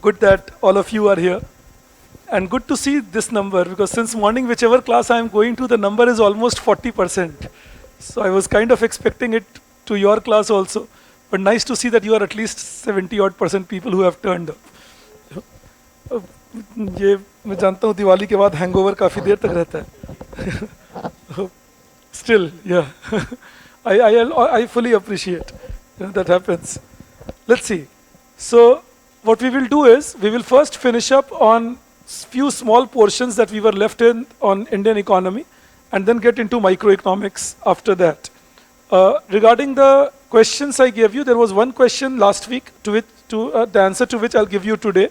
good that all of you are here. And good to see this number because since morning, whichever class I am going to, the number is almost 40%. So I was kind of expecting it to your class also. But nice to see that you are at least 70 odd percent people who have turned up. ये मैं जानता हूँ दिवाली के बाद hangover काफ़ी देर तक रहता है. Still, yeah. I fully appreciate that happens. Let's see. So what we will do is we will first finish up on few small portions that we were left in on Indian economy and then get into microeconomics after that. Regarding the questions I gave you, there was one question last week the answer to which I'll give you today.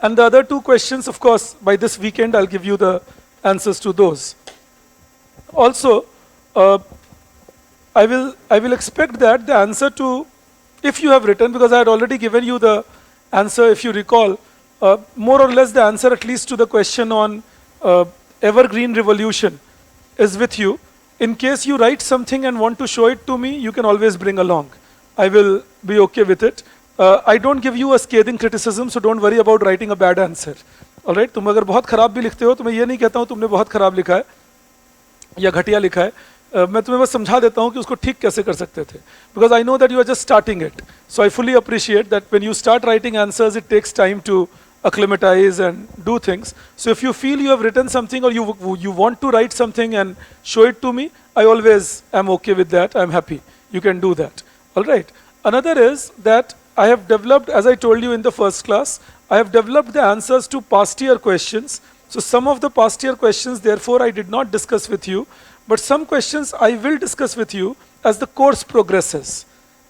And the other two questions, of course, by this weekend, I'll give you the answers to those. Also, I will expect that the answer to, if you have written, because I had already given you the answer, if you recall, more or less the answer at least to the question on evergreen revolution is with you. In case you write something and want to show it to me, you can always bring along. I will be okay with it. I don't give you a scathing criticism, so don't worry about writing a bad answer. All right? तुम अगर बहुत खराब भी लिखते हो तो मैं ये नहीं कहता हूँ तुमने बहुत खराब लिखा है या घटिया लिखा है. मैं तुम्हें बस समझा देता हूँ कि उसको ठीक कैसे कर सकते थे. Because I know that you are just starting it. So I fully appreciate that when you start writing answers, it takes time to acclimatize and do things. So if you feel you have written something or you want to write something and show it to me, I always am okay with that. I'm happy. You can do that. All right. Another is that I have developed, as I told you in the first class, I have developed the answers to past year questions. So some of the past year questions, therefore, I did not discuss with you. But some questions I will discuss with you as the course progresses.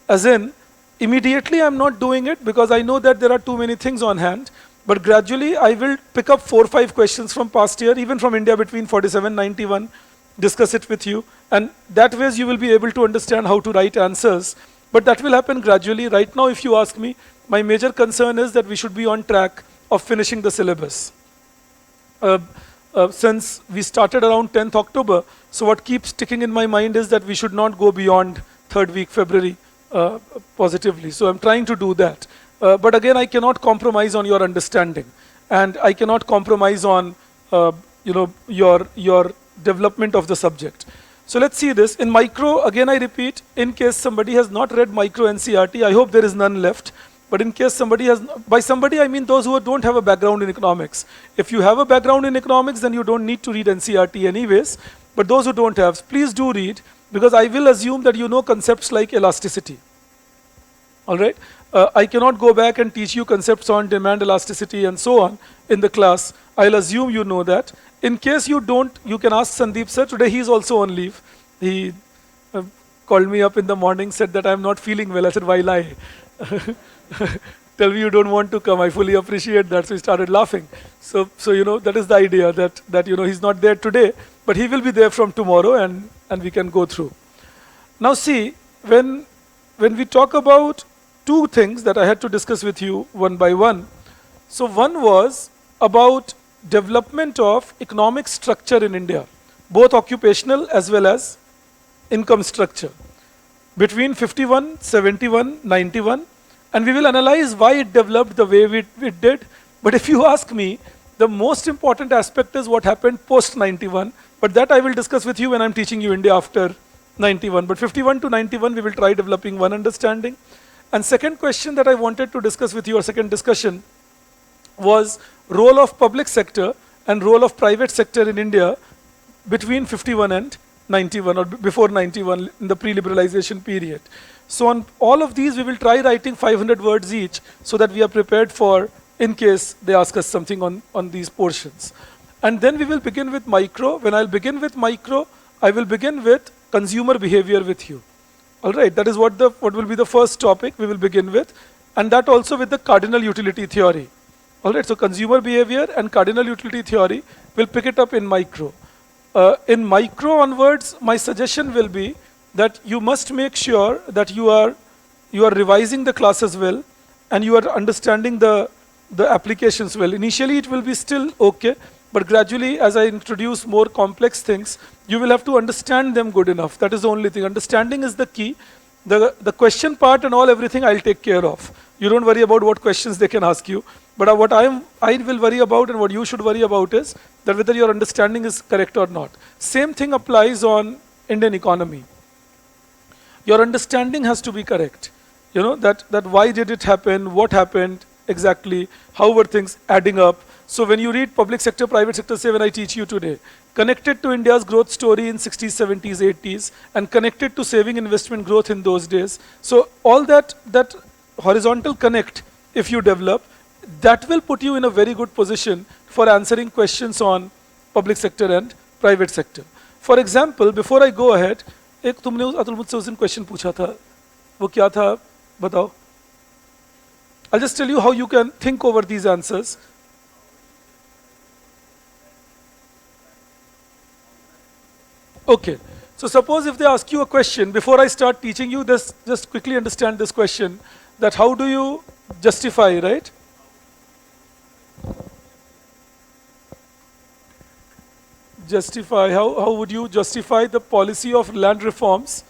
As in, immediately I'm not doing it because I know that there are too many things on hand. But gradually I will pick up 4 or 5 questions from past year, even from India between 47 and 91, discuss it with you. And that way you will be able to understand how to write answers. But that will happen gradually. Right now, if you ask me, my major concern is that we should be on track of finishing the syllabus. Since we started around 10th October, so what keeps sticking in my mind is that we should not go beyond 3rd week February positively. So I'm trying to do that. But again, I cannot compromise on your understanding. And I cannot compromise on your development of the subject. So let's see this. In micro, again I repeat, in case somebody has not read micro NCERT, I hope there is none left. But in case somebody has, by somebody I mean those who don't have a background in economics. If you have a background in economics, then you don't need to read NCERT anyways. But those who don't have, please do read, because I will assume that you know concepts like elasticity. All right? I cannot go back and teach you concepts on demand elasticity and so on in the class. I'll assume you know that. In case you don't, you can ask Sandeep sir. Today he is also on leave. He called me up in the morning, said that I'm not feeling well. I said, why lie? Tell me you don't want to come. I fully appreciate that. So he started laughing. So you know, that is the idea that you know, he's not there today, but he will be there from tomorrow and we can go through. Now see, when we talk about 2 things that I had to discuss with you one by one. So one was about development of economic structure in India, both occupational as well as income structure, between 51, 71, 91, and we will analyze why it developed the way it did. But if you ask me, the most important aspect is what happened post 91, but that I will discuss with you when I'm teaching you India after 91. But 51 to 91, we will try developing one understanding. And second question that I wanted to discuss with you, or second discussion, was role of public sector and role of private sector in India between 51 and 91 or before 91 in the pre-liberalization period. So on all of these, we will try writing 500 words each so that we are prepared for in case they ask us something on these portions. And then we will begin with micro. When I'll begin with micro, I will begin with consumer behavior with you. All right, that is what will be the first topic we will begin with, and that also with the cardinal utility theory. All right, so consumer behavior and cardinal utility theory, we'll pick it up in micro. In micro onwards, my suggestion will be that you must make sure that you are revising the classes well and you are understanding the applications well. Initially, it will be still okay, but gradually, as I introduce more complex things, you will have to understand them good enough. That is the only thing. Understanding is the key. The question part and all everything I'll take care of. You don't worry about what questions they can ask you. But what I will worry about and what you should worry about is that whether your understanding is correct or not. Same thing applies on Indian economy. Your understanding has to be correct. You know, that why did it happen, what happened exactly, how were things adding up. So when you read public sector, private sector, say when I teach you today, connected to India's growth story in 60s, 70s, 80s, and connected to saving investment growth in those days. So all that horizontal connect, if you develop, that will put you in a very good position for answering questions on public sector and private sector. For example, before I go ahead, एक तुमने अतुल मुझसे उस दिन question पूछा था, वो क्या था बताओ? I'll just tell you how you can think over these answers. Okay, so suppose if they ask you a question, before I start teaching you this, just quickly understand this question, that how do you justify, right? Justify, how would you justify the policy of land reforms?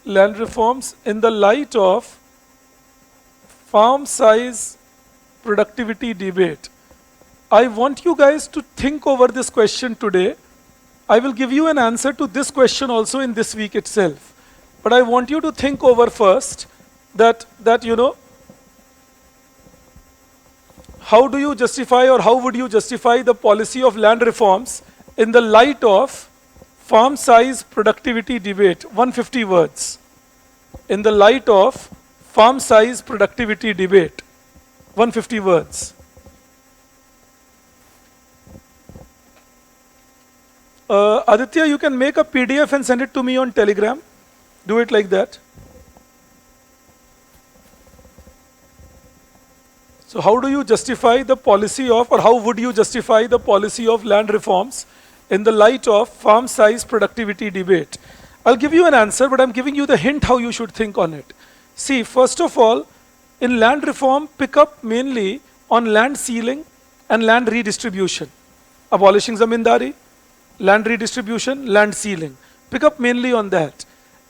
Land reforms in the light of farm size productivity debate. I want you guys to think over this question today. I will give you an answer to this question also in this week itself. But I want you to think over first that you know, how do you justify or how would you justify the policy of land reforms in the light of farm size productivity debate? 150 words. In the light of farm size productivity debate. 150 words. Aditya, you can make a PDF and send it to me on Telegram. Do it like that. So how do you justify the policy of, or how would you justify the policy of land reforms in the light of farm size productivity debate? I'll give you an answer, but I'm giving you the hint how you should think on it. See, first of all, in land reform, pick up mainly on land ceiling and land redistribution. Abolishing zamindari, land redistribution, land ceiling. Pick up mainly on that.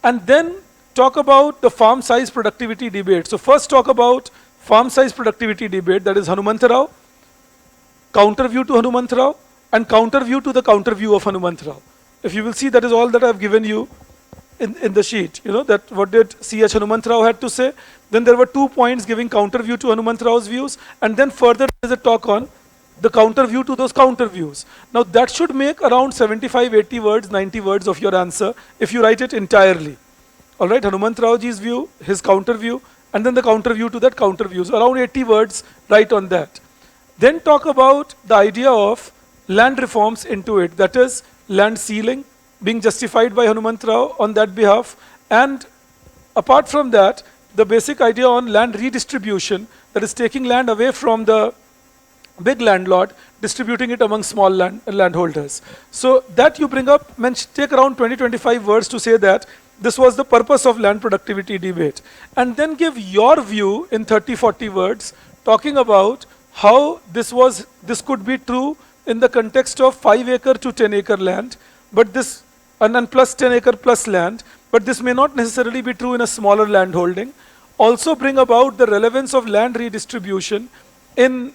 And then talk about the farm size productivity debate. So first talk about farm size productivity debate, that is Hanumantarao, counter view to Hanumantarao, and counter view to the counter view of Hanumantarao. If you will see, that is all that I've given you in the sheet. You know, that what did C.H. Hanumantarao had to say. Then there were 2 points giving counter view to Hanumantarao's views, and then further there is a talk on the counter view to those counter views. Now that should make around 75, 80 words, 90 words of your answer if you write it entirely. Alright, Hanumantarao-ji's view, his counter view, and then the counter view to that counter view. So around 80 words, write on that. Then talk about the idea of land reforms into it, that is land ceiling being justified by Hanumantarao on that behalf, and apart from that, the basic idea on land redistribution, that is taking land away from the big landlord, distributing it among small landholders. So that you bring up, take around 20-25 words to say that this was the purpose of land productivity debate. And then give your view in 30-40 words, talking about how this could be true in the context of 5-acre to 10-acre land, but this, and then plus 10-acre plus land, but this may not necessarily be true in a smaller land holding. Also bring about the relevance of land redistribution in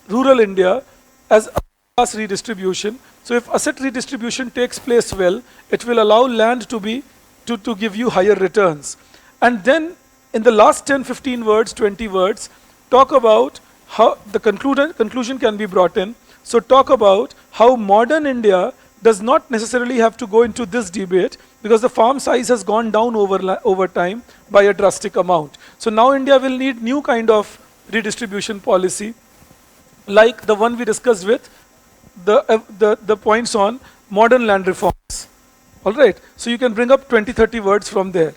rural India as class redistribution. So if asset redistribution takes place well, it will allow land to give you higher returns. And then in the last 10-15 words, 20 words, talk about how the conclusion can be brought in. So talk about how modern India does not necessarily have to go into this debate because the farm size has gone down over time by a drastic amount. So now India will need new kind of redistribution policy, like the one we discussed with the points on modern land reforms. All right, so you can bring up 20-30 words from there.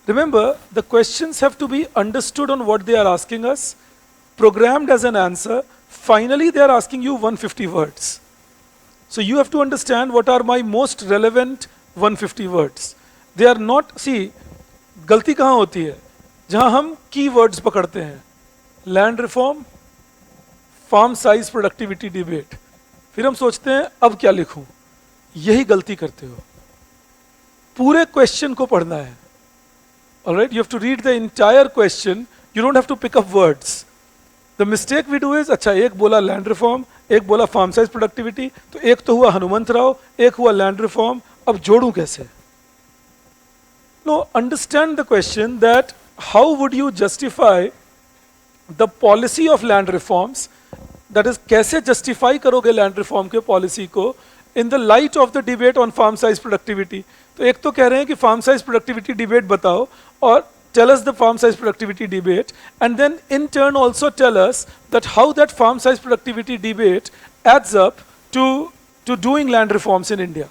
Remember, the questions have to be understood on what they are asking us, programmed as an answer. Finally, they are asking you 150 words. So you have to understand what are my most relevant 150 words. They are not, see, गलती कहाँ होती है? जहाँ हम key words पकड़ते हैं. Land reform, farm size productivity debate. फिर हम सोचते हैं अब क्या लिखूं, यही गलती करते हो। पूरे क्वेश्चन को पढ़ना है। Alright, you have to read the entire question, you don't have to pick up words. The mistake we do is, अच्छा एक बोला लैंड रिफॉर्म, एक बोला फार्म साइज प्रोडक्टिविटी, तो एक तो हुआ हनुमंत राव, एक हुआ लैंड रिफॉर्म, अब जोड़ूं कैसे? No, understand the question that how would you justify the policy of land reforms, that is कैसे जस्टिफाई करोगे लैंड रिफॉर्म के पॉलिसी को in the light of the debate on farm size productivity. तो एक तो कह रहे हैं कि फार्म साइज प्रोडक्टिविटी डिबेट बताओ और tell us the farm size productivity debate, and then in turn also tell us that how that farm size productivity debate adds up to doing land reforms in India.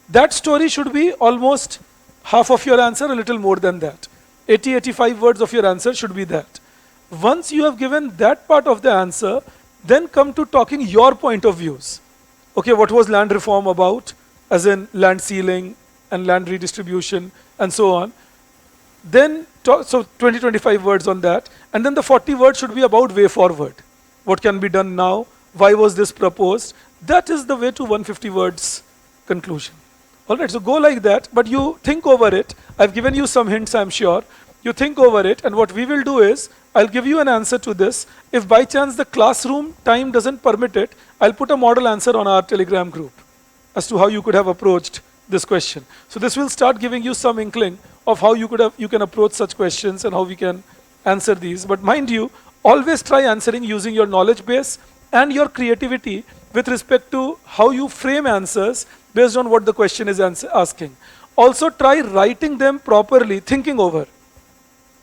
That story should be almost half of your answer, a little more than that. 80-85 words of your answer should be that. Once you have given that part of the answer, then come to talking your point of views. Okay, what was land reform about, as in land ceiling and land redistribution and so on. Then so 20-25 words on that, and then the 40 words should be about way forward. What can be done now? Why was this proposed? That is the way to 150 words conclusion. All right, so go like that, but you think over it. I've given you some hints, I'm sure. You think over it, and what we will do is, I'll give you an answer to this. If by chance the classroom time doesn't permit it, I'll put a model answer on our Telegram group as to how you could have approached this question. So this will start giving you some inkling of how you can approach such questions and how we can answer these. But mind you, always try answering using your knowledge base and your creativity with respect to how you frame answers based on what the question is asking. Also try writing them properly, thinking over.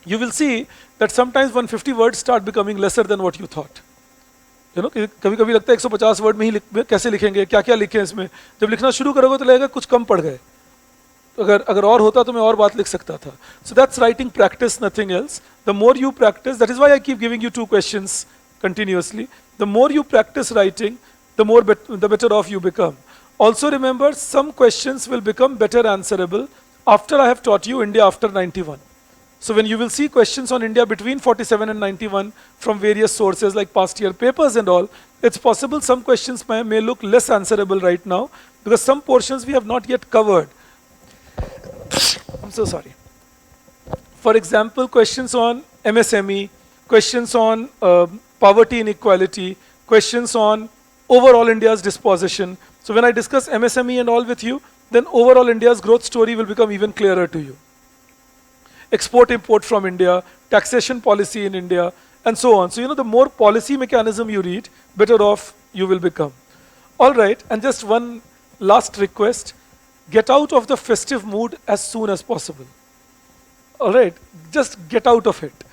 You will see that sometimes 150 words start becoming lesser than what you thought. You know, कभी कभी लगता है 150 word में ही कैसे लिखेंगे, क्या क्या लिखें इसमें। जब लिखना शुरू करोगे तो लगेगा कुछ कम पड़ गए, अगर और होता तो मैं और बात लिख सकता था। So that's writing practice, nothing else. The more you practice, that is why I keep giving you 2 questions continuously. The more you practice writing, the better off you become. Also remember, some questions will become better answerable after I have taught you India after 91. So when you will see questions on India between 47 and 91 from various sources like past year papers and all, it's possible some questions may look less answerable right now because some portions we have not yet covered. I'm so sorry. For example, questions on MSME, questions on poverty inequality, questions on overall India's disposition. So when I discuss MSME and all with you, then overall India's growth story will become even clearer to you. Export import from India, taxation policy in India, and so on. So you know, the more policy mechanism you read, better off you will become. All right, and just one last request. Get out of the festive mood as soon as possible. All right, just get out of it.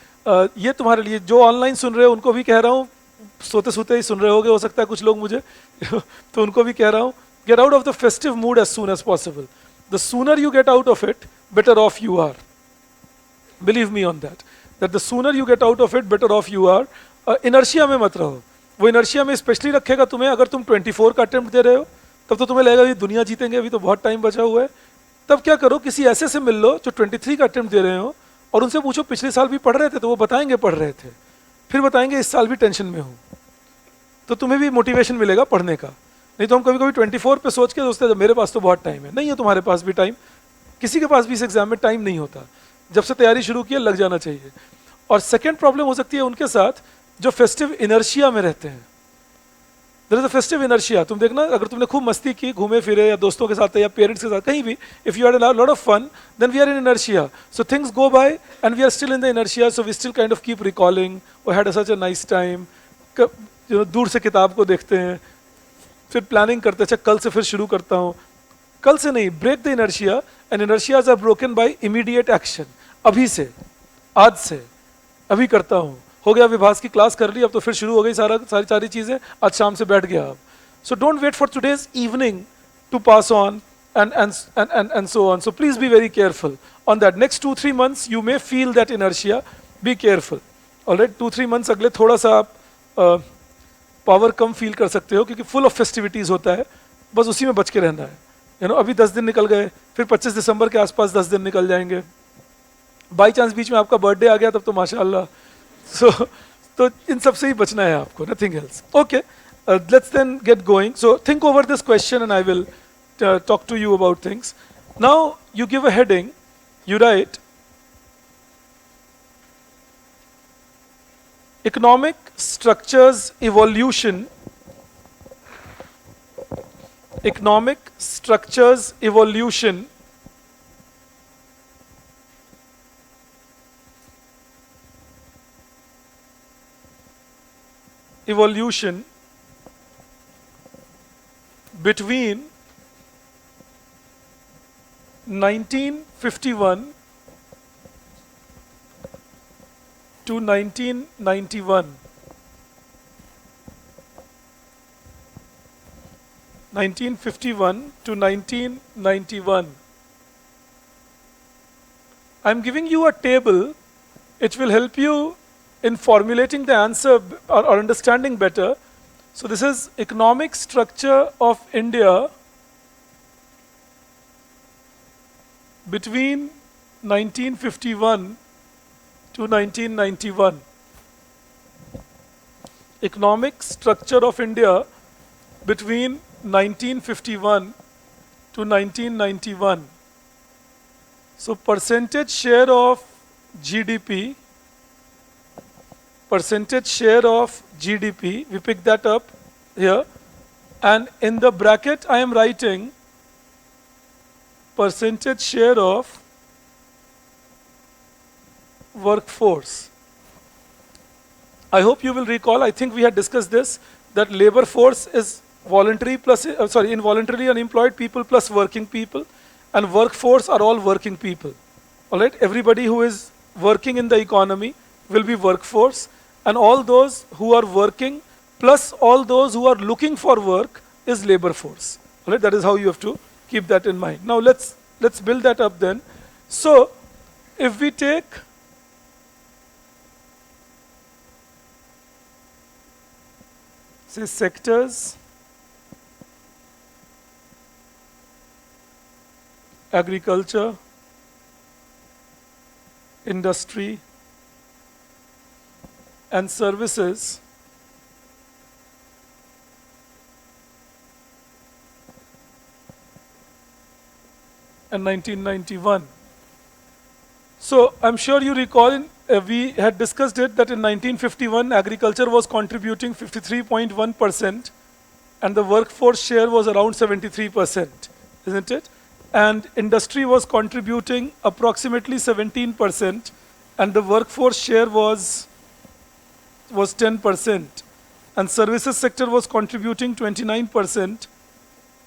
ये तुम्हारे लिए जो online सुन रहे हो उनको भी कह रहा हूँ, सोते सोते ही सुन रहे होगे हो सकता है कुछ लोग मुझे तो उनको भी कह रहा हूँ, get out of the festive mood as soon as possible. The sooner you get out of it, better off you are. Believe me on that. That the sooner you get out of it, better off you are. Inertia में मत रहो. वो inertia में specially रखेगा तुम्हें, अगर तुम 24 का अटेम्प्ट दे रहे हो तब तो तुम्हें लगेगा ये दुनिया जीतेंगे, अभी तो बहुत टाइम बचा हुआ है। तब क्या करो, किसी ऐसे से मिल लो जो 23 का अटेम्प्ट दे रहे हो और उनसे पूछो पिछले साल भी पढ़ रहे थे, तो वो बताएंगे पढ़ रहे थे, फिर बताएंगे इस साल भी टेंशन में हूँ, तो तुम्हें भी मोटिवेशन मिलेगा पढ़ने का। नहीं तो हम कभी कभी 24 पे सोच के सोचते हैं मेरे पास तो बहुत टाइम है। नहीं है तुम्हारे पास भी टाइम, किसी के पास भी इस एग्जाम में टाइम नहीं होता। जब से तैयारी शुरू की है लग जाना चाहिए। और सेकेंड प्रॉब्लम हो सकती है उनके साथ जो फेस्टिव इनर्शिया में रहते हैं। There is a festive inertia. तुम देखना, अगर तुमने खूब मस्ती की, घूमे फिरे या दोस्तों के साथ या पेरेंट्स के साथ कहीं भी, if you had a lot of fun, then we are in inertia. So things go by and we are still in the inertia, so we still kind of keep recalling we had such a nice time. दूर से किताब को देखते हैं, फिर planning करते हैं, अच्छा कल से फिर शुरू करता हूँ। कल से नहीं, break the inertia, and inertias are broken by immediate action. अभी से, आज से, अभी करता हूँ। हो गया विभास की क्लास कर ली, अब तो फिर शुरू हो गई सारी चीजें, आज शाम से बैठ गया अब। So don't wait for today's evening to pass on and so on. So please be very careful on that. Next 2-3 months you may feel that inertia. Be careful. All right, 2-3 months अगले थोड़ा सा आप power कम feel कर सकते हो क्योंकि full of festivities होता है, बस उसी में बच के रहना है। यू नो, अभी 10 दिन निकल गए, फिर 25 दिसंबर के आसपास 10 दिन निकल जाएंगे। बाई चांस बीच में आपका बर्थडे आ गया तब तो माशाल्लाह। तो इन सब से ही बचना है आपको, nothing else. Okay, Let's then get going. So think over this question and I will talk to you about things. Now you give a heading, you write economic structures evolution, economic structures evolution between 1951 to 1991. 1951 to 1991. I'm giving you a table. It will help you in formulating the answer or understanding better. So this is economic structure of India between 1951 to 1991. Economic structure of India between 1951 to 1991. So percentage share of GDP, we pick that up here, and in the bracket I am writing percentage share of workforce. I hope you will recall, I think we had discussed this, that labor force is voluntary plus, involuntarily unemployed people plus working people, and workforce are all working people. All right, everybody who is working in the economy will be workforce, and all those who are working plus all those who are looking for work is labor force. All right, that is how you have to keep that in mind. Now let's build that up then. So if we take say sectors, agriculture, industry, and services, and 1991. So I'm sure you recall we had discussed it that in 1951 agriculture was contributing 53.1% and the workforce share was around 73%, isn't it? And industry was contributing approximately 17% and the workforce share was 10%, and services sector was contributing 29%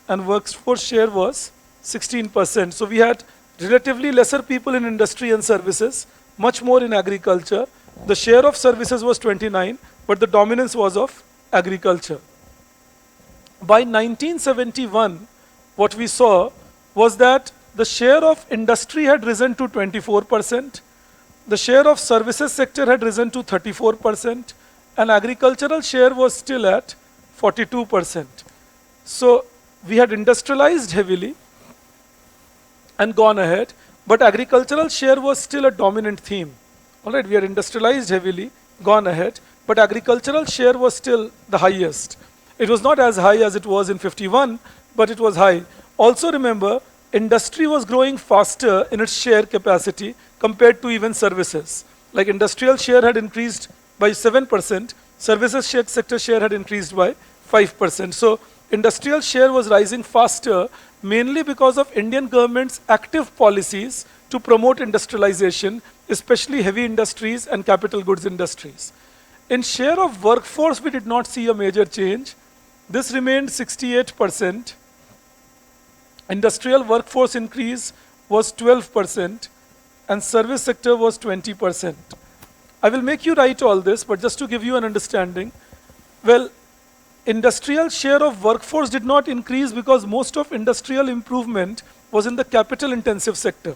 and workforce share was 16%. So we had relatively lesser people in industry and services, much more in agriculture. The share of services was 29, but the dominance was of agriculture. By 1971, what we saw was that the share of industry had risen to 24%, the share of services sector had risen to 34%, and agricultural share was still at 42%. So we had industrialized heavily and gone ahead, but agricultural share was still a dominant theme. All right, we had industrialized heavily, gone ahead, but agricultural share was still the highest. It was not as high as it was in 51, but it was high. Also remember, industry was growing faster in its share capacity compared to even services. Like industrial share had increased by 7%, services sector share had increased by 5%. So industrial share was rising faster mainly because of Indian government's active policies to promote industrialization, especially heavy industries and capital goods industries. In share of workforce, we did not see a major change. This remained 68%. Industrial workforce increase was 12% and service sector was 20%. I will make you write all this, but just to give you an understanding, well, industrial share of workforce did not increase because most of industrial improvement was in the capital intensive sector.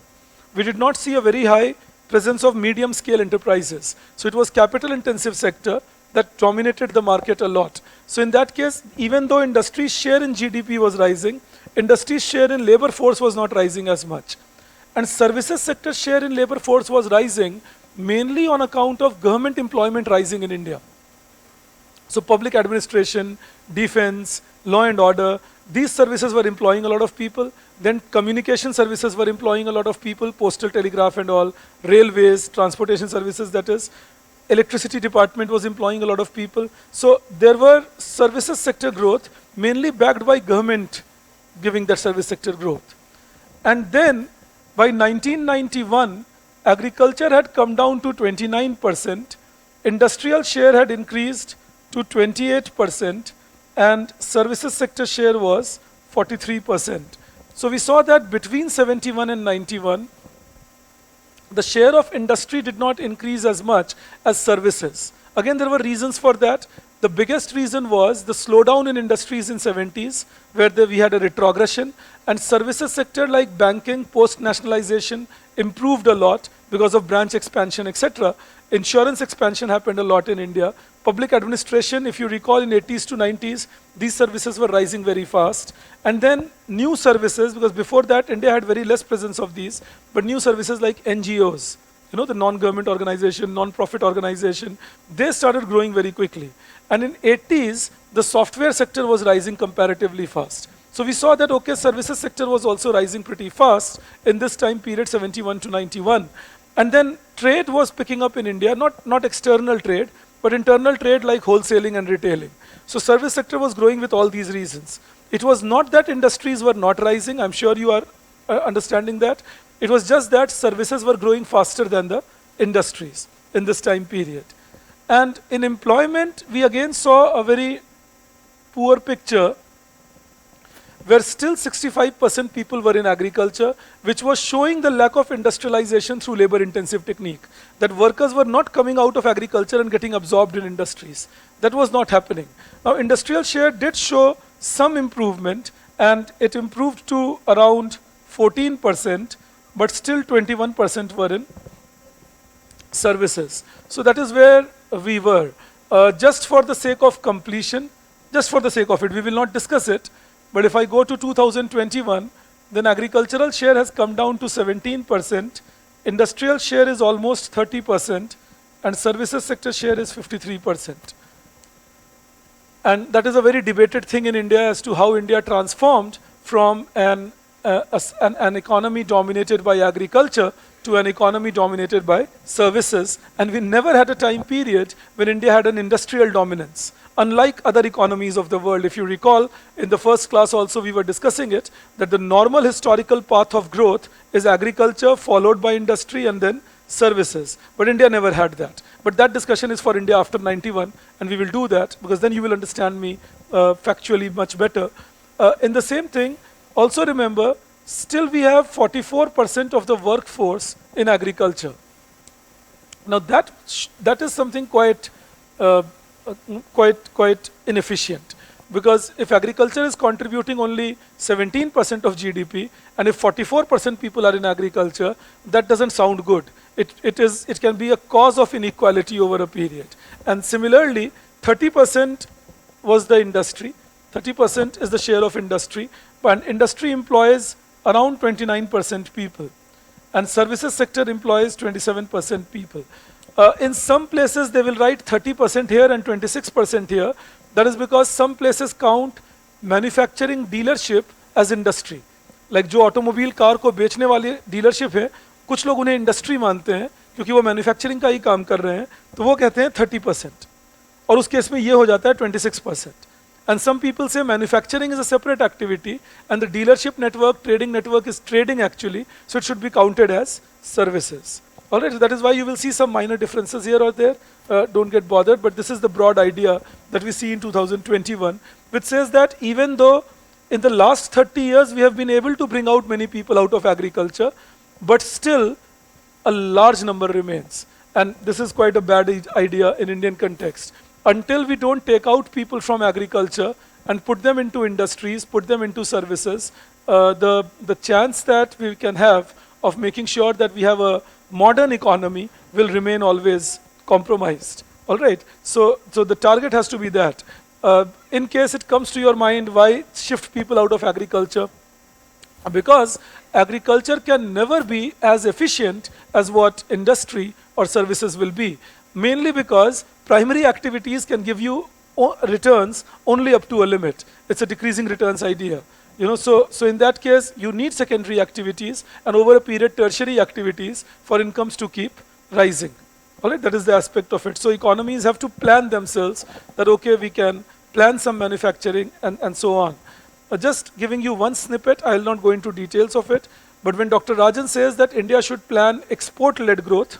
We did not see a very high presence of medium scale enterprises. So it was capital intensive sector that dominated the market a lot. So in that case, even though industry's share in GDP was rising, industry's share in labor force was not rising as much. And services sector share in labor force was rising mainly on account of government employment rising in India. So public administration, defense, law and order, these services were employing a lot of people. Then communication services were employing a lot of people, postal telegraph and all, railways, transportation services that is. Electricity department was employing a lot of people. So there were services sector growth mainly backed by government giving that service sector growth. And then by 1991, agriculture had come down to 29%, industrial share had increased to 28%, and services sector share was 43%. So we saw that between 71 and 91, the share of industry did not increase as much as services. Again, there were reasons for that. The biggest reason was the slowdown in industries in 70s, where we had a retrogression, and services sector like banking, post-nationalization improved a lot because of branch expansion, etc. Insurance expansion happened a lot in India. Public administration, if you recall in 80s to 90s, these services were rising very fast. And then new services, because before that India had very less presence of these, but new services like NGOs, the non-government organization, non-profit organization, they started growing very quickly. And in 80s, the software sector was rising comparatively fast. So we saw that, okay, services sector was also rising pretty fast in this time period, 71 to 91. And then trade was picking up in India, not external trade, but internal trade like wholesaling and retailing. So service sector was growing with all these reasons. It was not that industries were not rising, I'm sure you are understanding that. It was just that services were growing faster than the industries in this time period. And in employment, we again saw a very poor picture where still 65% people were in agriculture, which was showing the lack of industrialization through labor-intensive technique. That workers were not coming out of agriculture and getting absorbed in industries. That was not happening. Now, industrial share did show some improvement, and it improved to around 14%, but still 21% were in services. So that is where we were. Just for the sake of completion, just for the sake of it, we will not discuss it, but if I go to 2021, then agricultural share has come down to 17%, industrial share is almost 30%, and services sector share is 53%. And that is a very debated thing in India as to how India transformed from an economy dominated by agriculture to an economy dominated by services. And we never had a time period when India had an industrial dominance. Unlike other economies of the world, if you recall, in the first class also we were discussing it, that the normal historical path of growth is agriculture followed by industry and then services. But India never had that. But that discussion is for India after 91, and we will do that because then you will understand me factually much better. In the same thing, also remember, still we have 44% of the workforce in agriculture. Now that is something quite inefficient, because if agriculture is contributing only 17% of GDP, and if 44% people are in agriculture, that doesn't sound good. It can be a cause of inequality over a period. And similarly, 30% was the industry, 30% is the share of industry, but industry employs around 29% people, and services sector employs 27% people. In some places they will write 30% here and 26% here. That is because some places count manufacturing dealership as industry. Like जो automobile car को बेचने वाली dealership है, कुछ लोग उन्हें industry मानते हैं क्योंकि वो मैन्युफैक्चरिंग का ही काम कर रहे हैं, तो वो कहते हैं 30%, और उस केस में ये हो जाता है 26%. And some people say manufacturing is a separate activity and the dealership network, trading network is trading actually, so it should be counted as services. Alright, so that is why you will see some minor differences here or there. Don't get bothered, but this is the broad idea that we see in 2021, which says that even though in the last 30 years we have been able to bring out many people out of agriculture, but still a large number remains. And this is quite a bad idea in Indian context. Until we don't take out people from agriculture and put them into industries, put them into services, the chance that we can have of making sure that we have a modern economy will remain always compromised. All right. So the target has to be that. In case it comes to your mind, why shift people out of agriculture? Because agriculture can never be as efficient as what industry or services will be. Mainly because primary activities can give you returns only up to a limit. It's a decreasing returns idea. So in that case, you need secondary activities, and over a period, tertiary activities for incomes to keep rising. All right, that is the aspect of it. So economies have to plan themselves that, okay, we can plan some manufacturing and so on. Just giving you one snippet, I will not go into details of it, but when Dr. Rajan says that India should plan export-led growth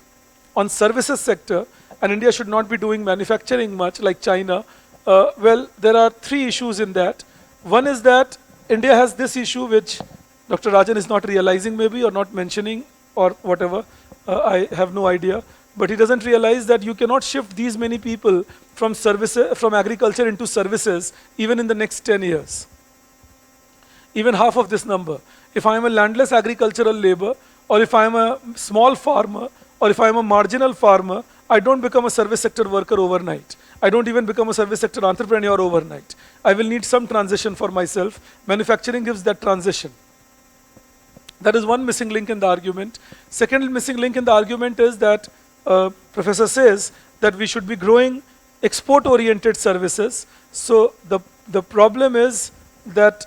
on services sector, and India should not be doing manufacturing much like China, well, there are three issues in that. One is that India has this issue which Dr. Rajan is not realizing maybe or not mentioning or whatever, I have no idea. But he doesn't realize that you cannot shift these many people from agriculture into services even in the next 10 years. Even half of this number. If I am a landless agricultural labor, or if I am a small farmer, or if I am a marginal farmer, I don't become a service sector worker overnight. I don't even become a service sector entrepreneur overnight. I will need some transition for myself. Manufacturing gives that transition. That is one missing link in the argument. Second missing link in the argument is that Professor says that we should be growing export-oriented services. So the problem is that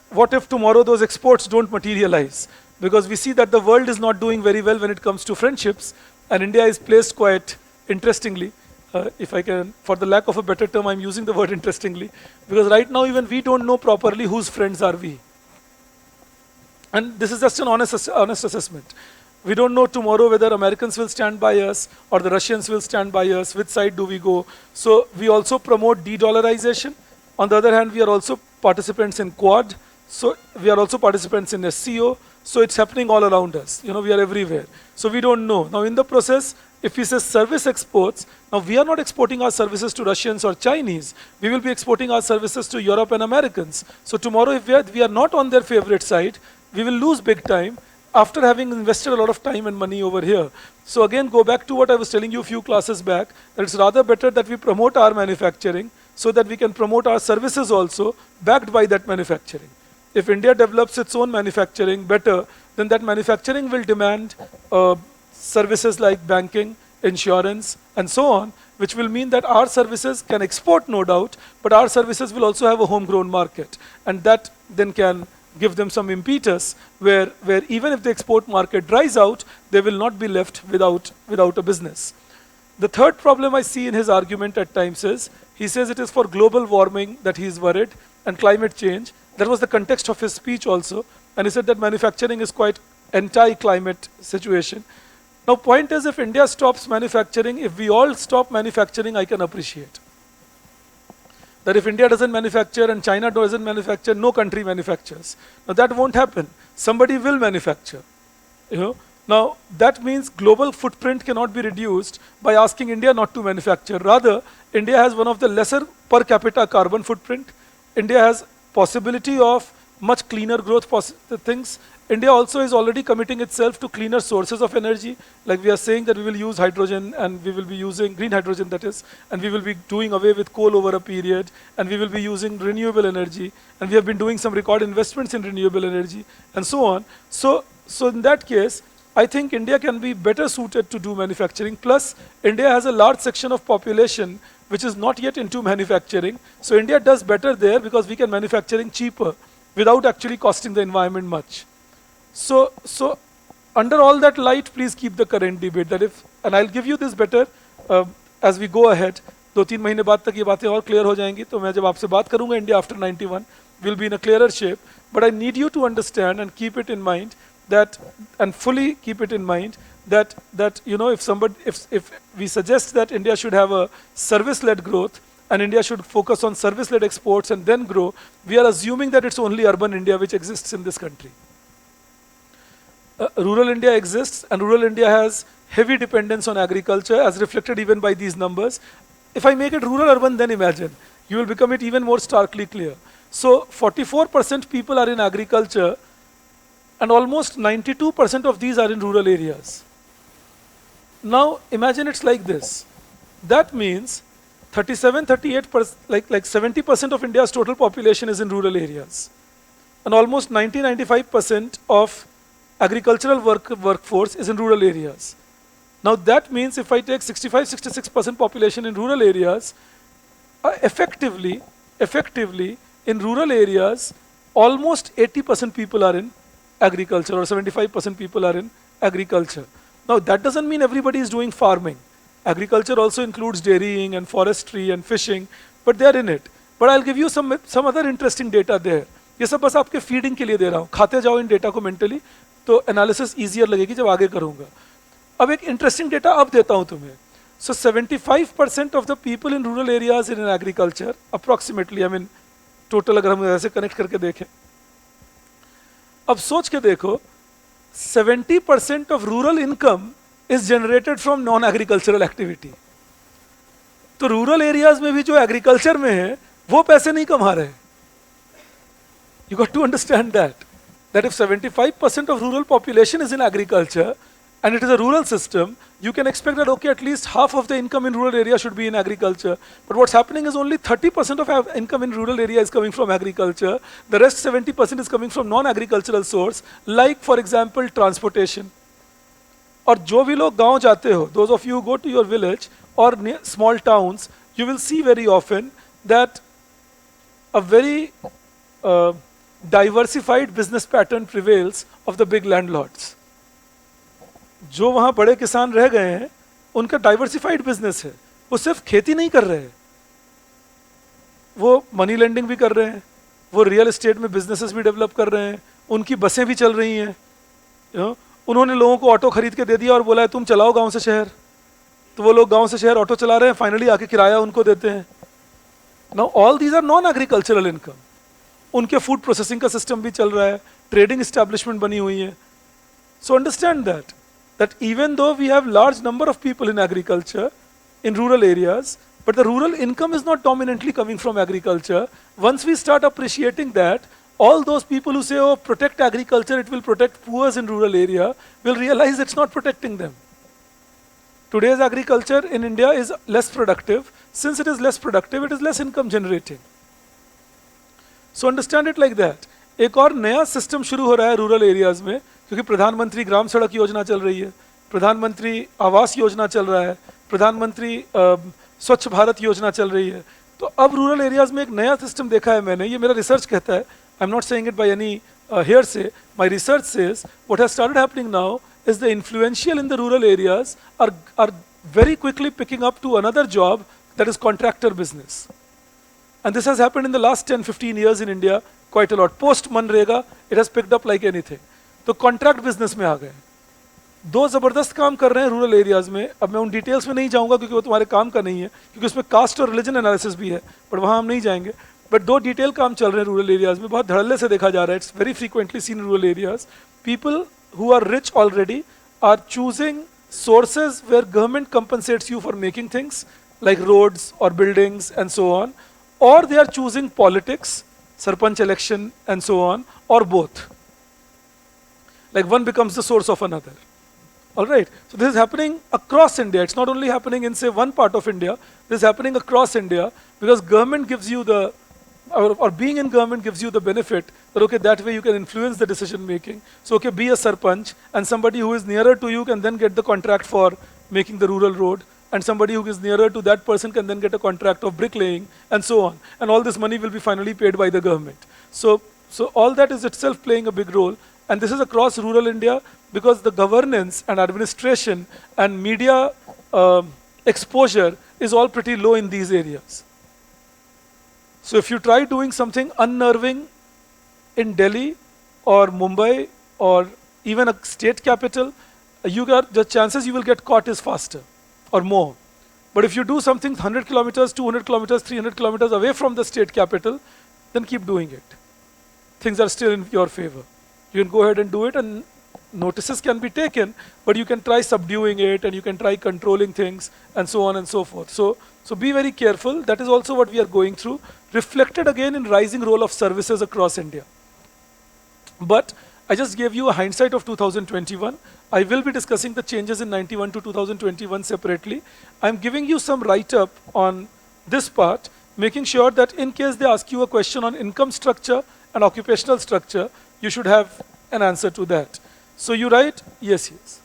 what if tomorrow those exports don't materialize? Because we see that the world is not doing very well when it comes to friendships, and India is placed quite interestingly. If I can, for the lack of a better term, I'm using the word interestingly, because right now even we don't know properly whose friends are we. And this is just an honest assessment. We don't know tomorrow whether Americans will stand by us or the Russians will stand by us. Which side do we go? So we also promote de-dollarization. On the other hand, we are also participants in Quad. So we are also participants in SCO. So it's happening all around us. We are everywhere. So we don't know. Now in the process, if we say service exports, now we are not exporting our services to Russians or Chinese. We will be exporting our services to Europe and Americans. So tomorrow, if we are not on their favorite side, we will lose big time after having invested a lot of time and money over here. So again, go back to what I was telling you a few classes back, that it's rather better that we promote our manufacturing so that we can promote our services also backed by that manufacturing. If India develops its own manufacturing better, then that manufacturing will demand services like banking, insurance, and so on, which will mean that our services can export, no doubt, but our services will also have a homegrown market. And that then can give them some impetus where even if the export market dries out, they will not be left without a business. The third problem I see in his argument at times is, he says it is for global warming that he is worried and climate change. That was the context of his speech also. And he said that manufacturing is quite anti-climate situation. Now point is, if India stops manufacturing, if we all stop manufacturing, I can appreciate. That if India doesn't manufacture and China doesn't manufacture, no country manufactures. Now that won't happen. Somebody will manufacture. Now that means global footprint cannot be reduced by asking India not to manufacture. Rather, India has one of the lesser per capita carbon footprint. India has possibility of much cleaner growth things. India also is already committing itself to cleaner sources of energy. Like we are saying that we will use hydrogen and we will be using green hydrogen, that is, and we will be doing away with coal over a period, and we will be using renewable energy, and we have been doing some record investments in renewable energy, and so on. So in that case, I think India can be better suited to do manufacturing. Plus, India has a large section of population which is not yet into manufacturing. So India does better there because we can manufacturing cheaper without actually costing the environment much. So under all that light, please keep the current debate. That if, and I'll give you this better as we go ahead. 2-3 महीने बाद तक ये बातें और clear हो जाएंगी. तो मैं जब आपसे बात करूँगा, India after 91 will be in a clearer shape. But I need you to understand and keep it in mind that, and fully keep it in mind that if we suggest that India should have a service-led growth and India should focus on service-led exports and then grow, we are assuming that it's only urban India which exists in this country. Rural India exists, and rural India has heavy dependence on agriculture as reflected even by these numbers. If I make it rural-urban, then imagine, you will become it even more starkly clear. So 44% people are in agriculture, and almost 92% of these are in rural areas. Now imagine it's like this. That means 38%, like 70% of India's total population is in rural areas. And almost 95% of agricultural workforce is in rural areas. Now that means if I take 65-66% population in rural areas, effectively in rural areas, almost 80% people are in agriculture or 75% people are in agriculture. Now that doesn't mean everybody is doing farming. Agriculture also includes dairying and forestry and fishing, but they are in it. But I'll give you some other interesting data there. ये सब बस आपके feeding के लिए दे रहा हूँ, खाते जाओ इन डेटा को मेंटली, तो एनालिसिस ईजियर लगेगी जब आगे करूँगा. अब एक इंटरेस्टिंग डेटा अब देता हूँ तुम्हें. So 75% of the people in rural areas in agriculture, approximately, I mean, total अगर हम ऐसे कनेक्ट करके देखें, अब सोच के देखो, 70% of rural income is generated from non-agricultural activity. तो रूरल एरियाज में भी जो एग्रीकल्चर में है वो पैसे नहीं कमा रहे. You got to understand that if 75% of rural population is in agriculture and it is a rural system, you can expect that, okay, at least half of the income in rural area should be in agriculture. But what's happening is only 30% of income in rural area is coming from agriculture. The rest 70% is coming from non-agricultural source, like for example, transportation. और जो भी लोग गांव जाते हो, those of you who go to your village or near small towns, you will see very often that a very diversified business pattern prevails of the big landlords. जो वहाँ बड़े किसान रह गए हैं, उनका डाइवर्सिफाइड बिजनेस है. वो सिर्फ खेती नहीं कर रहे हैं, वो मनी लेंडिंग भी कर रहे हैं, वो रियल एस्टेट में बिजनेसेस भी डेवलप कर रहे हैं, उनकी बसें भी चल रही हैं. उन्होंने लोगों को ऑटो खरीद के दे दिया और बोला है तुम चलाओ गांव से शहर, तो वो लोग गांव से शहर ऑटो चला रहे हैं, फाइनली आके किराया उनको देते हैं. Now all these are non agricultural income. उनके फूड प्रोसेसिंग का सिस्टम भी चल रहा है, ट्रेडिंग एस्टैब्लिशमेंट बनी हुई है. So understand that even though we have large number of people in agriculture in rural areas, but the rural income is not dominantly coming from agriculture. Once we start appreciating that, all those people who say, oh, protect agriculture, it will protect poor in rural area, will realize it's not protecting them. Today's agriculture in India is less productive. Since it is less productive, it is less income generating. So understand it like that. एक और नया system शुरू हो रहा है rural areas में, क्योंकि प्रधानमंत्री ग्राम सड़क योजना चल रही है, प्रधानमंत्री आवास योजना चल रहा है, प्रधानमंत्री स्वच्छ भारत योजना चल रही है. तो अब रूरल एरियाज में एक नया सिस्टम देखा है मैंने, ये मेरा रिसर्च कहता है, I am not saying it by any hearsay. My research says what has started happening now is the influential in the rural areas are very quickly picking up to another job, that is contractor business. And this has happened in the last 10-15 years in India quite a lot. Post Manrega, it has picked up like anything. तो contract business में आ गए, दो जबरदस्त काम कर रहे हैं rural areas में. अब मैं उन डिटेल्स में नहीं जाऊंगा क्योंकि वो तुम्हारे काम का नहीं है, क्योंकि उसमें कास्ट और रिलीजन एनालिसिस भी है, बट वहां हम नहीं जाएंगे. बट दो डिटेल काम चल रहे हैं रूरल एरियाज में, बहुत धड़ल्ले से देखा जा रहा है. It's very frequently seen rural areas. People who are rich already are choosing sources where government compensates you for making things like roads or buildings and so on, or they are choosing politics, sarpanch election and so on, or both. Like one becomes the source of another. All right. So this is happening across India. It's not only happening in say one part of India. This is happening across India because government gives you the, or being in government gives you the benefit that okay, that way you can influence the decision making. So okay, be a sarpanch, and somebody who is nearer to you can then get the contract for making the rural road, and somebody who is nearer to that person can then get a contract of bricklaying and so on. And all this money will be finally paid by the government. So all that is itself playing a big role. And this is across rural India because the governance and administration and media exposure is all pretty low in these areas. So if you try doing something unnerving in Delhi or Mumbai or even a state capital, the chances you will get caught is faster or more. But if you do something 100 kilometers, 200 kilometers, 300 kilometers away from the state capital, then keep doing it. Things are still in your favor. You can go ahead and do it, and notices can be taken, but you can try subduing it and you can try controlling things and so on and so forth. So be very careful. That is also what we are going through, reflected again in rising role of services across India. But I just gave you a hindsight of 2021. I will be discussing the changes in 91 to 2021 separately. I'm giving you some write-up on this part, making sure that in case they ask you a question on income structure and occupational structure, you should have an answer to that. So you write, yes, yes.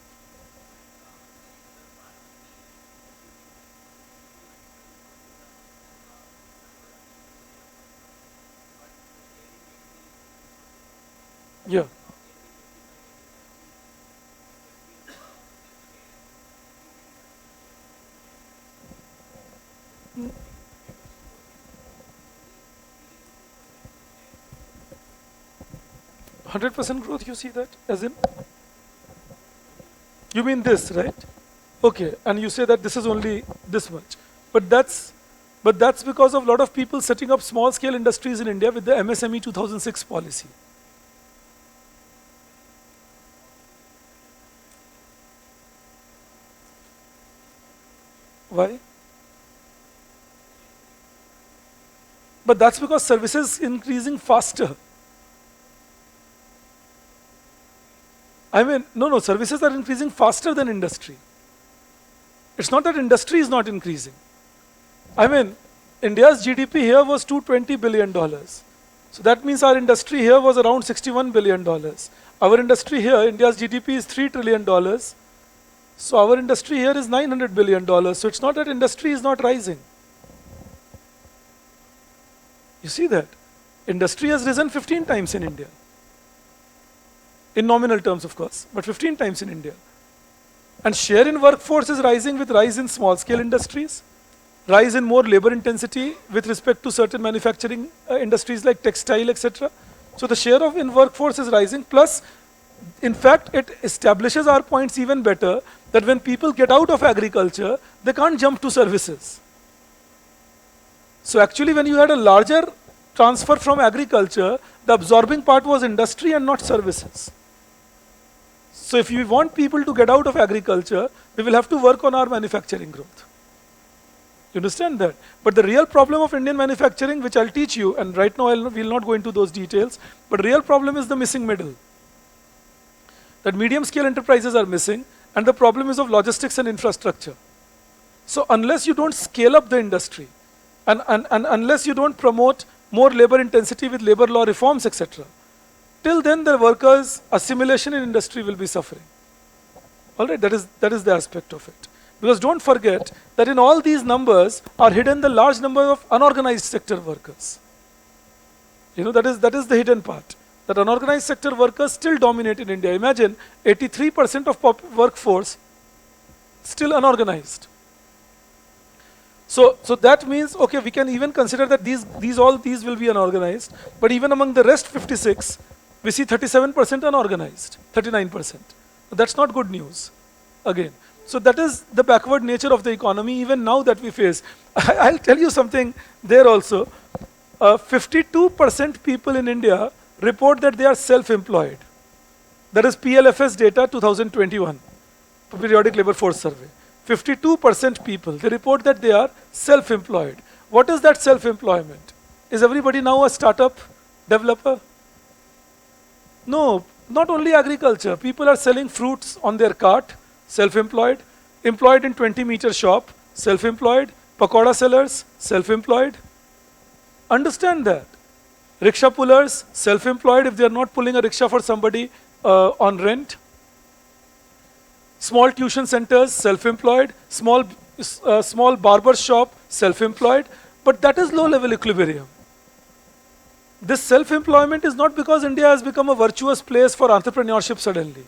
100% growth, you see that? As in? You mean this, right? Okay, and you say that this is only this much. But that's because of a lot of people setting up small scale industries in India with the MSME 2006 policy. Why? But that's because services increasing faster. I mean, no, services are increasing faster than industry. It's not that industry is not increasing. I mean, India's GDP here was $220 billion. So that means our industry here was around $61 billion. Our industry here, India's GDP is $3 trillion. So our industry here is $900 billion. So it's not that industry is not rising. You see that? Industry has risen 15 times in India. In nominal terms, of course, but 15 times in India. And share in workforce is rising with rise in small scale industries, rise in more labor intensity with respect to certain manufacturing industries like textile, etc. So the share of in workforce is rising. Plus, in fact, it establishes our points even better that when people get out of agriculture, they can't jump to services. So actually, when you had a larger transfer from agriculture, the absorbing part was industry and not services. So if you want people to get out of agriculture, we will have to work on our manufacturing growth. You understand that? But the real problem of Indian manufacturing, which I'll teach you, and right now we'll not go into those details, but the real problem is the missing middle. That medium scale enterprises are missing, and the problem is of logistics and infrastructure. So unless you don't scale up the industry, and unless you don't promote more labor intensity with labor law reforms, etc., till then the workers' assimilation in industry will be suffering. All right, that is the aspect of it. Because don't forget that in all these numbers are hidden the large number of unorganized sector workers. You know, that is the hidden part. That unorganized sector workers still dominate in India. Imagine 83% of workforce still unorganized. So that means, okay, we can even consider that all these will be unorganized, but even among the rest 56, we see 37% unorganized, 39%. That's not good news, again. So that is the backward nature of the economy even now that we face. I'll tell you something there also. 52% people in India report that they are self-employed. That is PLFS data 2021, Periodic Labor Force Survey. 52% people, they report that they are self-employed. What is that self-employment? Is everybody now a startup developer? No, not only agriculture. People are selling fruits on their cart, self-employed. Employed in 20-meter shop, self-employed. Pakoda sellers, self-employed. Understand that. Rickshaw pullers, self-employed if they are not pulling a rickshaw for somebody on rent. Small tuition centers, self-employed. Small barber shop, self-employed. But that is low-level equilibrium. This self-employment is not because India has become a virtuous place for entrepreneurship suddenly.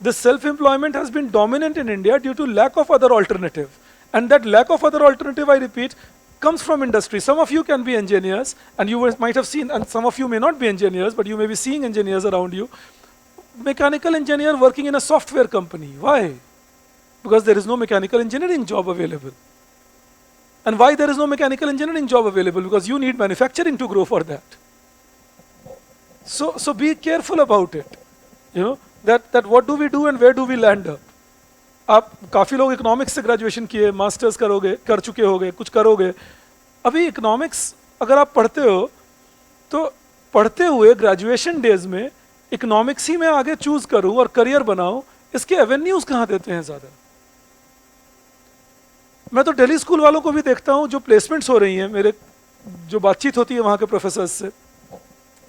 This self-employment has been dominant in India due to lack of other alternative. And that lack of other alternative, I repeat, comes from industry. Some of you can be engineers, and you might have seen, and some of you may not be engineers, but you may be seeing engineers around you. Mechanical engineer working in a software company. Why? Because there is no mechanical engineering job available. And why there is no mechanical engineering job available? Because you need manufacturing to grow for that. So be careful about it. You know, that what do we do and where do we land up? आप काफ़ी लोग economics से graduation किए, masters कर चुके होगे, कुछ करोगे. अभी इकोनॉमिक्स अगर आप पढ़ते हो तो पढ़ते हुए ग्रेजुएशन डेज में इकोनॉमिक्स ही में आगे चूज करूं और करियर बनाऊं, इसके एवेन्यूज कहाँ देते हैं ज़्यादा? मैं तो दिल्ली स्कूल वालों को भी देखता हूं जो प्लेसमेंट्स हो रही हैं, मेरे जो बातचीत होती है वहाँ के प्रोफेसर्स से,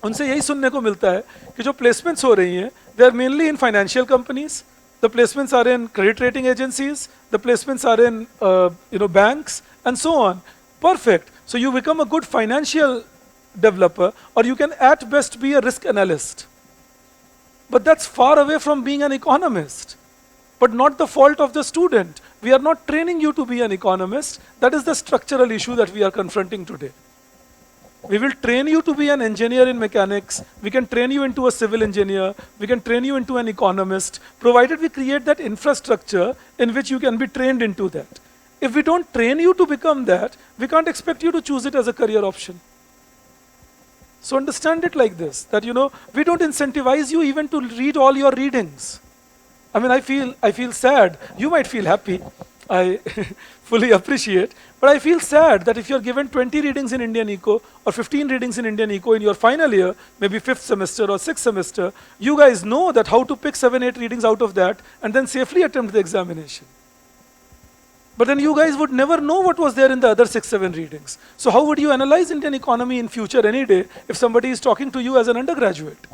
उनसे यही सुनने को मिलता है कि जो प्लेसमेंट्स हो रही हैं, they are mainly in financial companies. The placements are in credit rating agencies. The placements are in banks and so on. Perfect. So you become a good financial developer, or you can at best be a risk analyst. But that's far away from being an economist. but not the fault of the student. We are not training you to be an economist. That is the structural issue that we are confronting today. We will train you to be an engineer in mechanics. We can train you into a civil engineer. We can train you into an economist, provided we create that infrastructure in which you can be trained into that. If we don't train you to become that, we can't expect you to choose it as a career option. So understand it like this, that we don't incentivize you even to read all your readings. I mean, I feel sad. You might feel happy. I fully appreciate. But I feel sad that if you're given 20 readings in Indian Eco or 15 readings in Indian Eco in your final year, maybe 5th semester or 6th semester, you guys know that how to pick 7, 8 readings out of that and then safely attempt the examination. But then you guys would never know what was there in the other 6, 7 readings. So how would you analyze Indian economy in future any day if somebody is talking to you as an undergraduate?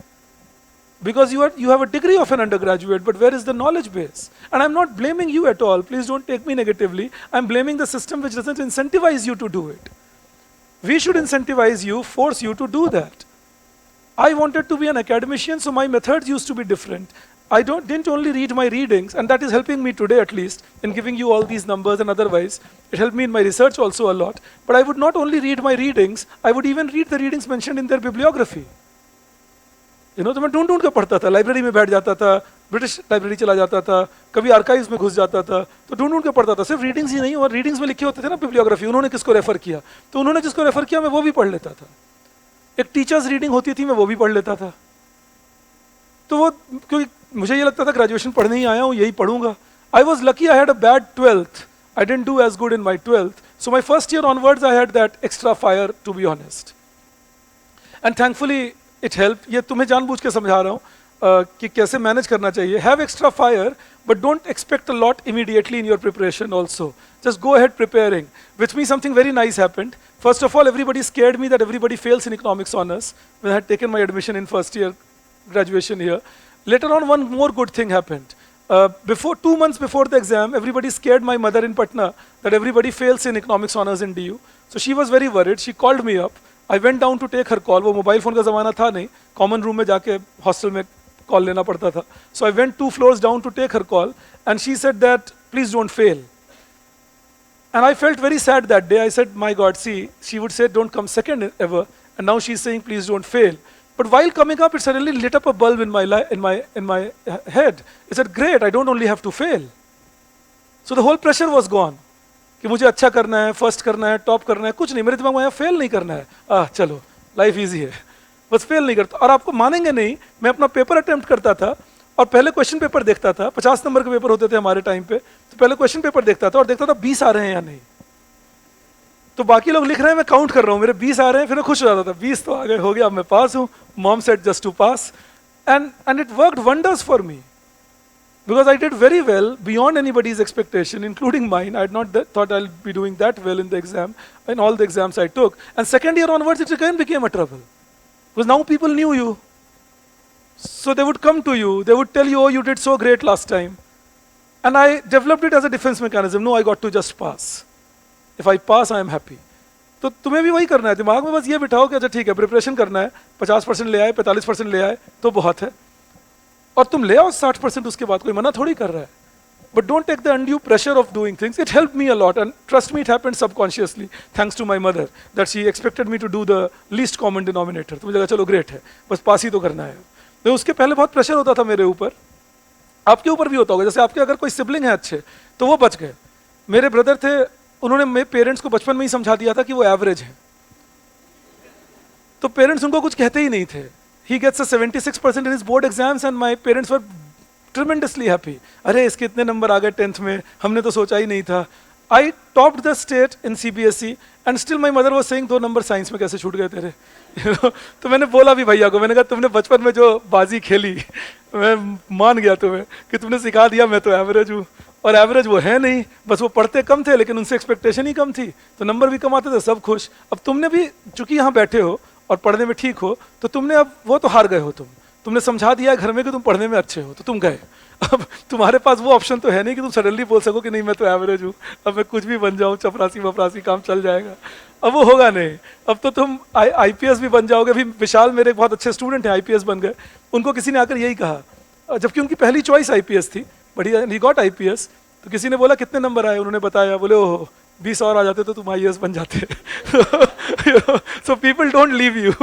Because you have a degree of an undergraduate, but where is the knowledge base? And I'm not blaming you at all. Please don't take me negatively. I'm blaming the system which doesn't incentivize you to do it. We should incentivize you, force you to do that. I wanted to be an academician, so my methods used to be different. I didn't only read my readings, and that is helping me today at least in giving you all these numbers and otherwise. It helped me in my research also a lot. But I would not only read my readings, I would even read the readings mentioned in their bibliography. तो मैं ढूंढ के पढ़ता था, library में बैठ जाता था, ब्रिटिश लाइब्रेरी चला जाता था, कभी आर्काइव्स में घुस जाता था, तो ढूंढ के पढ़ता था. सिर्फ रीडिंग्स ही नहीं, और रीडिंग्स में लिखे होते थे ना बिब्लियोग्राफी, उन्होंने किसको रेफर किया, तो उन्होंने जिसको रेफर किया मैं वो भी पढ़ लेता था. एक टीचर्स रीडिंग होती थी, मैं वो भी पढ़ लेता था. तो वो क्योंकि मुझे ये लगता था ग्रेजुएशन पढ़ने ही आया हूँ, यही पढ़ूंगा. I was lucky, I had a bad 12th. I didn't do as good in my 12th. So my first year onwards I had that extra fire, to be honest. And thankfully it help. ये तुम्हें जानबूझ के समझा रहा हूँ कि कैसे manage करना चाहिए. Have extra fire, but don't expect a lot immediately in your preparation also. Just go ahead preparing. With me, something very nice happened. First of all, everybody scared me that everybody fails in economics honors when I had taken my admission in first year graduation here. Later on, one more good thing happened. 2 months before the exam, everybody scared my mother in Patna that everybody fails in economics honors in DU. So she was very worried. She called me up. I went down to take her call. वो mobile phone का ज़माना था नहीं, common room में जाके hostel में call लेना पड़ता था. So I went 2 floors down to take her call, and she said that please don't fail. And I felt very sad that day. I said, my God, see, she would say don't come second ever, and now she's saying please don't fail. But while coming up, it suddenly lit up a bulb in my head. I said, great, I don't only have to fail. So the whole pressure was gone. कि मुझे अच्छा करना है, first करना है, top करना है, कुछ नहीं. मेरे दिमाग में आया फेल नहीं करना है. चलो लाइफ इजी है, बस फेल नहीं करता. और आपको मानेंगे नहीं, मैं अपना पेपर अटेम्प्ट करता था और पहले क्वेश्चन पेपर देखता था. 50 नंबर के पेपर होते थे हमारे टाइम पे, तो पहले क्वेश्चन पेपर देखता था और देखता था 20 आ रहे हैं या नहीं. तो बाकी लोग लिख रहे हैं, मैं काउंट कर रहा हूँ, मेरे 20 आ रहे हैं, फिर मैं खुश हो जाता था. 20 तो आ गए, हो गया, अब मैं पास हूँ. Mom said just to pass, and it worked wonders for me. Because I did very well beyond anybody's expectation, including mine. I had not thought I'll be doing that well in the exam, in all the exams I took. And second year onwards, it again became a trouble. Because now people knew you. So they would come to you, they would tell you, oh, you did so great last time. And I developed it as a defense mechanism. No, I got to just pass. If I pass, I am happy. तो तुम्हें भी वही करना है. दिमाग में बस ये बिठाओ कि अच्छा ठीक है, प्रिपरेशन करना है, 50% ले आए, 45% ले आए, तो बहुत है. और तुम ले आओ 60% उसके बाद, कोई मना थोड़ी कर रहा है. But don't take the undue pressure of doing things. It helped me a lot, and trust me, it happened subconsciously, thanks to my mother, that she expected me to do the least common denominator. तो मुझे लगा चलो great है, बस पास ही तो करना है. तो उसके पहले बहुत प्रेशर होता था मेरे ऊपर, आपके ऊपर भी होता होगा. जैसे आपके अगर कोई सिबलिंग है अच्छे, तो वो बच गए. मेरे ब्रदर थे, उन्होंने मेरे पेरेंट्स को बचपन में ही समझा दिया था कि वो एवरेज है, तो पेरेंट्स उनको कुछ कहते ही नहीं थे. He gets a 76% in his board exams, and my parents were tremendously happy. अरे इसके इतने नंबर आ गए 10th में, हमने तो सोचा ही नहीं था. I topped the state in CBSE, and still my mother was saying 2 number science में कैसे छूट गए तेरे. तो मैंने बोला भी भैया को, मैंने कहा तुमने बचपन में जो बाजी खेली, मैं मान गया तुम्हें कि तुमने सिखा दिया, मैं तो एवरेज हूँ. और एवरेज वो है नहीं, बस वो पढ़ते कम थे, लेकिन उनसे एक्सपेक्टेशन ही कम थी, तो नंबर भी कम आते थे, सब खुश. अब तुमने भी चूंकि यहाँ बैठे हो और पढ़ने में ठीक हो, तो तुमने अब वो तो हार गए हो. तुमने समझा दिया है घर में कि तुम पढ़ने में अच्छे हो, तो तुम गए. अब तुम्हारे पास वो ऑप्शन तो है नहीं कि तुम सडनली बोल सको कि नहीं मैं तो एवरेज हूँ, अब मैं कुछ भी बन जाऊँ, चपरासी वपरासी काम चल जाएगा. अब वो होगा नहीं. अब तो तुम IPS भी बन जाओगे. अभी विशाल मेरे बहुत अच्छे स्टूडेंट हैं, IPS बन गए. उनको किसी ने आकर यही कहा, जबकि उनकी पहली चॉइस IPS थी, but he got IPS. तो किसी ने बोला कितने नंबर आए, उन्होंने बताया, बोले ओह 20 और आ जाते तो तुम IAS बन जाते. So people don't leave you.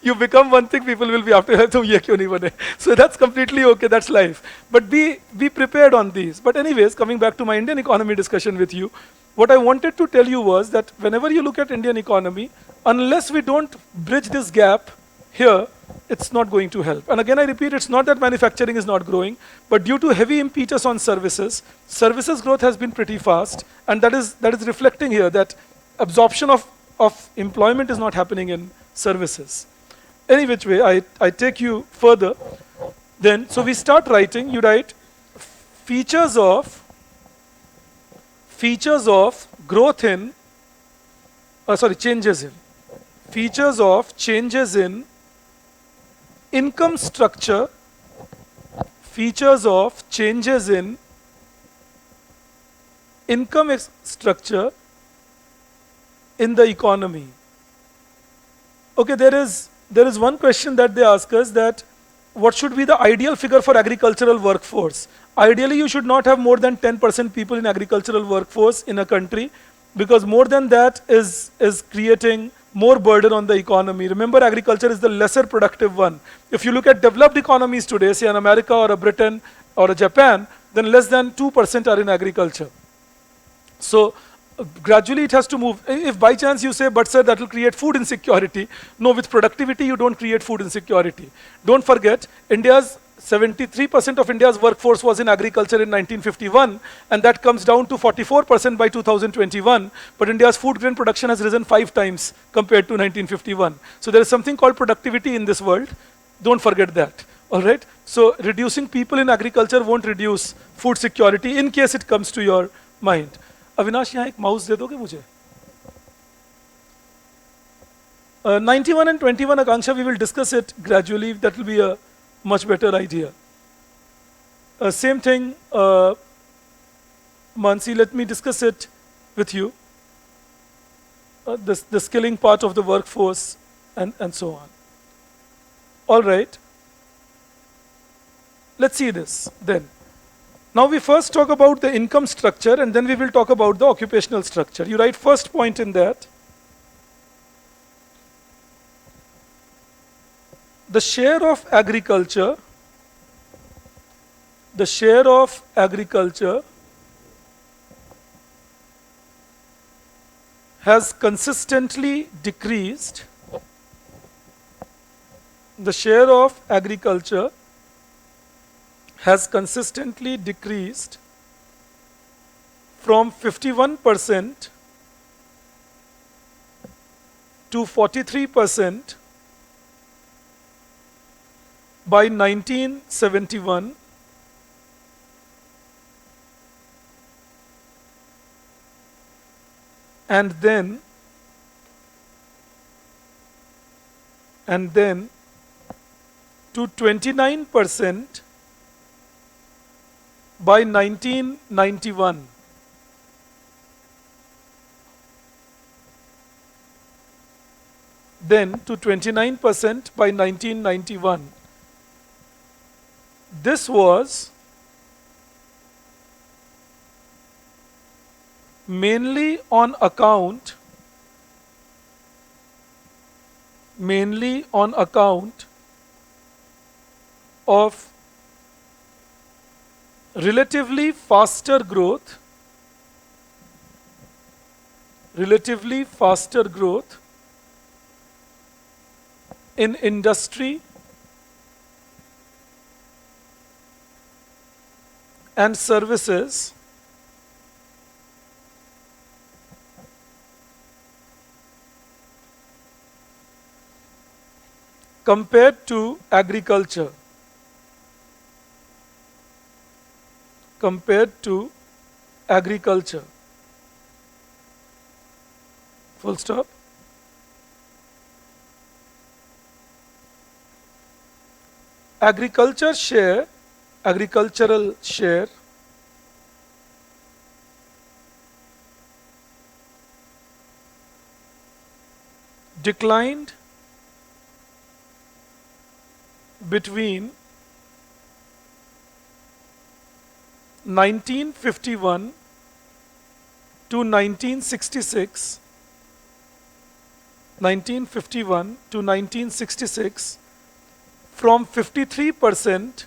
You become one thing, people will be after you. तुम ये क्यों नहीं बने? So that's completely okay. That's life. But be prepared on these. But anyways, coming back to my Indian economy discussion with you, what I wanted to tell you was that whenever you look at Indian economy, unless we don't bridge this gap here, it's not going to help. And again, I repeat, it's not that manufacturing is not growing, but due to heavy impetus on services, services growth has been pretty fast, and that is reflecting here that absorption of employment is not happening in services. Any which way, I take you further. Then, so we start writing. You write features of growth in, changes in, features of changes in income structure, features of changes in income structure in the economy. Okay, there is one question that they ask us, that what should be the ideal figure for agricultural workforce? Ideally, you should not have more than 10% people in agricultural workforce in a country, because more than that is creating more burden on the economy. Remember, agriculture is the lesser productive one. If you look at developed economies today, say in America or a Britain or a Japan, then less than 2% are in agriculture. So gradually it has to move. If by chance you say, but sir, that will create food insecurity. No, with productivity you don't create food insecurity. Don't forget, 73% of India's workforce was in agriculture in 1951, and that comes down to 44% by 2021. But India's food grain production has risen 5 times compared to 1951. So there is something called productivity in this world. Don't forget that. All right? So reducing people in agriculture won't reduce food security, in case it comes to your mind. Avinash, यहाँ एक mouse दे दोगे मुझे? 91 and 21, Akanksha, we will discuss it gradually. That will be a much better idea. Same thing, Mansi, let me discuss it with you. The skilling part of the workforce and so on. All right. Let's see this then. Now we first talk about the income structure, and then we will talk about the occupational structure. You write first point in that. The share of agriculture has consistently decreased. The share of agriculture has consistently decreased from 51% to 43% by 1971, and then to 29% by 1991. Then to 29% by 1991. This was mainly on account of relatively faster growth in industry and services compared to agriculture. Full stop. Agricultural share declined between 1951 to 1966, 1951 to 1966, from 53%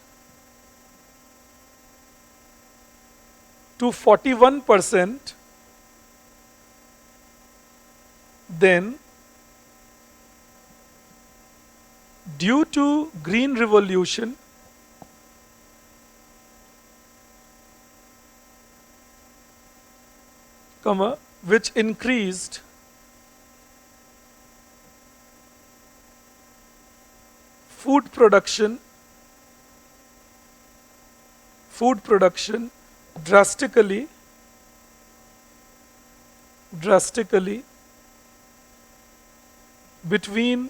to 41%, then due to Green Revolution, which increased food production drastically between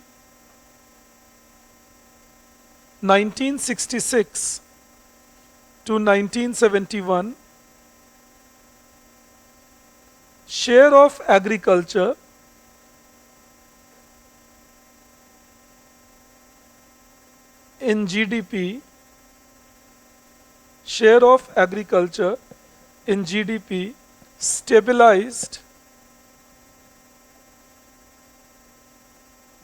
1966 to 1971, share of agriculture in GDP, share of agriculture in GDP stabilized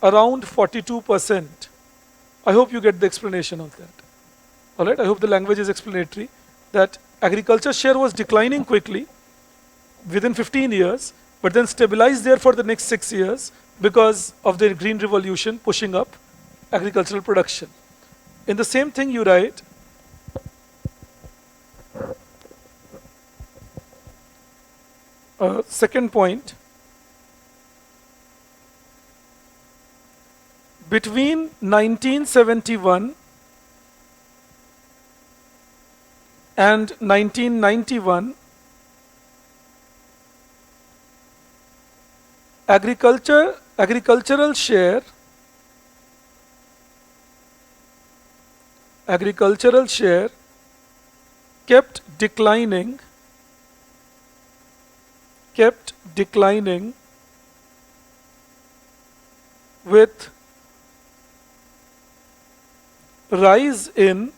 around 42%. I hope you get the explanation of that. All right, I hope the language is explanatory, that agriculture share was declining quickly within 15 years, but then stabilized there for the next 6 years because of the Green Revolution pushing up agricultural production. In the same thing you write, second point, between 1971 and 1991, agricultural share kept declining with rise in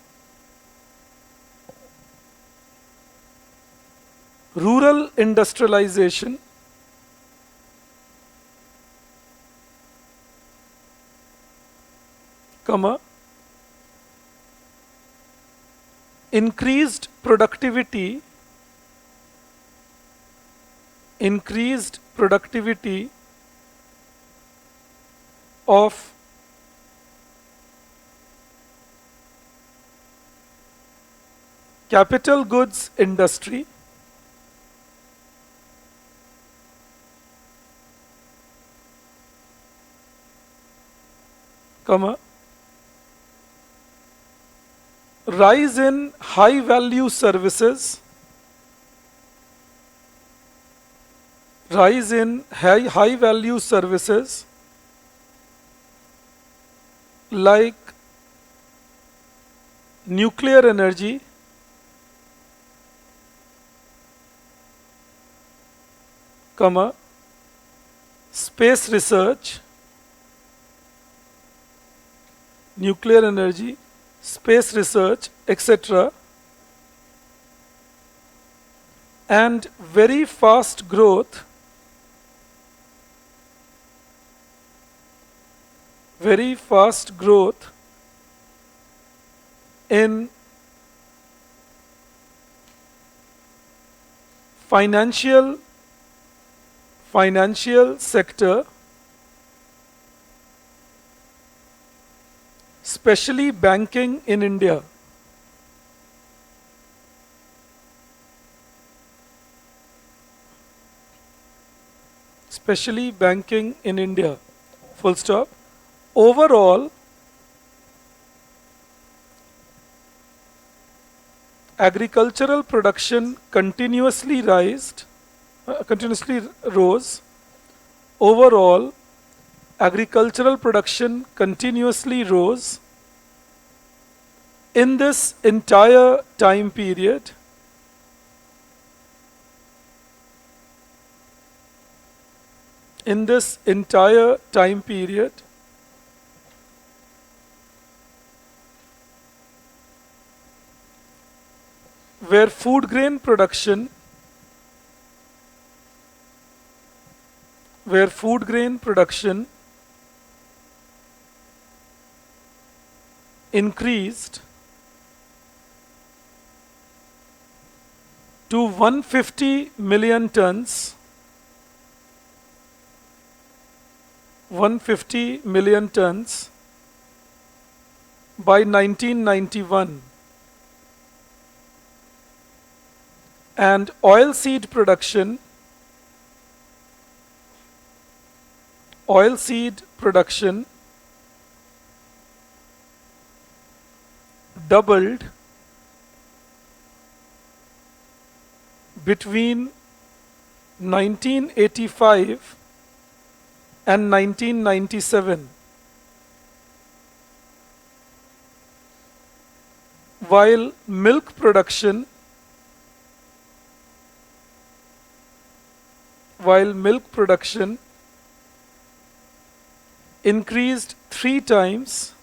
rural industrialization, increased productivity of capital goods industry, rise in high value services, like nuclear energy, space research, etc., and very fast growth in financial sector, especially banking in India. Full stop. Overall, agricultural production continuously rose. Overall, agricultural production continuously rose in this entire time period. where food grain production increased to 150 million tons by 1991, and oilseed production doubled between 1985 and 1997, while milk production increased three times.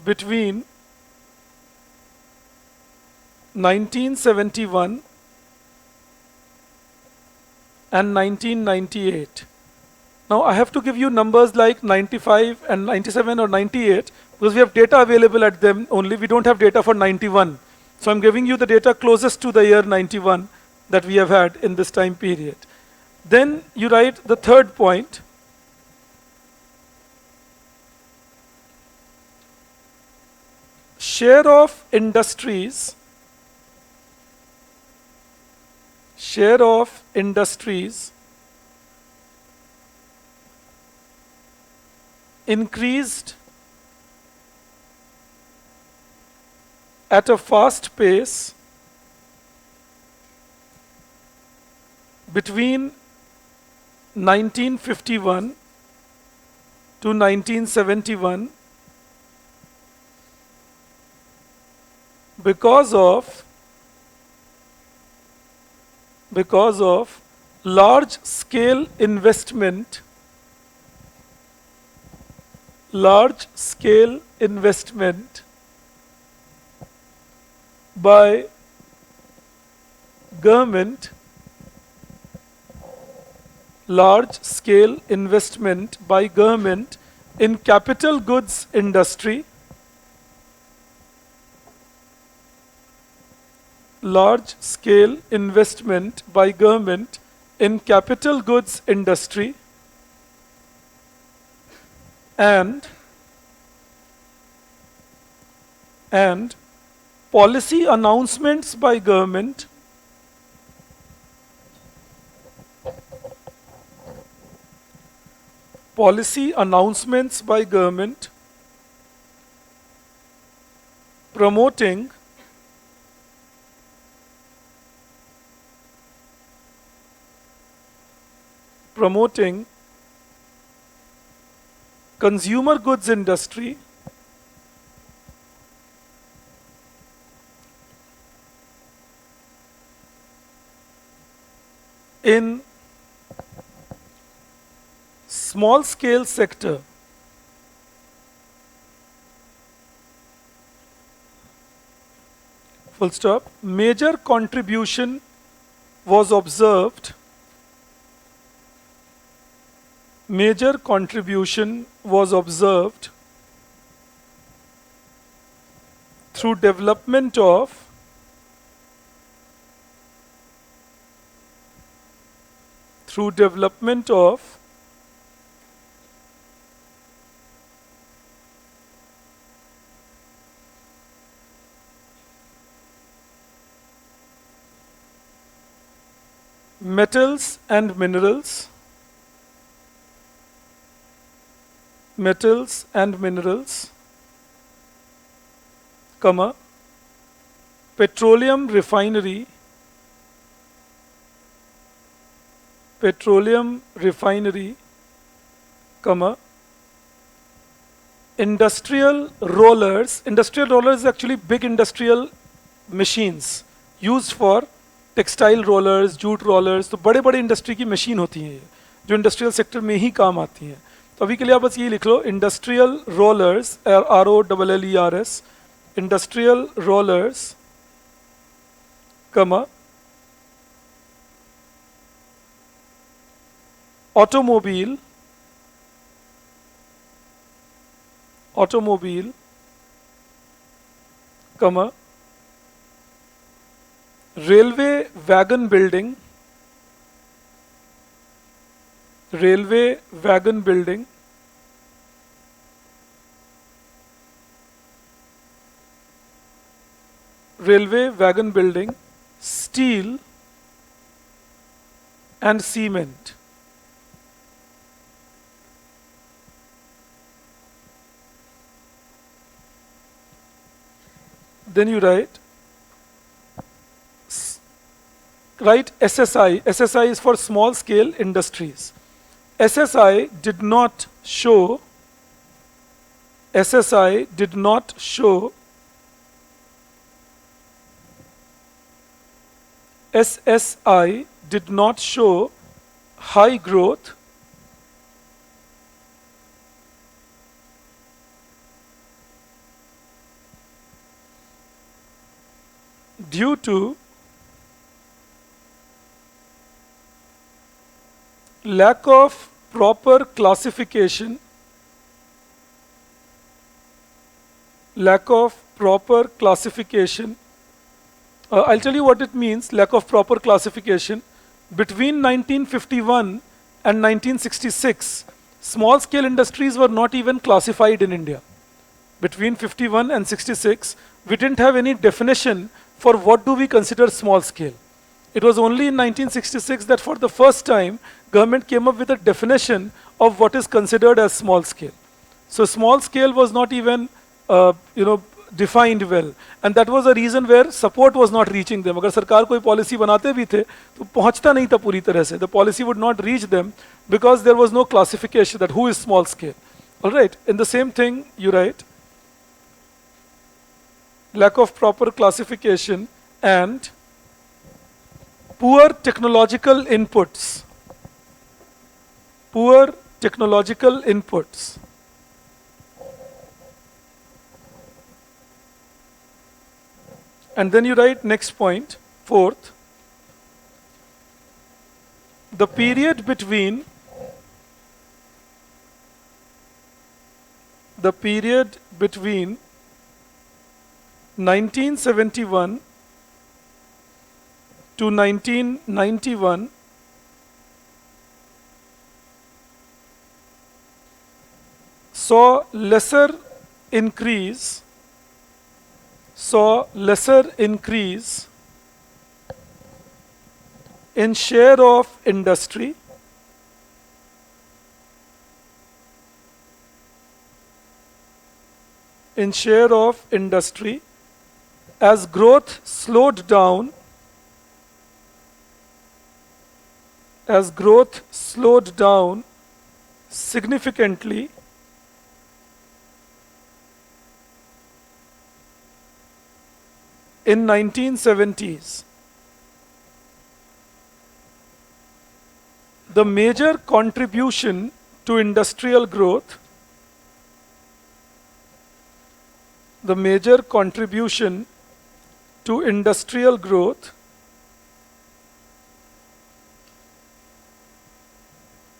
Between 1971 and 1998. Now I have to give you numbers like 95 and 97 or 98 because we have data available at them only. We don't have data for 91. So I'm giving you the data closest to the year 91 that we have had in this time period. Then you write the third point. Share of industries increased at a fast pace between 1951 to 1971 because of large scale investment by government in capital goods industry, and policy announcements by government promoting consumer goods industry in small scale sector. Full stop. Major contribution was observed through development of metals and minerals, petroleum refinery, industrial rollers. Industrial rollers is actually big industrial machines used for textile rollers, jute rollers. तो बड़े बड़े industry की machine होती हैं ये, जो industrial sector में ही काम आती हैं. तो अभी के लिए आप बस ये लिख लो, industrial rollers, ROLLERS, industrial rollers, comma, automobile, comma, railway wagon building, railway wagon building, steel and cement. Then you write SSI. SSI is for small scale industries. SSI did not show SSI did not show high growth due to lack of proper classification, I'll tell you what it means, lack of proper classification. Between 1951 and 1966, small scale industries were not even classified in India. Between 51 and 66, we didn't have any definition for what do we consider small scale. It was only in 1966 that for the first time, government came up with a definition of what is considered as small scale. So small scale was not even, defined well, and that was a reason where support was not reaching them. अगर सरकार कोई policy बनाते भी थे, तो पहुंचता नहीं था पूरी तरह से. The policy would not reach them because there was no classification that who is small scale. All right. In the same thing, you write lack of proper classification and poor technological inputs. And then you write next point, fourth, the period between 1971 to 1991 saw lesser increase in share of industry, as growth slowed down significantly in 1970s. The major contribution to industrial growth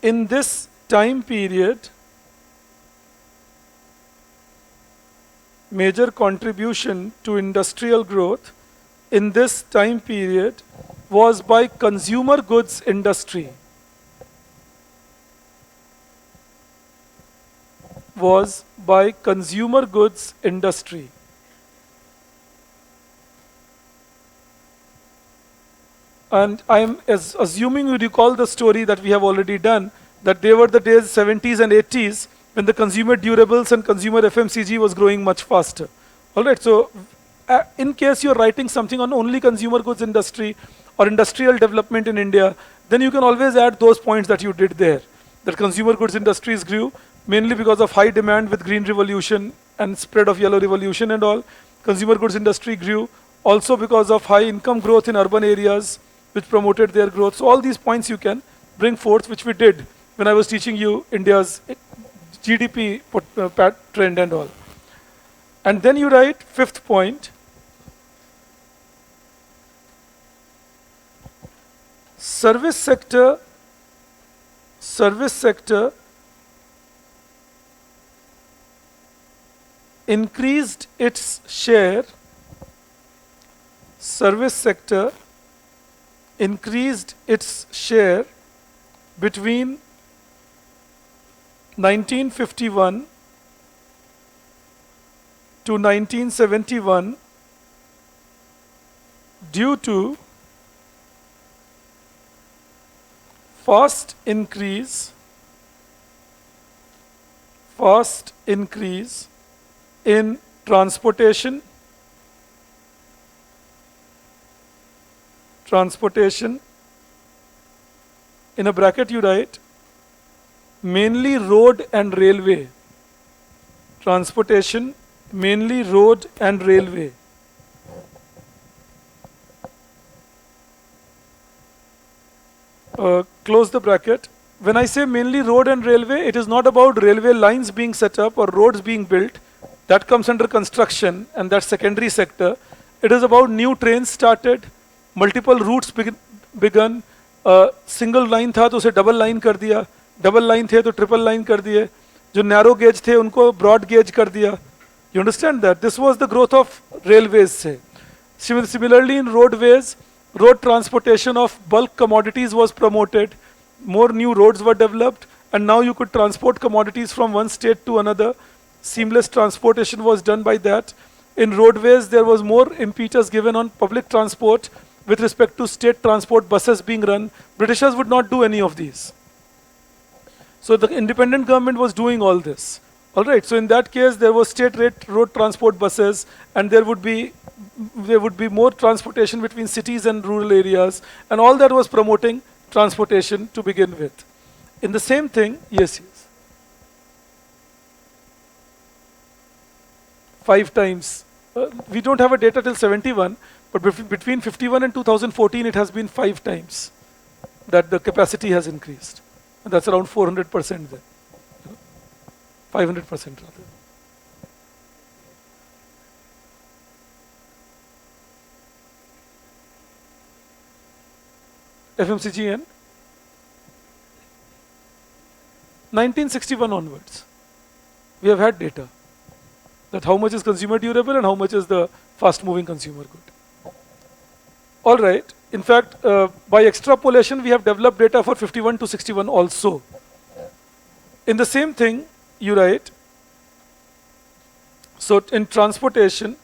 in this time period was by consumer goods industry. And I am assuming you recall the story that we have already done, that they were the days 70s and 80s when the consumer durables and consumer FMCG was growing much faster. All right, so in case you're writing something on only consumer goods industry or industrial development in India, then you can always add those points that you did there. That consumer goods industries grew mainly because of high demand with green revolution and spread of yellow revolution and all. Consumer goods industry grew also because of high income growth in urban areas which promoted their growth. So all these points you can bring forth, which we did when I was teaching you India's GDP trend and all. And then you write fifth point, service sector increased its share, service sector increased its share between 1951 to 1971 due to fast increase in transportation, in a bracket you write mainly road and railway, transportation, mainly road and railway. Close the bracket. When I say mainly road and railway, it is not about railway lines being set up or roads being built. That comes under construction and that's secondary sector. It is about new trains started, multiple routes begun. Single line था तो उसे double line कर दिया, double line थे तो triple line कर दिए, जो narrow gauge थे उनको broad gauge कर दिया. You understand that? This was the growth of railways से. Similarly in roadways, road transportation of bulk commodities was promoted, more new roads were developed, and now you could transport commodities from one state to another. Seamless transportation was done by that. In roadways, there was more impetus given on public transport with respect to state transport buses being run. Britishers would not do any of these. So the independent government was doing all this. All right, so in that case, there was state rate road transport buses, and there would be more transportation between cities and rural areas, and all that was promoting transportation to begin with. In the same thing, yes. 5 times. We don't have a data till 71, but between 51 and 2014, it has been 5 times that the capacity has increased. And that's around 400% then. 500% rather. FMCG and 1961 onwards, we have had data that how much is consumer durable and how much is the fast moving consumer good. All right, in fact, by extrapolation, we have developed data for 51 to 61 also. In the same thing, you write, so in transportation,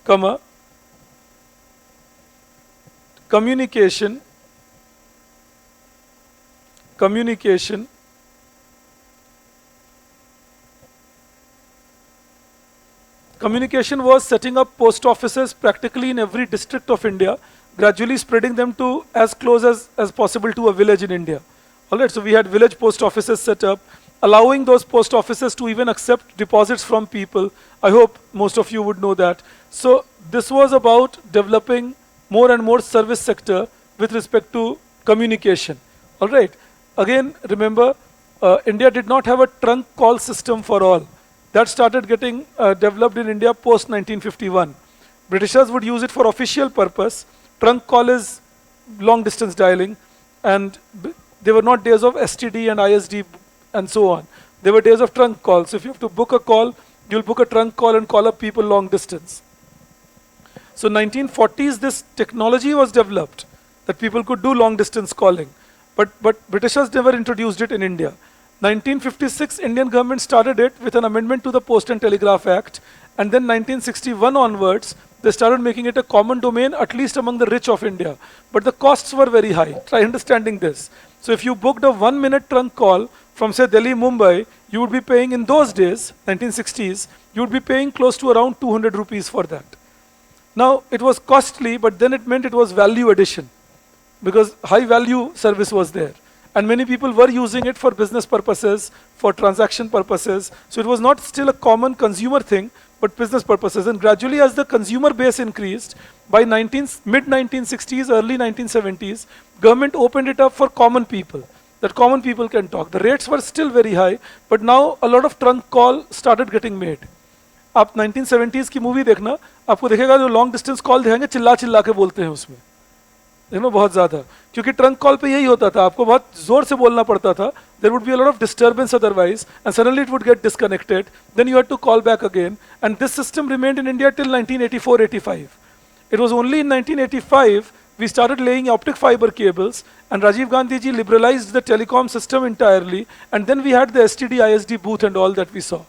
communication was setting up post offices practically in every district of India, gradually spreading them to as close as possible to a village in India. All right, so we had village post offices set up, allowing those post offices to even accept deposits from people. I hope most of you would know that. So this was about developing more and more service sector with respect to communication. All right. Again, remember, India did not have a trunk call system for all. That started getting developed in India post 1951. Britishers would use it for official purpose. Trunk call is long distance dialing, and there were not days of STD and ISD and so on. There were days of trunk calls. So if you have to book a call, you'll book a trunk call and call up people long distance. So 1940s, this technology was developed that people could do long distance calling. But Britishers never introduced it in India. 1956, Indian government started it with an amendment to the Post and Telegraph Act. And then 1961 onwards, they started making it a common domain, at least among the rich of India. But the costs were very high. Try understanding this. So if you booked a 1-minute trunk call from say Delhi, Mumbai, you would be paying in those days, 1960s, you would be paying close to around 200 rupees for that. Now, it was costly, but then it meant it was value addition, because high value service was there. And many people were using it for business purposes, for transaction purposes. So it was not still a common consumer thing, but business purposes. And gradually as the consumer base increased, by mid-1960s, early 1970s, government opened it up for common people. that common people can talk. The rates were still very high, but now a lot of trunk call started getting made. आप 1970s की movie देखना, आपको दिखेगा जो long distance call दिखाएंगे चिल्ला चिल्ला के बोलते हैं उसमें, देखना बहुत ज़्यादा, क्योंकि ट्रंक कॉल पे यही होता था, आपको बहुत जोर से बोलना पड़ता था. There would be a lot of disturbance otherwise, and suddenly it would get disconnected. Then you had to call back again, and this system remained in India till 1984-85. It was only in 1985 we started laying optic fiber cables, and Rajiv Gandhi ji liberalized the telecom system entirely, and then we had the STD ISD booth and all that we saw.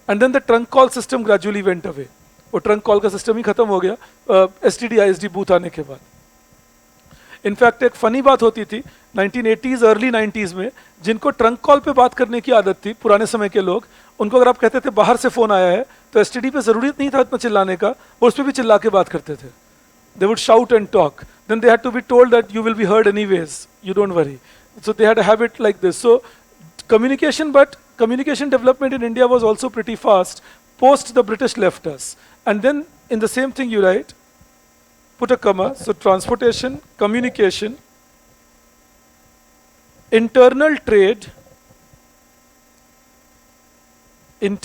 And then the trunk call system gradually went away. वो trunk call का system ही खत्म हो गया STD ISD booth आने के बाद. In fact एक funny बात होती थी 1980s अर्ली 90s में, जिनको ट्रंक कॉल पे बात करने की आदत थी पुराने समय के लोग, उनको अगर आप कहते थे बाहर से फोन आया है तो एसटीडी पे जरूरत नहीं था इतना चिल्लाने का, वो उस पर भी चिल्ला के बात करते थे. They would shout and talk, then they had to be told that you will be heard anyways, you don't worry. So they had a habit like this. So communication, but communication development in India was also pretty fast post the British left us. And then in the same thing you write, put a comma, so transportation, communication, internal trade, in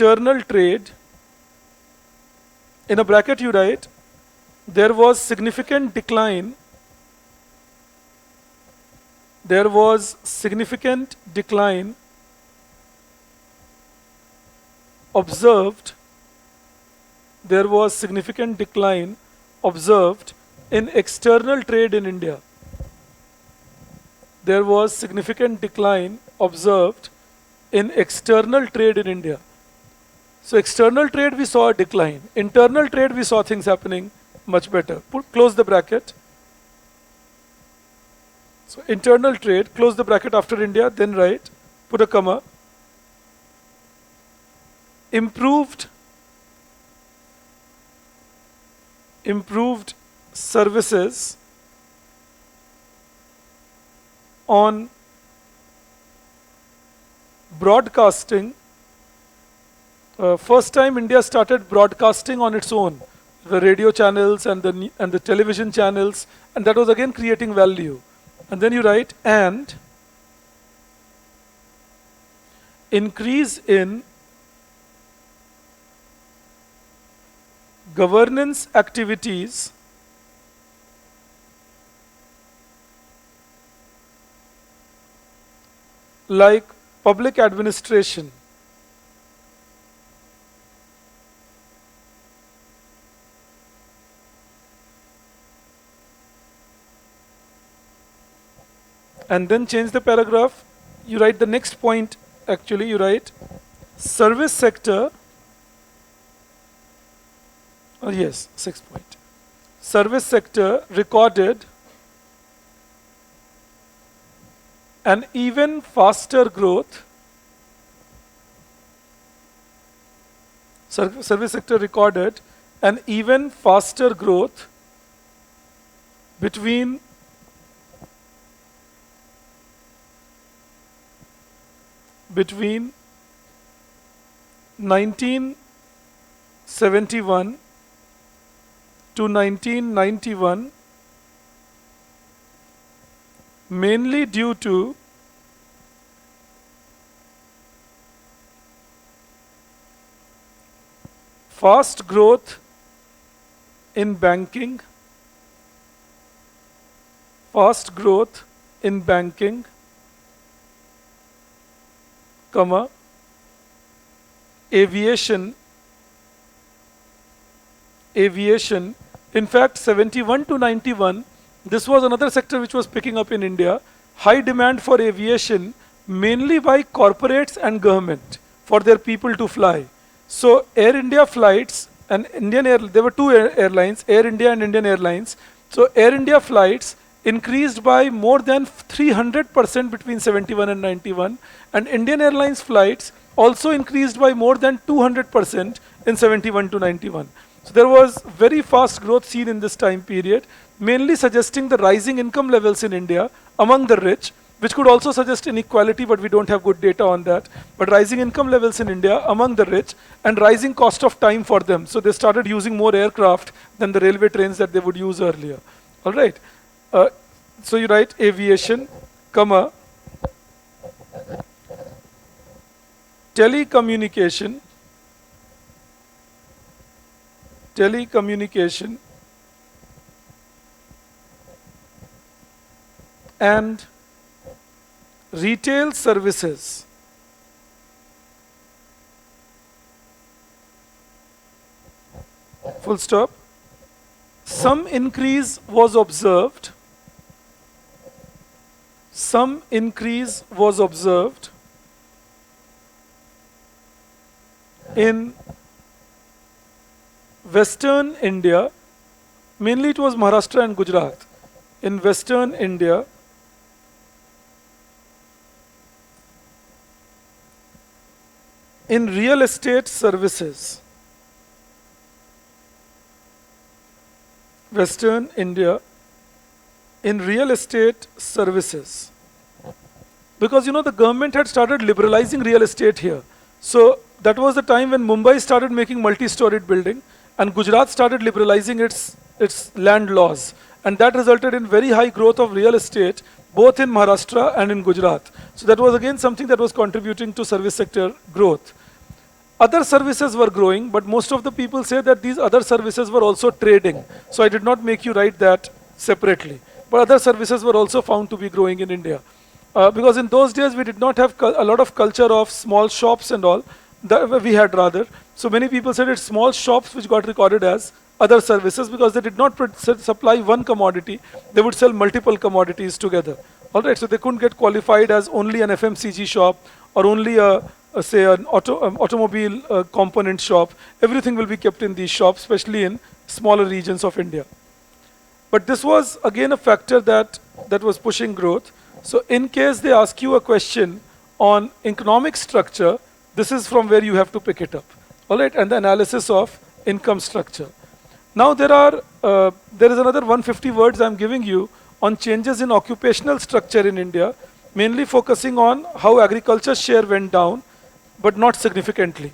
a bracket you write, there was significant decline observed in external trade in India. There was significant decline observed in external trade in India. So external trade we saw a decline. Internal trade we saw things happening much better. Close the bracket. So internal trade, close the bracket after India, then write, put a comma. Improved services on broadcasting. First time India started broadcasting on its own, the radio channels and the television channels, and that was again creating value. And then you write, and increase in governance activities like public administration. And then change the paragraph. You write the next point, actually, you write service sector. Oh, yes, sixth point. Service sector recorded an even faster growth. Service sector recorded an even faster growth between 1971 to 1991, mainly due to fast growth in banking, comma, aviation. In fact, 71 to 91, this was another sector which was picking up in India. High demand for aviation, mainly by corporates and government, for their people to fly. So Air India flights and there were two airlines, Air India and Indian Airlines. So Air India flights increased by more than 300% between 71 and 91, and Indian Airlines flights also increased by more than 200% in 71 to 91. So there was very fast growth seen in this time period, mainly suggesting the rising income levels in India among the rich, which could also suggest inequality, but we don't have good data on that. But rising income levels in India among the rich and rising cost of time for them. So they started using more aircraft than the railway trains that they would use earlier. All right. So you write aviation, comma, telecommunication, telecommunication and retail services. Full stop. Some increase was observed. Some increase was observed in Western India, mainly it was Maharashtra and Gujarat. In Western India, in real estate services. Western India, in real estate services. Because the government had started liberalizing real estate here. So that was the time when Mumbai started making multi-storied building and Gujarat started liberalizing its land laws. And that resulted in very high growth of real estate both in Maharashtra and in Gujarat. So that was again something that was contributing to service sector growth. Other services were growing, but most of the people say that these other services were also trading. So I did not make you write that separately. But other services were also found to be growing in India. Because in those days we did not have a lot of culture of small shops and all. We had rather. So many people said it's small shops which got recorded as other services because they did not supply one commodity. They would sell multiple commodities together. All right, so they couldn't get qualified as only an FMCG shop or only say an automobile component shop. Everything will be kept in these shops, especially in smaller regions of India. But this was again a factor that was pushing growth. So in case they ask you a question on economic structure, this is from where you have to pick it up. All right, and the analysis of income structure. Now there is another 150 words I'm giving you on changes in occupational structure in India, mainly focusing on how agriculture share went down, but not significantly.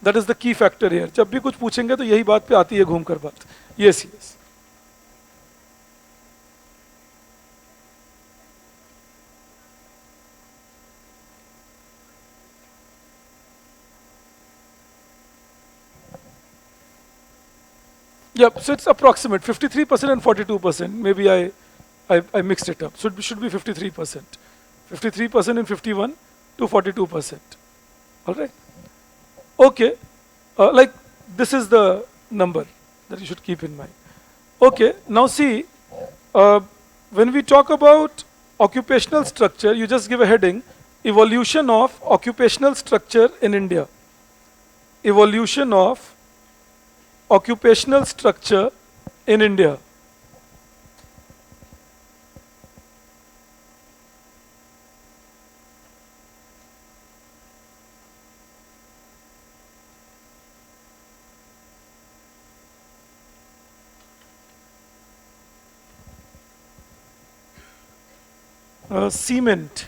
That is the key factor here. जब भी कुछ पूछेंगे तो यही बात पे आती है घूम कर बात. Yes, yes. Yep, so it's approximate, 53% and 42%. Maybe I mixed it up. So it should be 53%. 53% and 51 to 42%. All right. Okay, like this is the number that you should keep in mind. Okay, now see, when we talk about occupational structure, you just give a heading, evolution of occupational structure in India. Evolution of occupational structure in India. Cement,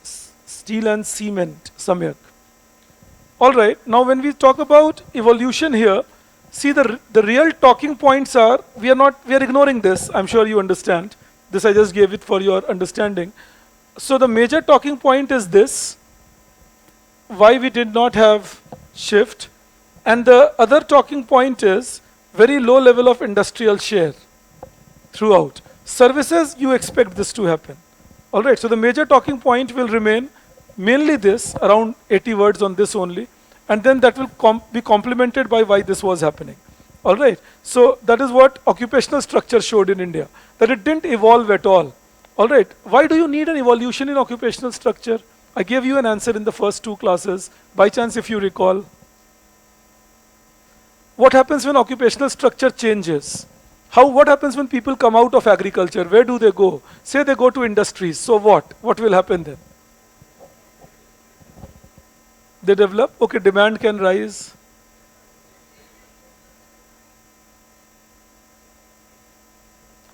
steel and cement, Samyak. All right, now when we talk about evolution here, see the real talking points are, we are ignoring this, I'm sure you understand. This I just gave it for your understanding. So the major talking point is this, why we did not have shift. And the other talking point is very low level of industrial share throughout. Services, you expect this to happen. All right, so the major talking point will remain mainly this, around 80 words on this only, and then that will be complemented by why this was happening. All right, so that is what occupational structure showed in India, that it didn't evolve at all. All right, why do you need an evolution in occupational structure? I gave you an answer in the first two classes, by chance if you recall. What happens when occupational structure changes? What happens when people come out of agriculture? Where do they go? Say they go to industries, so what? What will happen then? They develop, okay, demand can rise.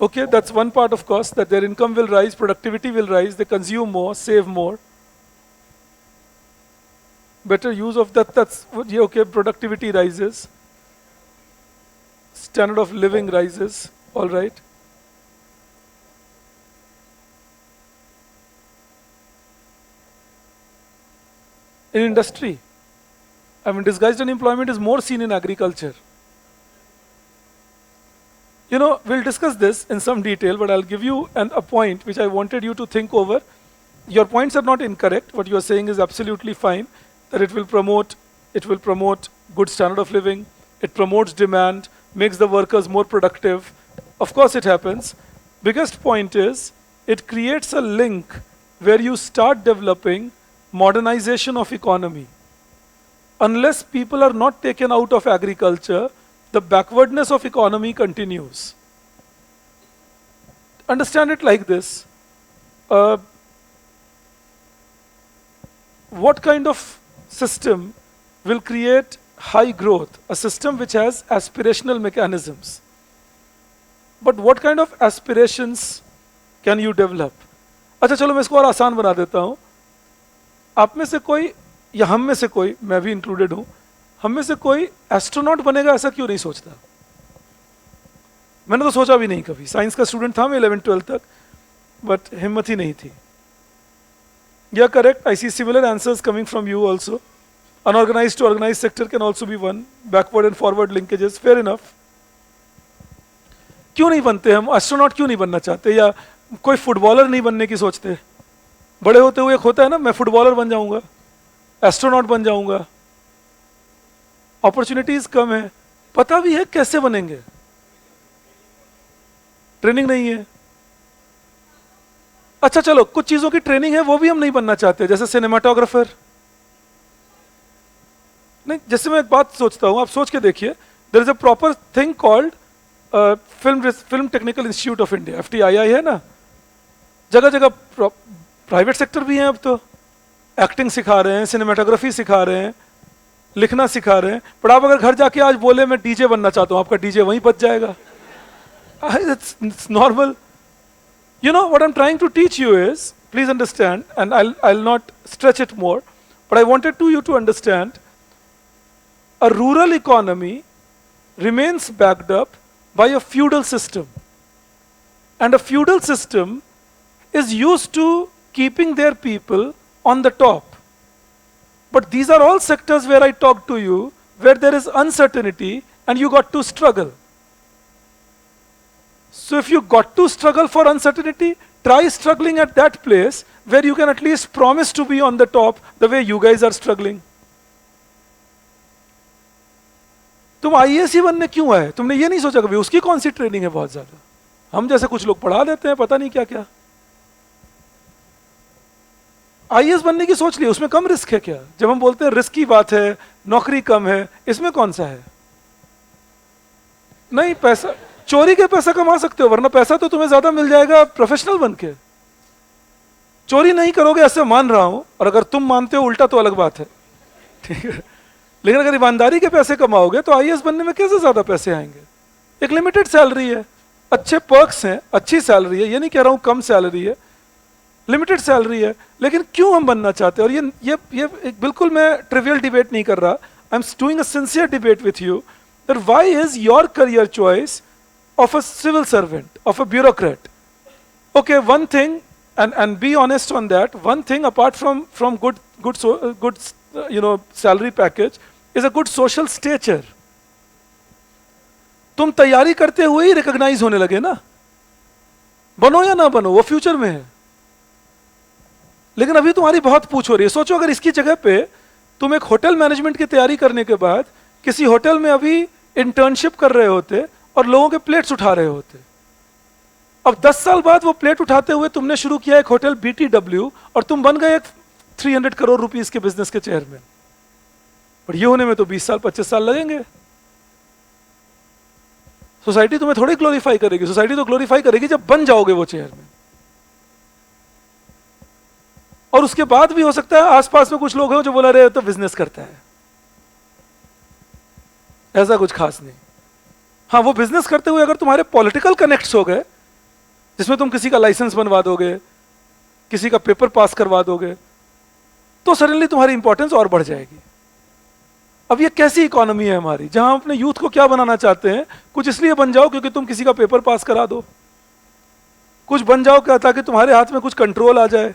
Okay, that's one part of course, that their income will rise, productivity will rise, they consume more, save more. Better use of that's, yeah, okay, productivity rises. Standard of living rises, all right. in industry. I mean, disguised unemployment is more seen in agriculture. You know, we'll discuss this in some detail, but I'll give you a point which I wanted you to think over. Your points are not incorrect. What you are saying is absolutely fine, that it will promote good standard of living, it promotes demand, makes the workers more productive. Of course it happens. Biggest point is, it creates a link where you start developing modernization of economy. Unless people are not taken out of agriculture, the backwardness of economy continues. Understand it like this. What kind of system will create high growth? A system which has aspirational mechanisms. But what kind of aspirations can you develop? अच्छा चलो मैं इसको और आसान बना देता हूँ. आप में से कोई या हम में से कोई, मैं भी इंक्लूडेड हूँ, हम में से कोई एस्ट्रोनॉट बनेगा ऐसा क्यों नहीं सोचता? मैंने तो सोचा भी नहीं कभी. साइंस का स्टूडेंट था मैं 11th-12th तक, बट हिम्मत ही नहीं थी. Yeah, correct. I see similar answers coming from you also. Unorganized to organized sector can also be one. Backward and forward linkages. Fair enough. क्यों नहीं बनते हम? एस्ट्रोनॉट क्यों नहीं बनना चाहते? या कोई फुटबॉलर नहीं बनने की सोचते? बड़े होते हुए एक होता है ना, मैं फुटबॉलर बन जाऊंगा, एस्ट्रोनॉट बन जाऊंगा. अपॉर्चुनिटीज कम है, पता भी है कैसे बनेंगे, ट्रेनिंग नहीं है. अच्छा चलो, कुछ चीजों की ट्रेनिंग है, वो भी हम नहीं बनना चाहते, जैसे सिनेमाटोग्राफर. नहीं, जैसे मैं एक बात सोचता हूं, आप सोच के देखिए, there is a proper thing called film technical institute of India, FTII है ना. जगह जगह प्राइवेट सेक्टर भी है अब तो, एक्टिंग सिखा रहे हैं, सिनेमाटोग्राफी सिखा रहे हैं, लिखना सिखा रहे हैं. पर आप अगर घर जाके आज बोले मैं डीजे बनना चाहता हूं, आपका डीजे वहीं बच जाएगा. It's normal. You know what I'm trying to teach you is, please understand, and I'll not stretch it more, but I wanted you to understand, a rural economy remains backed up by a feudal system. And a feudal system is used to keeping their people on the top. But these are all sectors where I talk to you, where there is uncertainty and you got to struggle. So if you got to struggle for uncertainty, try struggling at that place where you can at least promise to be on the top the way you guys are struggling. तुम IAS ही बनने क्यों आए? तुमने ये नहीं सोचा कभी उसकी कौन सी ट्रेनिंग है बहुत ज्यादा? हम जैसे कुछ लोग पढ़ा देते हैं पता नहीं क्या क्या. IAS बनने की सोच ली, उसमें कम रिस्क है क्या? जब हम बोलते हैं रिस्क की बात है, नौकरी कम है, इसमें कौन सा है? नहीं, पैसा चोरी के पैसा कमा सकते हो, वरना पैसा तो तुम्हें ज्यादा मिल जाएगा प्रोफेशनल बन के. चोरी नहीं करोगे ऐसे मान रहा हूं, और अगर तुम मानते हो उल्टा तो अलग बात है, ठीक है. लेकिन अगर ईमानदारी के पैसे कमाओगे तो IAS बनने में कैसे ज्यादा पैसे आएंगे? एक लिमिटेड सैलरी है, अच्छे पर्क्स हैं, अच्छी सैलरी है, ये नहीं कह रहा हूं कम सैलरी है, लिमिटेड सैलरी है. लेकिन क्यों हम बनना चाहते हैं? और ये बिल्कुल मैं ट्रिवियल डिबेट नहीं कर रहा. I am doing a sincere debate with you that why is your career choice of a civil servant, of a bureaucrat. Okay, one thing, and be honest on that, one thing apart from good salary package is a good social stature. तुम तैयारी करते हुए ही recognise होने लगे ना, बनो या ना बनो वो फ्यूचर में है. लेकिन अभी तुम्हारी बहुत पूछ हो रही है. सोचो अगर इसकी जगह पे तुम एक होटल मैनेजमेंट की तैयारी करने के बाद किसी होटल में अभी इंटर्नशिप कर रहे होते और लोगों के प्लेट्स उठा रहे होते. अब 10 साल बाद वो प्लेट उठाते हुए तुमने शुरू किया एक होटल BTW और तुम बन गए एक 300 करोड़ रुपीस के बिजनेस के चेयरमैन. पर ये होने में तो 20 साल 25 साल लगेंगे. सोसाइटी तुम्हें थोड़ी ग्लोरीफाई करेगी. सोसाइटी तो ग्लोरीफाई करेगी जब बन जाओगे वो चेयरमैन. और उसके बाद भी हो सकता है आसपास में कुछ लोग हैं जो बोला रहे तो बिजनेस करता है, ऐसा कुछ खास नहीं. हाँ, वो बिजनेस करते हुए अगर तुम्हारे पॉलिटिकल कनेक्ट्स हो गए, जिसमें तुम किसी का लाइसेंस बनवा दोगे, किसी का पेपर पास करवा दोगे, तो सडनली तुम्हारी इंपॉर्टेंस और बढ़ जाएगी. अब ये कैसी इकोनॉमी है हमारी, जहां हम अपने यूथ को क्या बनाना चाहते हैं? कुछ इसलिए बन जाओ क्योंकि तुम किसी का पेपर पास करा दो, कुछ बन जाओ क्या ताकि तुम्हारे हाथ में कुछ कंट्रोल आ जाए.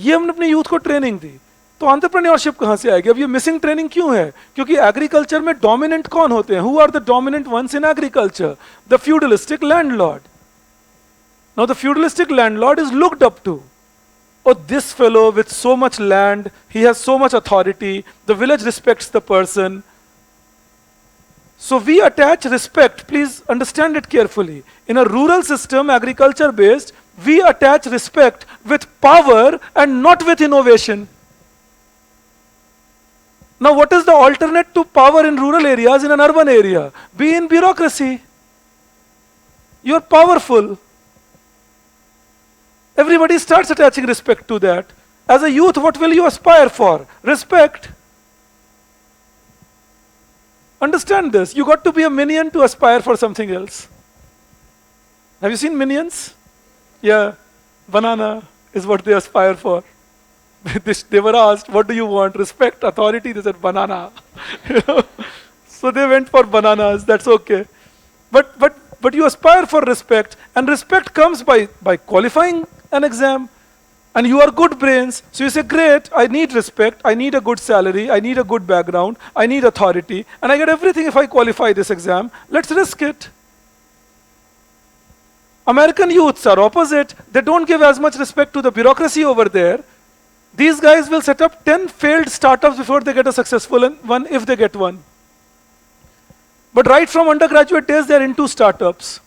ये हमने अपने यूथ को ट्रेनिंग दी, तो एंटरप्रेन्योरशिप कहां से आएगी? अब ये मिसिंग ट्रेनिंग क्यों है? क्योंकि एग्रीकल्चर में डोमिनेंट कौन होते हैं? Who are the dominant ones in agriculture? The feudalistic landlord. Now the feudalistic landlord is looked up to. Oh, this fellow with so much land, he has so much authority, the village respects the person. So we attach respect, please understand it carefully. In a rural system, agriculture based, we attach respect with power and not with innovation. Now, what is the alternate to power in rural areas in an urban area? Be in bureaucracy. You're powerful. Everybody starts attaching respect to that. As a youth, what will you aspire for? Respect. Understand this. You got to be a minion to aspire for something else. Have you seen Minions? Yeah. Banana is what they aspire for. They were asked, what do you want? Respect, authority? They said, banana. You know? So they went for bananas. That's okay. But you aspire for respect, and respect comes by qualifying an exam, and you are good brains. So you say, great, I need respect, I need a good salary, I need a good background, I need authority, and I get everything if I qualify this exam. Let's risk it. American youths are opposite. They don't give as much respect to the bureaucracy over there. These guys will set up 10 failed startups before they get a successful one, if they get one. But right from undergraduate days, they're into startups.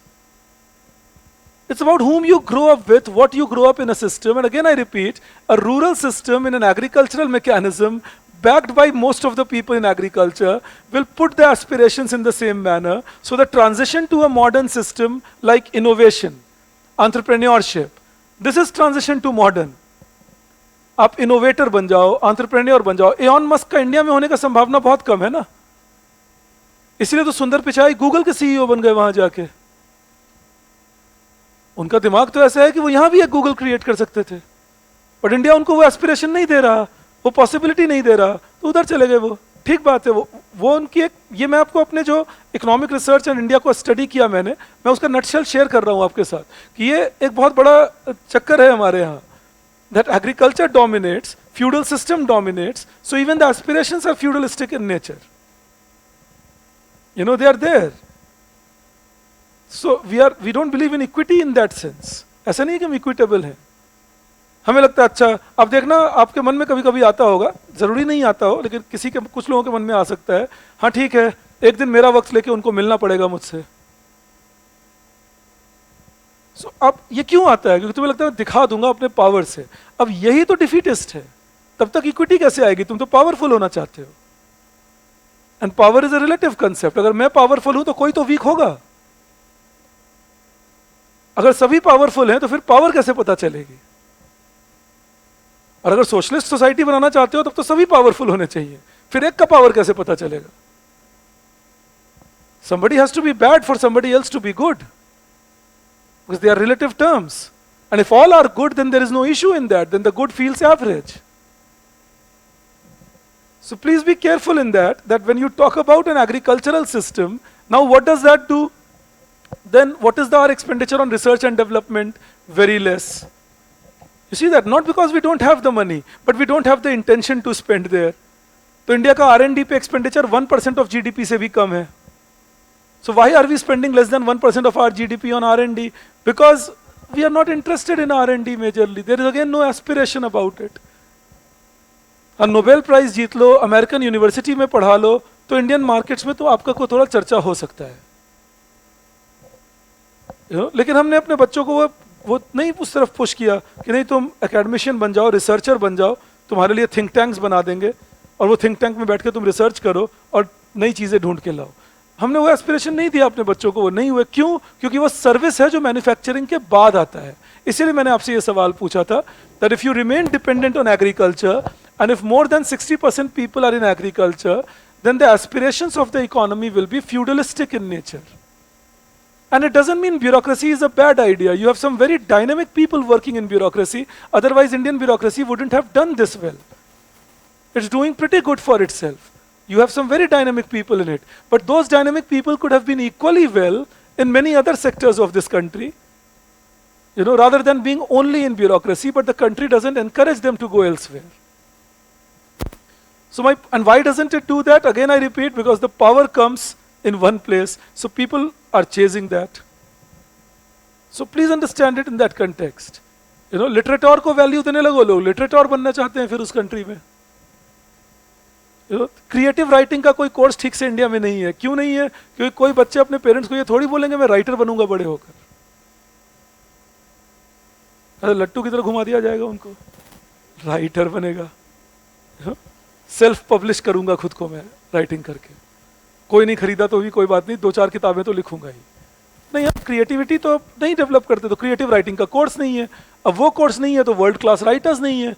It's about whom you grow up with, what you grow up in a system. And again, I repeat, a rural system in an agricultural mechanism, backed by most of the people in agriculture, will put the aspirations in the same manner. So the transition to a modern system like innovation, entrepreneurship, this is transition to modern. आप innovator बन जाओ, entrepreneur बन जाओ. Elon Musk का India में होने का संभावना बहुत कम है ना, इसलिए तो सुंदर पिचाई गूगल के सीईओ बन गए वहां जाके. उनका दिमाग तो ऐसा है कि वो यहां भी एक गूगल क्रिएट कर सकते थे, बट इंडिया उनको वो एस्पिरेशन नहीं दे रहा, वो पॉसिबिलिटी नहीं दे रहा, तो उधर चले गए वो. ठीक बात है, वो उनकी एक, ये मैं आपको अपने जो इकोनॉमिक रिसर्च एंड इंडिया को स्टडी किया मैं उसका नटशेल शेयर कर रहा हूं आपके साथ, कि ये एक बहुत बड़ा चक्कर है हमारे यहाँ. That agriculture dominates, feudal system dominates, so even the aspirations are feudalistic in nature. You know, they are there. So we don't believe in equity in that sense. ऐसा नहीं कि हम equitable हैं. हमें लगता है अच्छा, अब देखना आपके मन में कभी कभी आता होगा, जरूरी नहीं आता हो, लेकिन किसी के, कुछ लोगों के मन में आ सकता है, हाँ ठीक है, एक दिन मेरा वक्त लेके उनको मिलना पड़ेगा मुझसे. So, अब ये क्यों आता है? क्योंकि तुम्हें लगता है दिखा दूंगा अपने पावर से. अब यही तो डिफीटिस्ट है. तब तक इक्विटी कैसे आएगी? तुम तो पावरफुल होना चाहते हो, and power is a relative concept. अगर मैं पावरफुल हूं तो कोई तो वीक होगा. अगर सभी पावरफुल हैं तो फिर पावर कैसे पता चलेगी? और अगर सोशलिस्ट सोसाइटी बनाना चाहते हो तब तो सभी पावरफुल होने चाहिए, फिर एक का पावर कैसे पता चलेगा? Somebody has to be bad for somebody else to be good. Because they are relative terms. And if all are good, then there is no issue in that. Then the good feels average. So please be careful in that when you talk about an agricultural system, now what does that do? Then what is our expenditure on research and development? Very less. You see that? Not because we don't have the money, but we don't have the intention to spend there. So India का R&D पे expenditure 1% of GDP से भी कम है. So why are we spending less than 1% of our GDP on R&D? Because we are not interested in R&D majorly. There is again no aspiration about it. और Nobel prize जीत लो, American university में पढ़ा लो, तो Indian markets में तो आपका को थोड़ा चर्चा हो सकता है. लेकिन हमने अपने बच्चों को वो नहीं उस तरफ पुश किया कि नहीं तुम एकेडमिशियन बन जाओ, रिसर्चर बन जाओ, तुम्हारे लिए थिंक टैंक्स बना देंगे और वो थिंक टैंक में बैठ के तुम रिसर्च करो और नई चीज़ें ढूंढ के लाओ. हमने वो एस्पिरेशन नहीं दिया अपने बच्चों को, वो नहीं हुए. क्यों? क्योंकि वो सर्विस है जो मैन्युफैक्चरिंग के बाद आता है. इसीलिए मैंने आपसे ये सवाल पूछा था that if you remain dependent on agriculture and if more then 60% people are in agriculture, then the aspirations of the economy will be feudalistic in nature. And it doesn't mean bureaucracy is a bad idea. You have some very dynamic people working in bureaucracy. Otherwise, Indian bureaucracy wouldn't have done this well. It's doing pretty good for itself. You have some very dynamic people in it. But those dynamic people could have been equally well in many other sectors of this country. rather than being only in bureaucracy, but the country doesn't encourage them to go elsewhere. And why doesn't it do that? Again, I repeat, because the power comes in one place, so people are chasing that. So please understand it in that context. लिटरेटोर को value देने लगो, लोग लिटरेटोर बनना चाहते हैं फिर उस country में. क्रिएटिव राइटिंग का कोई कोर्स ठीक से इंडिया में नहीं है. क्यों नहीं है? क्योंकि कोई बच्चे अपने पेरेंट्स को ये थोड़ी बोलेंगे मैं राइटर बनूंगा बड़े होकर. अरे लट्टू की तरह घुमा दिया जाएगा उनको, राइटर बनेगा, सेल्फ पब्लिश करूंगा खुद को मैं राइटिंग करके. कोई नहीं खरीदा तो भी कोई बात नहीं, 2-4 किताबें तो लिखूंगा ही. नहीं, हम क्रिएटिविटी तो नहीं डेवलप करते, तो क्रिएटिव राइटिंग का कोर्स नहीं है. अब वो कोर्स नहीं है तो वर्ल्ड क्लास राइटर्स नहीं है.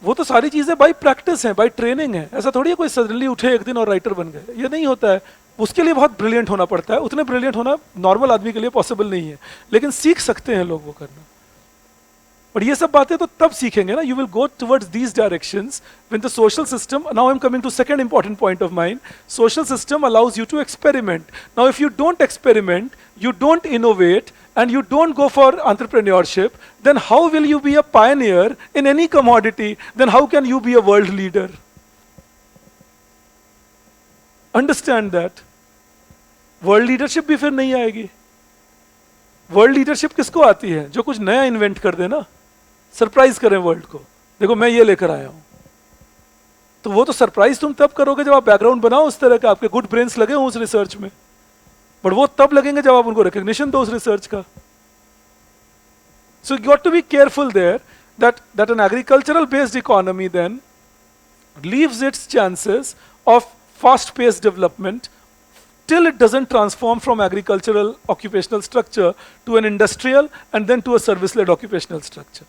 वो तो सारी चीजें बाय प्रैक्टिस है, बाय ट्रेनिंग है. ऐसा थोड़ी है कोई सडनली उठे एक दिन और राइटर बन गए, ये नहीं होता है. उसके लिए बहुत ब्रिलियंट होना पड़ता है. उतने ब्रिलियंट होना नॉर्मल आदमी के लिए पॉसिबल नहीं है, लेकिन सीख सकते हैं लोग वो करना. और ये सब बातें तो तब सीखेंगे ना, you will go towards these directions when the social system. Now I am coming to second important point of mine. Social system allows you to experiment. Now if you don't experiment, you don't innovate, and you don't go for entrepreneurship, then how will you be a pioneer in any commodity? Then how can you be a world leader? Understand that. World leadership भी फिर नहीं आएगी. World leadership किसको आती है? जो कुछ नया इन्वेंट कर देना, सरप्राइज करें वर्ल्ड को, देखो मैं ये लेकर आया हूं. तो वो तो सरप्राइज तुम तब करोगे जब आप बैकग्राउंड बनाओ उस तरह का, आपके गुड ब्रेन्स लगे हो उस रिसर्च में. बट वो तब लगेंगे जब आप उनको रिकग्निशन दो उस रिसर्च का. So you got to be careful there that an agricultural based economy then leaves its chances of fast paced development till it doesn't transform from agricultural occupational structure to an industrial and then to a service led occupational structure.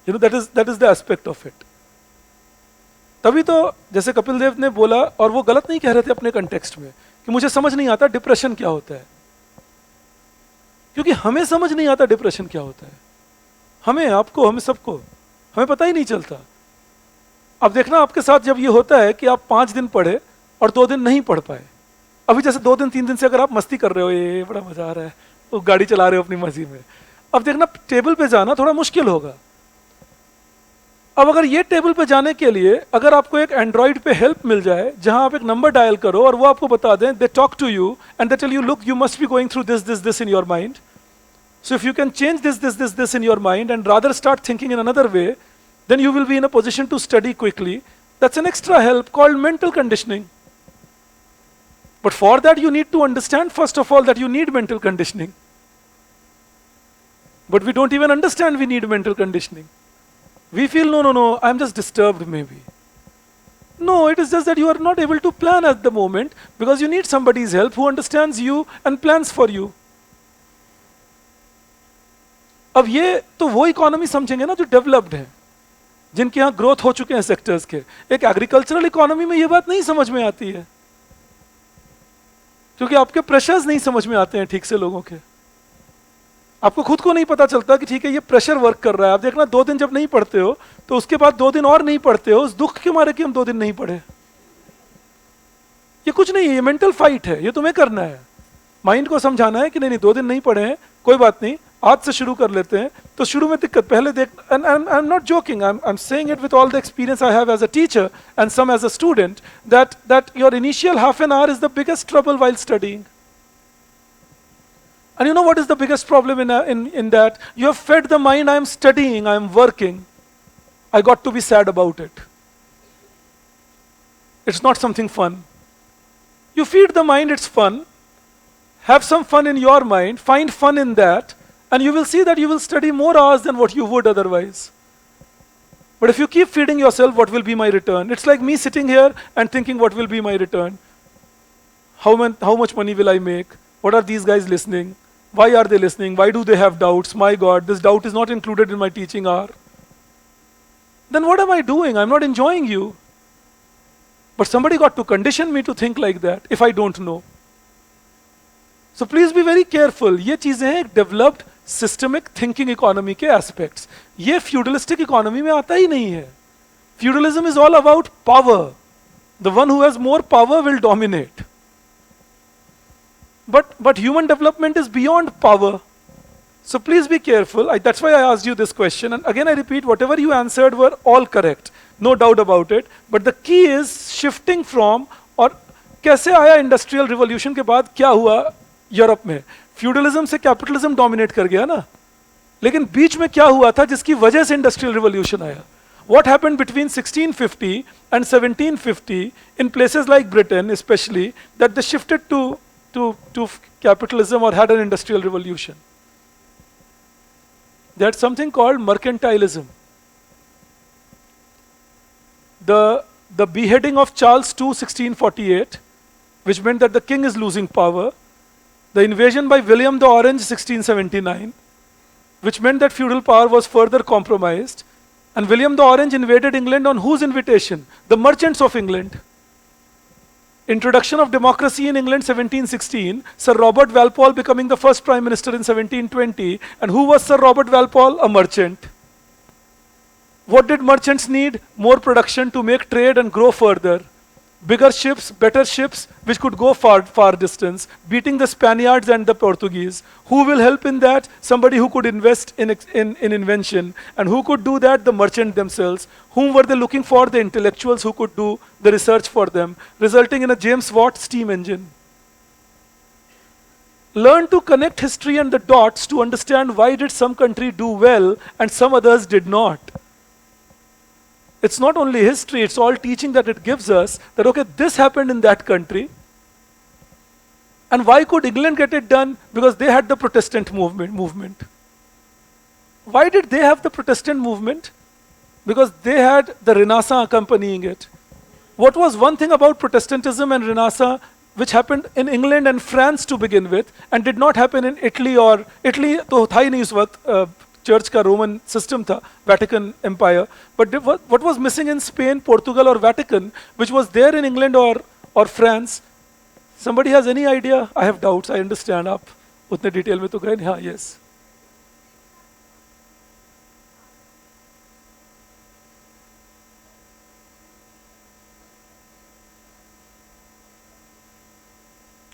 That is the aspect of it. तभी तो जैसे कपिल देव ने बोला, और वो गलत नहीं कह रहे थे अपने कंटेक्स्ट में, कि मुझे समझ नहीं आता डिप्रेशन क्या होता है. क्योंकि हमें समझ नहीं आता डिप्रेशन क्या होता है. हमें, आपको, हमें सबको, हमें पता ही नहीं चलता. अब देखना आपके साथ जब ये होता है कि आप 5 दिन पढ़े और 2 दिन नहीं पढ़ पाए. अभी जैसे 2 दिन 3 दिन से अगर आप मस्ती कर रहे हो, ये बड़ा मजा आ रहा है, तो गाड़ी चला रहे हो अपनी मर्जी में, अब देखना टेबल पे जाना थोड़ा मुश्किल होगा. अब अगर ये टेबल पे जाने के लिए अगर आपको एक एंड्रॉइड पे हेल्प मिल जाए, जहां आप एक नंबर डायल करो और वो आपको बता दें, they talk to you and they tell you, look you must be going through this in your mind. So if you can change this in your mind and rather start thinking in another way, then you will be in a position to study quickly. That's an extra help called mental conditioning. But for that you need to understand first of all that you need mental conditioning. But we don't even understand we need mental conditioning. We feel no, I'm just disturbed maybe. No, it is just that you are not able to plan at the moment because you need somebody's help who understands you and plans for you. अब ये तो वो economy समझेंगे ना जो developed है, जिनके यहाँ ग्रोथ हो चुके हैं सेक्टर्स के. एक एग्रीकल्चरल इकोनॉमी में ये बात नहीं समझ में आती है, क्योंकि आपके प्रेशर्स नहीं समझ में आते हैं ठीक से लोगों के. आपको खुद को नहीं पता चलता कि ठीक है ये प्रेशर वर्क कर रहा है. आप देखना 2 दिन जब नहीं पढ़ते हो तो उसके बाद 2 दिन और नहीं पढ़ते हो, उस दुख के मारे कि हम 2 दिन नहीं पढ़े. ये कुछ नहीं है, ये मेंटल फाइट है, ये तुम्हें करना है. माइंड को समझाना है कि नहीं 2 दिन नहीं पढ़े हैं, कोई बात नहीं, आज से शुरू कर लेते हैं. तो शुरू में दिक्कत पहले देख, and I'm not joking, I'm saying it with all the experience I have as a teacher and some as a student, that your initial half an hour is the biggest trouble while studying. And you know what is the biggest problem in that? You have fed the mind, I am studying, I am working, I got to be sad about it. It's not something fun. You feed the mind it's fun, have some fun in your mind, find fun in that, and you will see that you will study more hours than what you would otherwise. But if you keep feeding yourself, what will be my return? It's like me sitting here and thinking, what will be my return? How much money will I make? What are these guys listening? Why are they listening? Why do they have doubts? My God, this doubt is not included in my teaching hour. Then what am I doing? I'm not enjoying you. But somebody got to condition me to think like that if I don't know. So please be very careful. ये चीजें हैं developed systemic thinking economy के aspects. ये feudalistic economy में आता ही नहीं है. Feudalism is all about power. The one who has more power will dominate. But human development is beyond power. So please be careful. That's why I asked you this question. And again, I repeat, whatever you answered were all correct. No doubt about it. But the key is shifting from, और कैसे आया industrial revolution के बाद क्या हुआ Europe में? Feudalism से capitalism dominate कर गया ना, लेकिन बीच में क्या हुआ था जिसकी वजह से इंडस्ट्रियल रिवॉल्यूशन आया? What happened between 1650 and 1750 in places like Britain, especially, that they shifted to capitalism or had an industrial revolution? That's something called mercantilism. The beheading of Charles II, 1648, which meant that the king is losing power. The invasion by William the Orange, 1679, which meant that feudal power was further compromised. And William the Orange invaded England on whose invitation? The merchants of England. Introduction of democracy in England, 1716. Sir Robert Walpole becoming the first prime minister in 1720. And who was Sir Robert Walpole? A merchant. What did merchants need? More production to make trade and grow further. Bigger ships, better ships, which could go far distance, beating the Spaniards and the Portuguese. Who will help in that? Somebody who could invest in invention. And who could do that? The merchant themselves. Whom were they looking for? The intellectuals who could do the research for them, resulting in a James Watt steam engine. Learn to connect history and the dots to understand why did some country do well and some others did not. It's not only history, it's all teaching that it gives us that, okay, this happened in that country. And why could England get it done? Because they had the Protestant movement. Why did they have the Protestant movement? Because they had the Renaissance accompanying it. What was one thing about Protestantism and Renaissance which happened in England and France to begin with and did not happen in Italy? Or Italy तो था ही नहीं उस वक्त, church का Roman system था, Vatican Empire. But what was missing in Spain, Portugal or Vatican, which was there in England or France? Somebody has any idea? I have doubts, I understand. आप उतने detail में तो गए नहीं. हाँ, yes.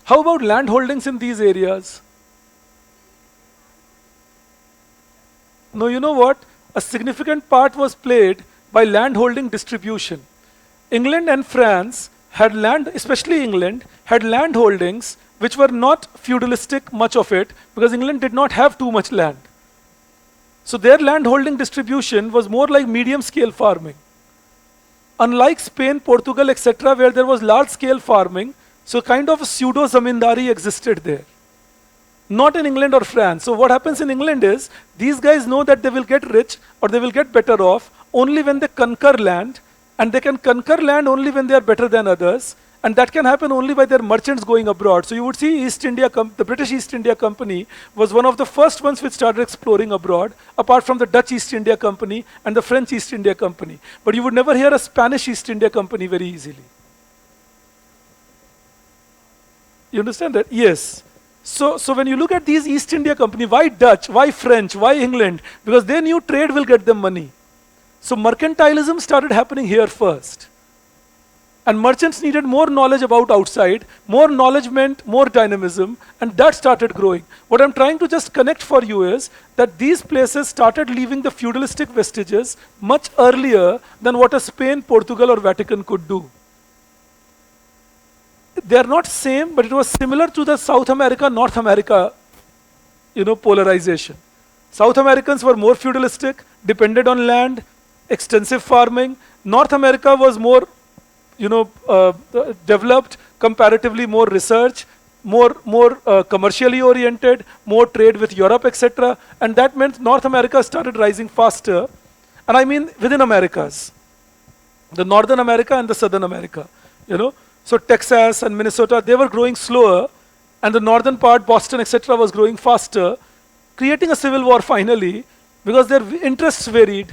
How about land holdings in these areas? No, you know what? A significant part was played by land holding distribution. England and France had land, especially England, had land holdings which were not feudalistic, much of it, because England did not have too much land. So their land holding distribution was more like medium scale farming. Unlike Spain, Portugal, etc., where there was large scale farming, so kind of a pseudo zamindari existed there. Not in England or France. So what happens in England is, these guys know that they will get rich or they will get better off only when they conquer land, and they can conquer land only when they are better than others, and that can happen only by their merchants going abroad. So you would see the British East India Company was one of the first ones which started exploring abroad, apart from the Dutch East India Company and the French East India Company. But you would never hear a Spanish East India Company very easily. You understand that? Yes. So when you look at these East India Company, why Dutch, why French, why England? Because they knew trade will get them money. So mercantilism started happening here first. And merchants needed more knowledge about outside, more knowledge meant more dynamism, and that started growing. What I'm trying to just connect for you is that these places started leaving the feudalistic vestiges much earlier than what a Spain, Portugal or Vatican could do. They are not same, but it was similar to the South America, North America, polarization. South Americans were more feudalistic, depended on land, extensive farming. North America was more, developed, comparatively more research, more commercially oriented, more trade with Europe, etc. And that meant North America started rising faster. And I mean within Americas, the Northern America and the Southern America, So Texas and Minnesota, they were growing slower, and the northern part, Boston, etc., was growing faster, creating a civil war finally, because their interests varied.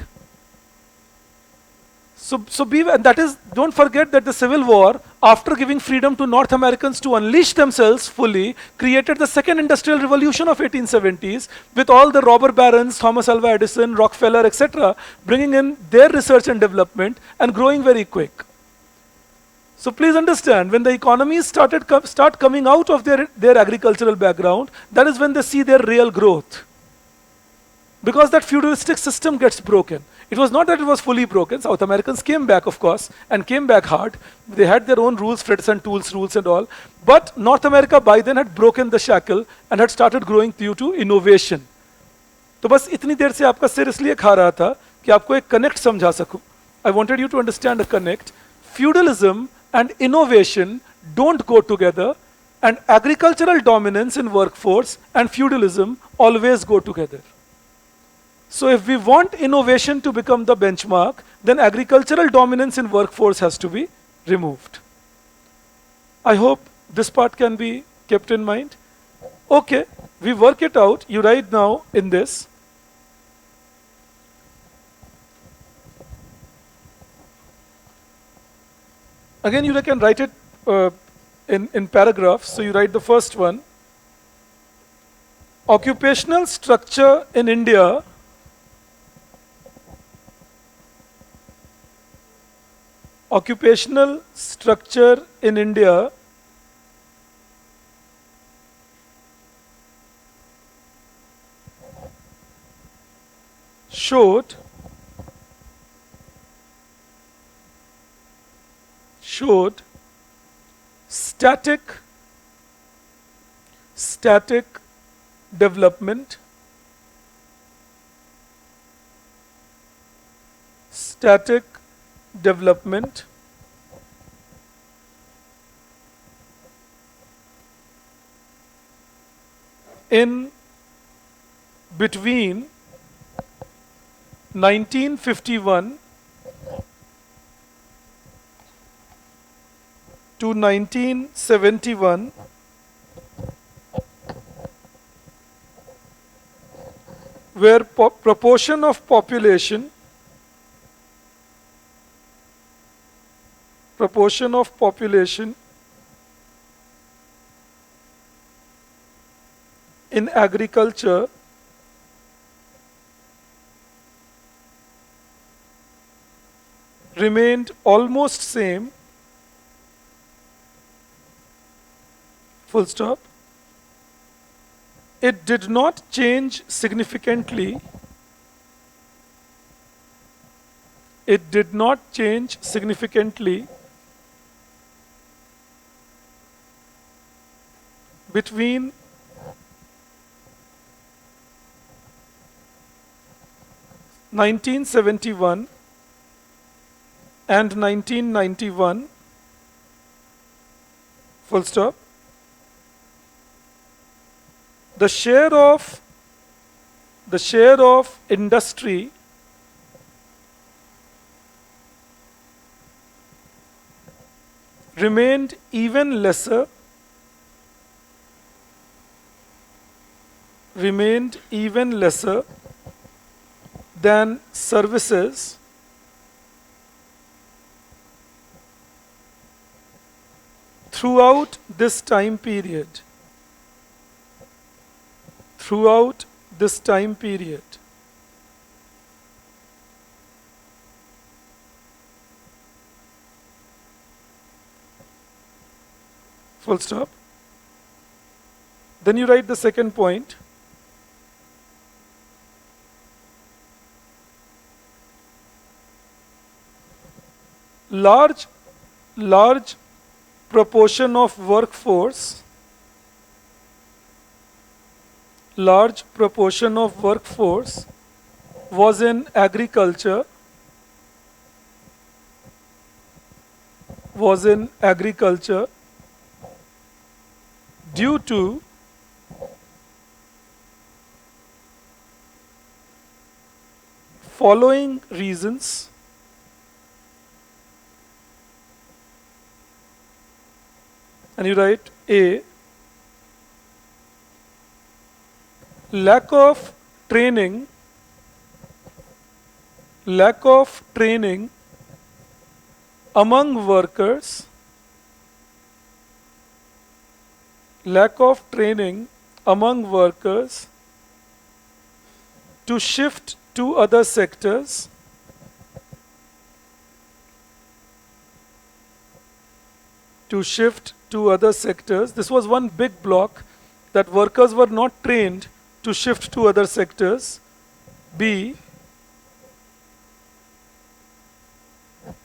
And that is, don't forget that the Civil War, after giving freedom to North Americans to unleash themselves fully, created the second industrial revolution of 1870s, with all the robber barons, Thomas Alva Edison, Rockefeller, etc., bringing in their research and development and growing very quick. So please understand, when the economies start coming out of their agricultural background, that is when they see their real growth. Because that feudalistic system gets broken. It was not that it was fully broken. South Americans came back, of course, and came back hard. They had their own rules, Freds and Tools rules and all. But North America by then had broken the shackle and had started growing due to innovation. तो बस इतनी देर से आपका सिर इसलिए खा रहा था कि आपको एक कनेक्ट समझा सकूं. I wanted you to understand a connect. Feudalism and innovation don't go together, and agricultural dominance in workforce and feudalism always go together. So if we want innovation to become the benchmark, then agricultural dominance in workforce has to be removed. I hope this part can be kept in mind. Okay, we work it out. You write now in this. Again, you can write it in paragraphs. So you write the first one. Occupational structure in India showed static development, in between 1951 to 1971, where proportion of population in agriculture remained almost same, full stop. It did not change significantly. Between 1971 and 1991, full stop. The share of industry remained even lesser than services throughout this time period. Full stop. Then you write the second point. Large proportion of workforce was in agriculture due to following reasons. And you write A, lack of training among workers, to shift to other sectors, to shift to other sectors. This was one big block, that workers were not trained to shift to other sectors. B,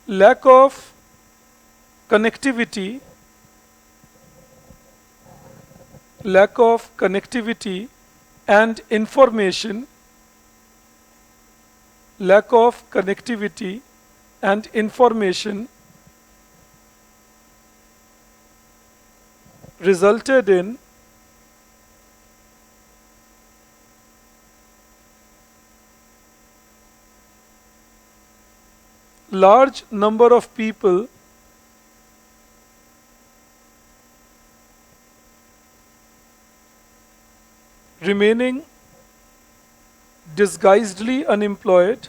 lack of connectivity, and information, resulted in large number of people remaining disguisedly unemployed.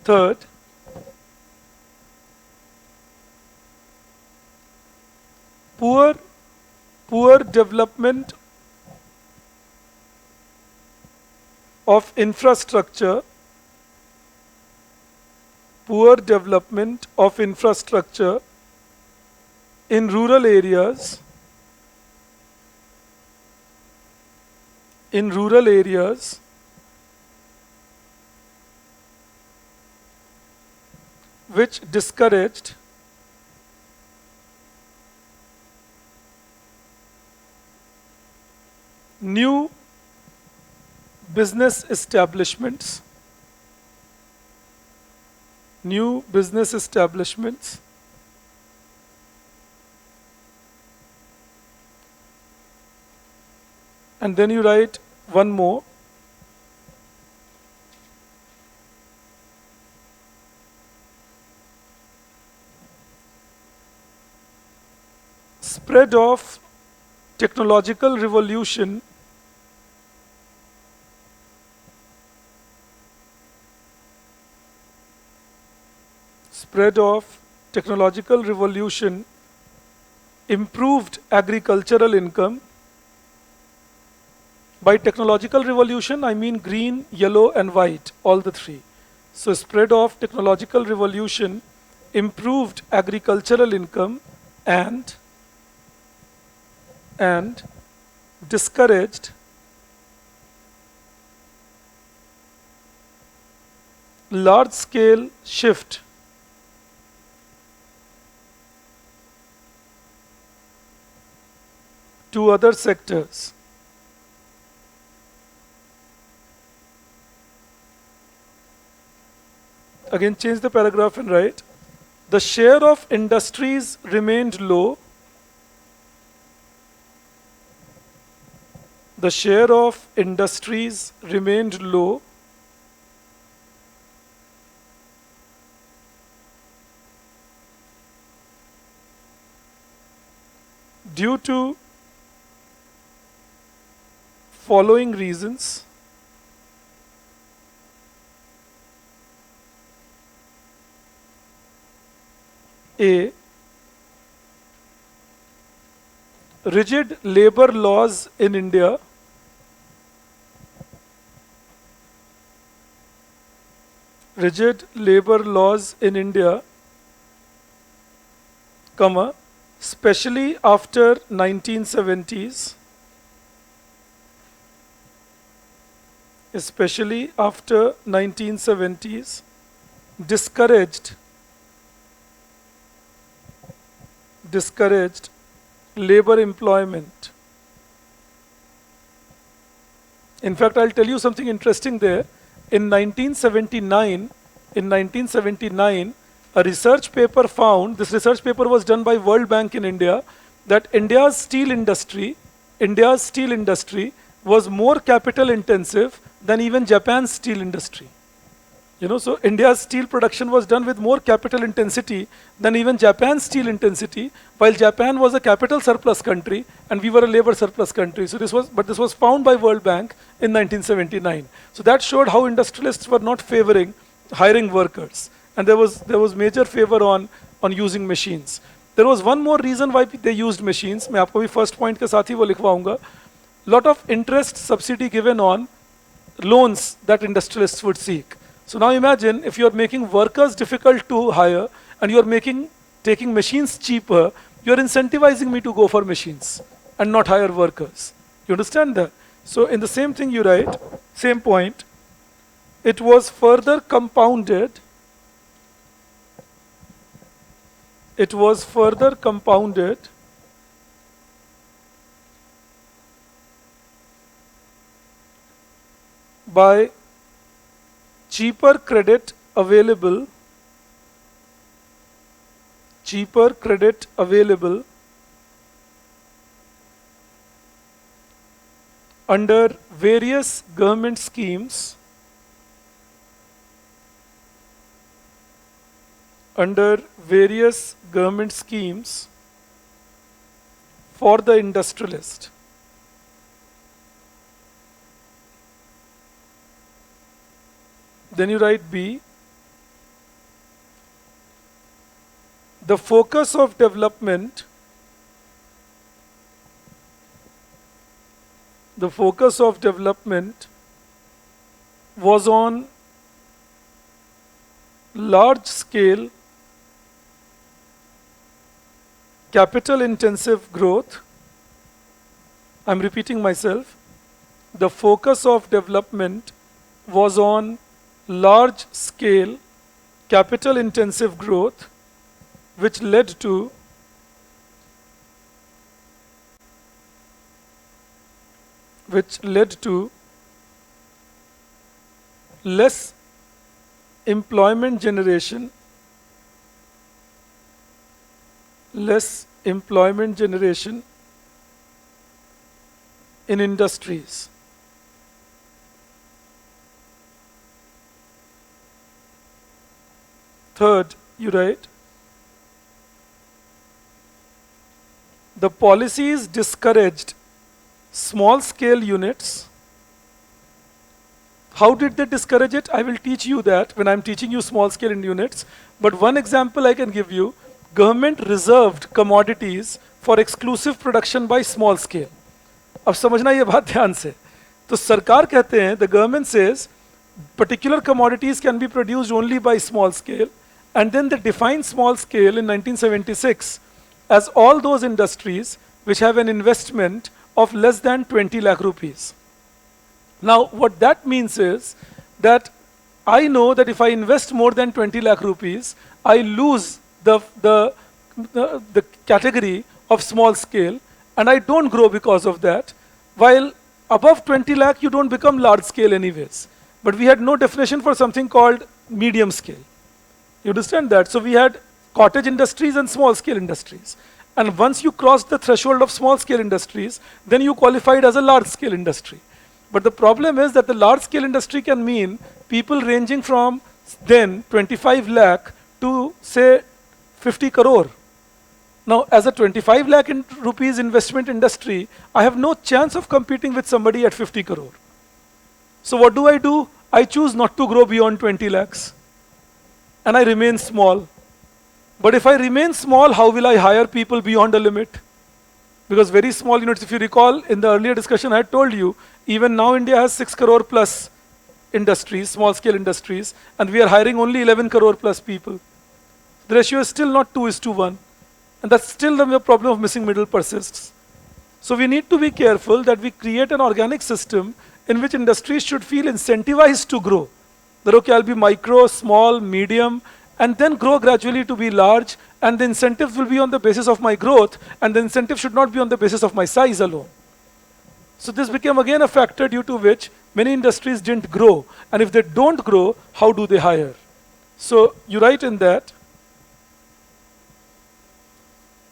Third, poor development of infrastructure, in rural areas, which discouraged new business establishments, and then you write one more. Spread of technological revolution improved agricultural income. By technological revolution, I mean green, yellow, and white, all the three. So spread of technological revolution improved agricultural income and discouraged large-scale shift to other sectors. Again, change the paragraph and write, the share of industries remained low. The share of industries remained low due to following reasons. A, rigid labor laws in India. Especially after 1970s. Discouraged labor employment. In fact, I'll tell you something interesting there. In 1979, a research paper found, this research paper was done by World Bank in India, that India's steel industry was more capital intensive than even Japan's steel industry. So India's steel production was done with more capital intensity than even Japan's steel intensity, while Japan was a capital surplus country and we were a labor surplus country. So this was found by World Bank in 1979. So that showed how industrialists were not favoring hiring workers, and there was major favor on using machines. There was one more reason why they used machines. मैं आपको भी first point के साथ ही वो लिखवाऊंगा. Lot of interest subsidy given on loans that industrialists would seek. So now imagine if you're making workers difficult to hire and you're taking machines cheaper, you're incentivizing me to go for machines and not hire workers. You understand that? So in the same thing you write, same point, it was further compounded. It was further compounded by cheaper credit available under various government schemes for the industrialist. Then you write B. The focus of development was on large scale capital intensive growth. I'm repeating myself. The focus of development was on large scale capital intensive growth, which led to less employment generation in industries. Third, you write, the policies discouraged small scale units. How did they discourage it? I will teach you that when I'm teaching you small scale units. But one example I can give you, government reserved commodities for exclusive production by small scale. अब समझना ये बात ध्यान से. तो सरकार कहते हैं, the government says, particular commodities can be produced only by small scale, and then they define small scale in 1976 as all those industries which have an investment of less than 20 lakh rupees. Now, what that means is that I know that if I invest more than 20 lakh rupees, I lose the category of small scale, and I don't grow because of that. While above 20 lakh, you don't become large scale anyways. But we had no definition for something called medium scale. You understand that? So we had cottage industries and small scale industries. And once you crossed the threshold of small scale industries, then you qualified as a large scale industry. But the problem is that the large scale industry can mean people ranging from then 25 lakh to say 50 crore. Now, as a 25 lakh rupees investment industry, I have no chance of competing with somebody at 50 crore. So what do? I choose not to grow beyond 20 lakhs. And I remain small. But if I remain small, how will I hire people beyond a limit? Because very small units, if you recall, in the earlier discussion I had told you, even now India has 6 crore plus industries, small scale industries, and we are hiring only 11 crore plus people. The ratio is still not 2:1. And that's still the problem of missing middle persists. So we need to be careful that we create an organic system in which industries should feel incentivized to grow. That okay, I'll be micro, small, medium, and then grow gradually to be large, and the incentives will be on the basis of my growth, and the incentive should not be on the basis of my size alone. So this became again a factor due to which many industries didn't grow. And if they don't grow, how do they hire? So you write in that,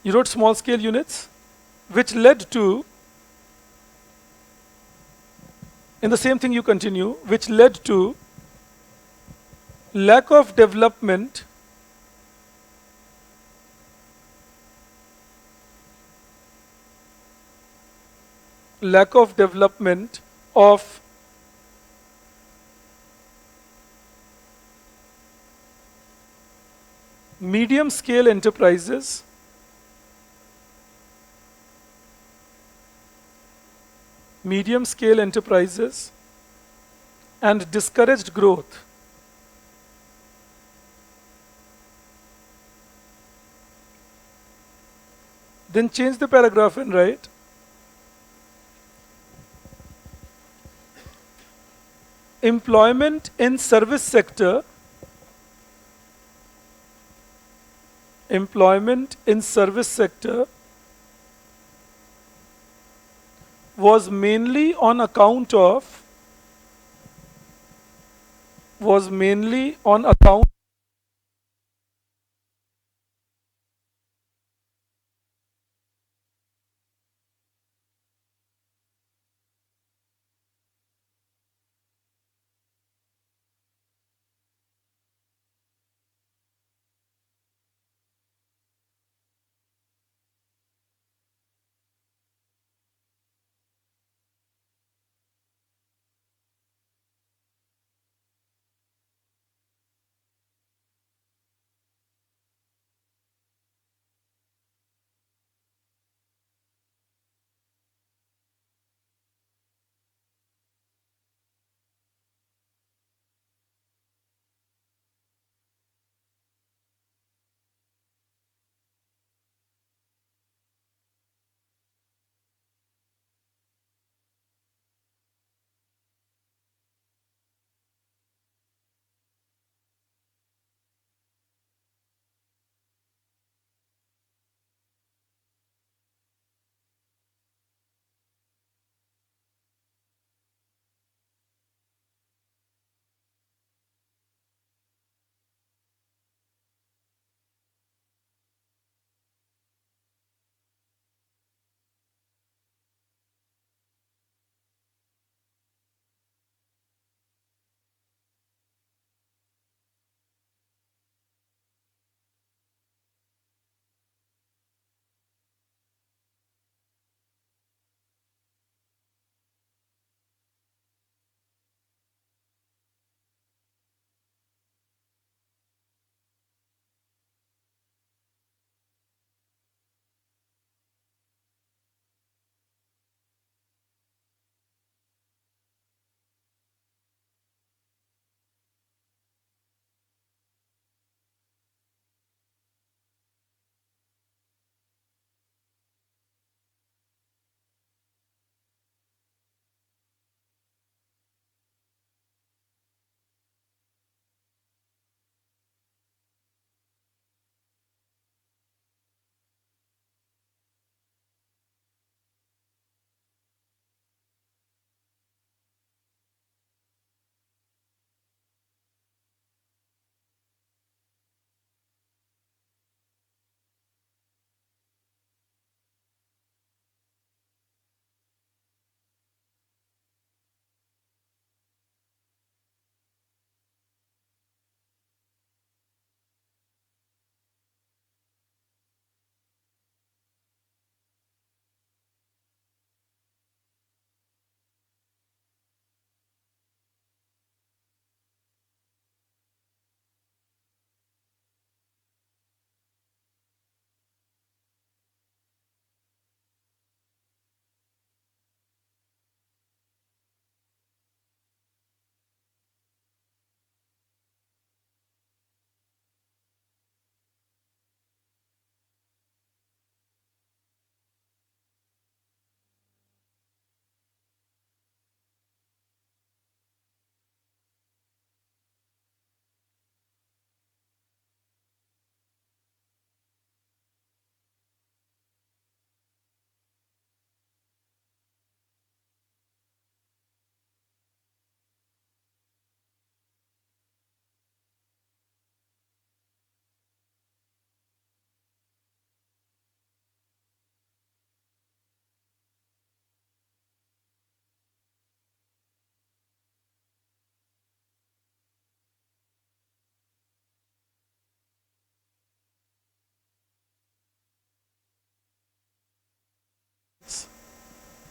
you wrote small scale units, which led to, in the same thing you continue, which led to lack of development of medium scale enterprises and discouraged growth. Then change the paragraph and write, employment in service sector, employment in service sector was mainly on account of, was mainly on account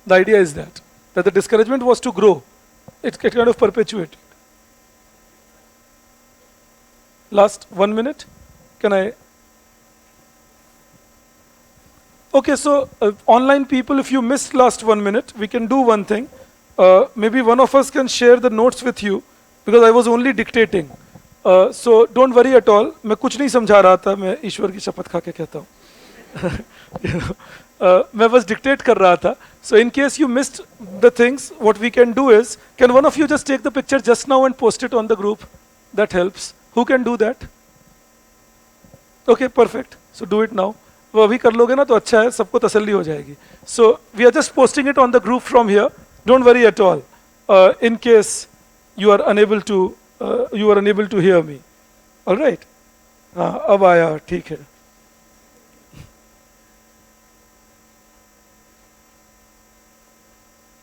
the idea is that the discouragement was to grow. It kind of perpetuated. Last 1 minute. Can I? Okay, so online people, if you missed last 1 minute, we can do one thing. maybe one of us can share the notes with you because I was only dictating. So don't worry at all. मैं कुछ नहीं समझा रहा था, मैं ईश्वर की शपथ खा के कहता हूँ. मैं बस dictate कर रहा था. So in case you missed the things, what we can do is, can one of you just take the picture just now and post it on the group? That helps. Who can do that? Okay, perfect. So do it now. वो अभी कर लोगे ना तो अच्छा है, सबको तसल्ली हो जाएगी. So we are just posting it on the group from here. Don't worry at all. In case you are unable to hear me. All right. अब आया, ठीक है.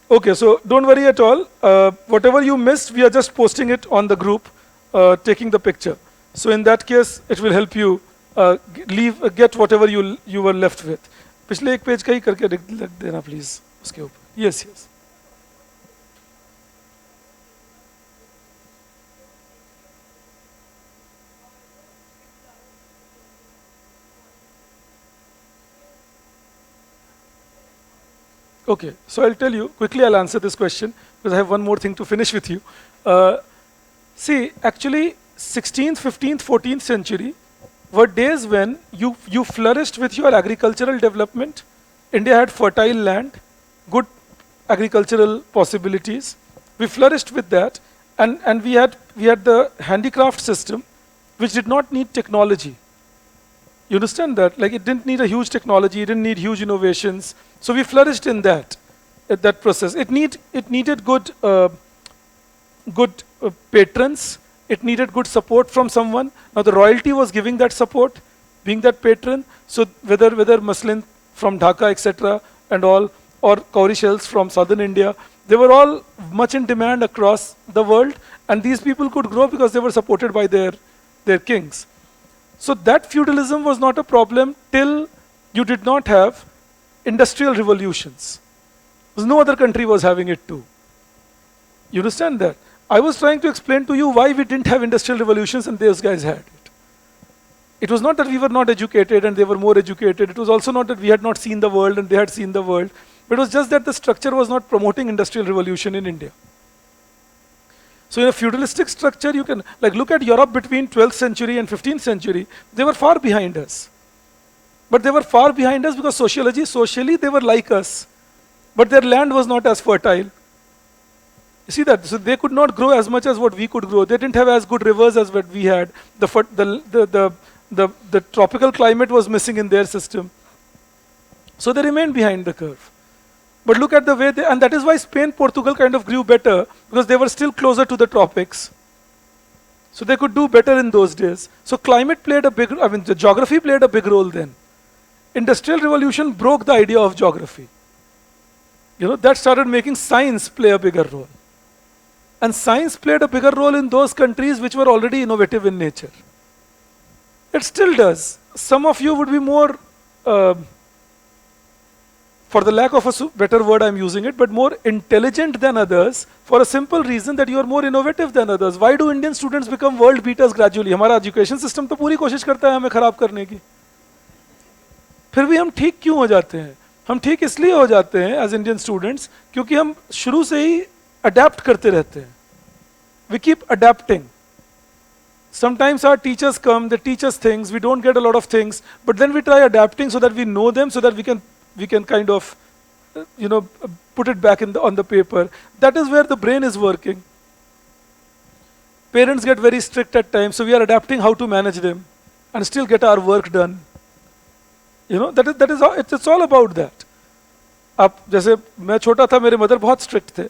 Okay, so don't worry at all. Whatever you missed, we are just posting it on the group, taking the picture. So in that case, it will help you get whatever you were left with. पिछले एक page का ही करके रख देना please उसके ऊपर. Yes, yes. Okay, so I'll tell you quickly. I'll answer this question because I have one more thing to finish with you. See, actually, 16th, 15th, 14th century were days when you flourished with your agricultural development. India had fertile land, good agricultural possibilities. We flourished with that, and we had the handicraft system, which did not need technology. You understand that? Like it didn't need a huge technology, it didn't need huge innovations. So we flourished in that process. It needed good patrons. It needed good support from someone. Now the royalty was giving that support, being that patron. So whether muslin from Dhaka, etc., and all, or cowrie shells from southern India, they were all much in demand across the world, and these people could grow because they were supported by their kings. So that feudalism was not a problem till you did not have industrial revolutions. Because no other country was having it too. You understand that? I was trying to explain to you why we didn't have industrial revolutions and those guys had it. It was not that we were not educated and they were more educated. It was also not that we had not seen the world and they had seen the world. But it was just that the structure was not promoting industrial revolution in India. So in a feudalistic structure, you can look at Europe between 12th century and 15th century. They were far behind us. But they were far behind us because socially they were like us. But their land was not as fertile. You see that? So they could not grow as much as what we could grow. They didn't have as good rivers as what we had. The tropical climate was missing in their system. So they remained behind the curve. But look at the way and that is why Spain, Portugal kind of grew better because they were still closer to the tropics. So they could do better in those days. So climate played the geography played a big role then. Industrial revolution broke the idea of geography. That started making science play a bigger role. And science played a bigger role in those countries which were already innovative in nature. It still does. Some of you would be more, for the lack of a better word I'm using it, but more intelligent than others for a simple reason that you are more innovative than others. Why do Indian students become world beaters gradually? हमारा education system तो पूरी कोशिश करता है हमें खराब करने की. फिर भी हम ठीक क्यों हो जाते हैं? हम ठीक इसलिए हो जाते हैं as Indian students क्योंकि हम शुरू से ही adapt करते रहते हैं. We keep adapting. Sometimes our teachers come, they teach us things, we don't get a lot of things, but then we try adapting so that we know them, so that we can kind of, put it back on the paper. That is where the brain is working. Parents get very strict at times, so we are adapting how to manage them and still get our work done. That is all, it's all about that. अब जैसे मैं छोटा था, मेरे mother बहुत strict थे,